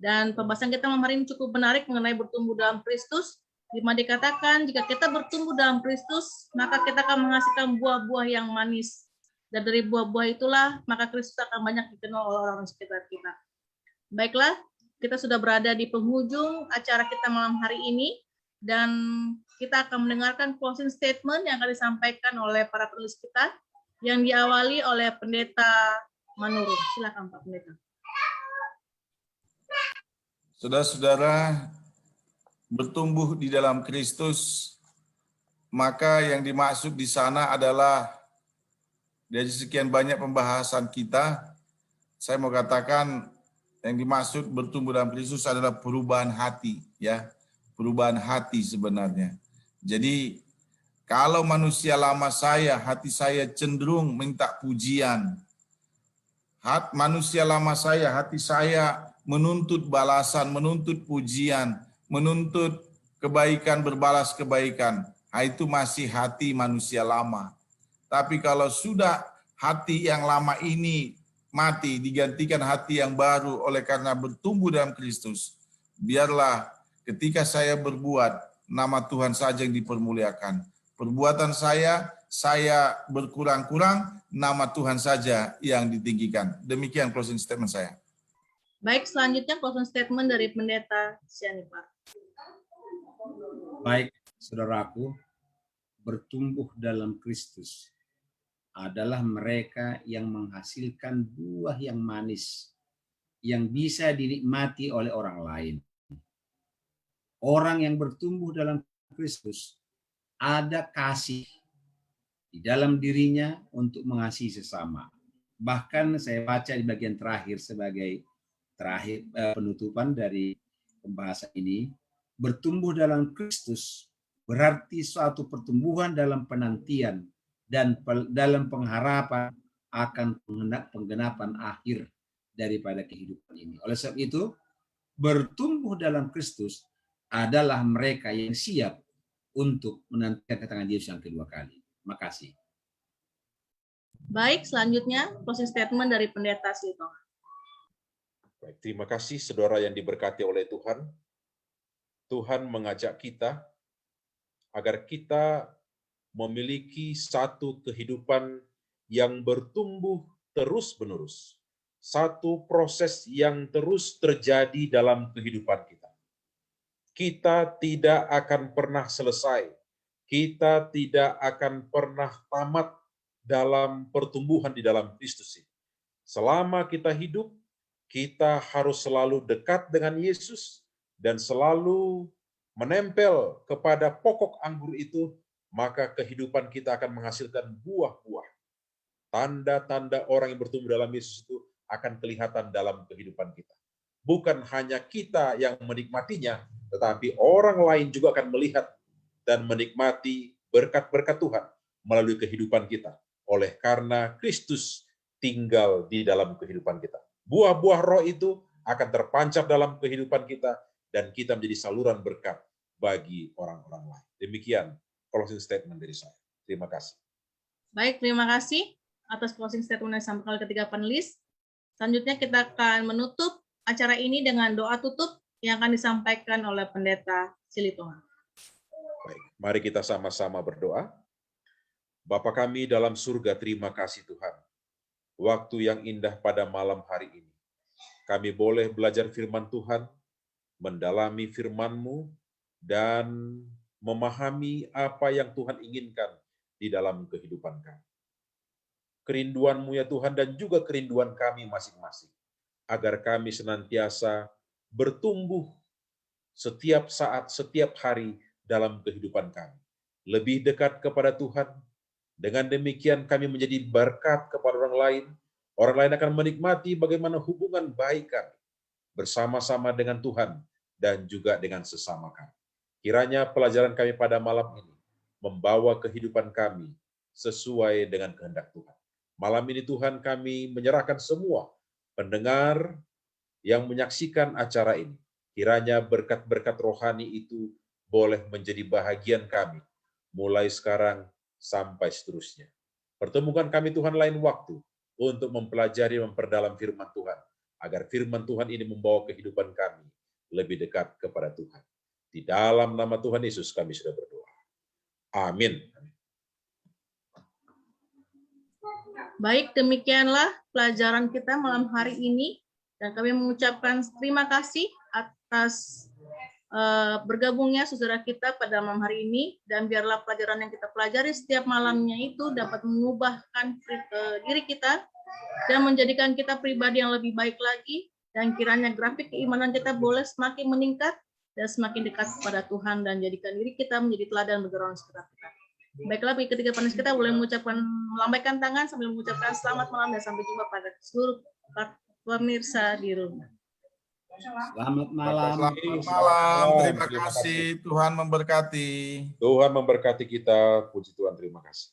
Speaker 1: Dan pembahasan kita malam hari ini cukup menarik mengenai bertumbuh dalam Kristus, di mana dikatakan jika kita bertumbuh dalam Kristus, maka kita akan menghasilkan buah-buah yang manis. Dan dari buah-buah itulah, maka Kristus akan banyak dikenal oleh orang sekitar kita. Baiklah, kita sudah berada di penghujung acara kita malam hari ini, dan kita akan mendengarkan closing statement yang akan disampaikan oleh para penulis kita, yang diawali oleh Pendeta Manurung. Silakan Pak Pendeta.
Speaker 2: Saudara-saudara, bertumbuh di dalam Kristus, maka yang dimaksud di sana adalah dari sekian banyak pembahasan kita, saya mau katakan yang dimaksud bertumbuh dalam Kristus adalah perubahan hati, ya. Perubahan hati sebenarnya. Jadi kalau manusia lama saya, hati saya cenderung minta pujian. Manusia lama saya, hati saya menuntut balasan, menuntut pujian, menuntut kebaikan, berbalas kebaikan. Nah, itu masih hati manusia lama. Tapi kalau sudah hati yang lama ini mati digantikan hati yang baru oleh karena bertumbuh dalam Kristus. Biarlah ketika saya berbuat, nama Tuhan saja yang dipermuliakan. Perbuatan saya berkurang-kurang, nama Tuhan saja yang ditinggikan. Demikian closing statement saya.
Speaker 1: Baik, selanjutnya closing statement dari Pendeta Sianipar.
Speaker 3: Baik, saudaraku, bertumbuh dalam Kristus adalah mereka yang menghasilkan buah yang manis, yang bisa dinikmati oleh orang lain. Orang yang bertumbuh dalam Kristus ada kasih di dalam dirinya untuk mengasihi sesama. Bahkan saya baca di bagian terakhir sebagai penutupan dari pembahasan ini, bertumbuh dalam Kristus berarti suatu pertumbuhan dalam penantian dan dalam pengharapan akan penggenapan akhir daripada kehidupan ini. Oleh sebab itu, bertumbuh dalam Kristus adalah mereka yang siap untuk menantikan kedatangan Yesus yang kedua kali. Makasih.
Speaker 1: Baik, selanjutnya closing statement dari Pendeta Silitonga.
Speaker 4: Baik, terima kasih saudara yang diberkati oleh Tuhan. Tuhan mengajak kita agar kita memiliki satu kehidupan yang bertumbuh terus-menerus. Satu proses yang terus terjadi dalam kehidupan kita. Kita tidak akan pernah selesai. Kita tidak akan pernah tamat dalam pertumbuhan di dalam Kristus ini. Selama kita hidup, kita harus selalu dekat dengan Yesus dan selalu menempel kepada pokok anggur itu, maka kehidupan kita akan menghasilkan buah-buah. Tanda-tanda orang yang bertumbuh dalam Yesus itu akan kelihatan dalam kehidupan kita. Bukan hanya kita yang menikmatinya, tetapi orang lain juga akan melihat dan menikmati berkat-berkat Tuhan melalui kehidupan kita. Oleh karena Kristus tinggal di dalam kehidupan kita. Buah-buah roh itu akan terpancar dalam kehidupan kita dan kita menjadi saluran berkat bagi orang-orang lain. Demikian closing statement dari saya. Terima kasih.
Speaker 1: Baik, terima kasih atas closing statement yang disampaikan oleh ketiga panelis. Selanjutnya kita akan menutup acara ini dengan doa tutup yang akan disampaikan oleh Pendeta Silitonga.
Speaker 4: Baik, mari kita sama-sama berdoa. Bapa kami dalam surga, terima kasih Tuhan. Waktu yang indah pada malam hari ini. Kami boleh belajar firman Tuhan, mendalami firman-Mu, dan memahami apa yang Tuhan inginkan di dalam kehidupan kami. Kerinduan-Mu ya Tuhan dan juga kerinduan kami masing-masing. Agar kami senantiasa bertumbuh setiap saat, setiap hari dalam kehidupan kami. Lebih dekat kepada Tuhan. Dengan demikian kami menjadi berkat kepada orang lain. Orang lain akan menikmati bagaimana hubungan baik kami bersama-sama dengan Tuhan dan juga dengan sesama kami. Kiranya pelajaran kami pada malam ini membawa kehidupan kami sesuai dengan kehendak Tuhan. Malam ini Tuhan kami menyerahkan semua pendengar yang menyaksikan acara ini. Kiranya berkat-berkat rohani itu boleh menjadi bahagian kami, mulai sekarang sampai seterusnya. Pertemukan kami Tuhan lain waktu untuk mempelajari, memperdalam firman Tuhan, agar firman Tuhan ini membawa kehidupan kami lebih dekat kepada Tuhan. Di dalam nama Tuhan Yesus kami sudah berdoa. Amin.
Speaker 1: Baik, demikianlah pelajaran kita malam hari ini. Dan kami mengucapkan terima kasih atas bergabungnya saudara kita pada malam hari ini. Dan biarlah pelajaran yang kita pelajari setiap malamnya itu dapat mengubahkan diri kita dan menjadikan kita pribadi yang lebih baik lagi. Dan kiranya grafik keimanan kita boleh semakin meningkat dan semakin dekat kepada Tuhan dan jadikan diri kita menjadi teladan bagi orang sekitar kita. Baiklah, bagi ketiga panelis kita boleh melambaikan tangan sambil mengucapkan selamat malam dan sampai jumpa pada seluruh pemirsa di rumah.
Speaker 3: Selamat malam.
Speaker 2: Selamat malam. Terima kasih. Tuhan memberkati.
Speaker 4: Tuhan memberkati kita. Puji Tuhan, terima kasih.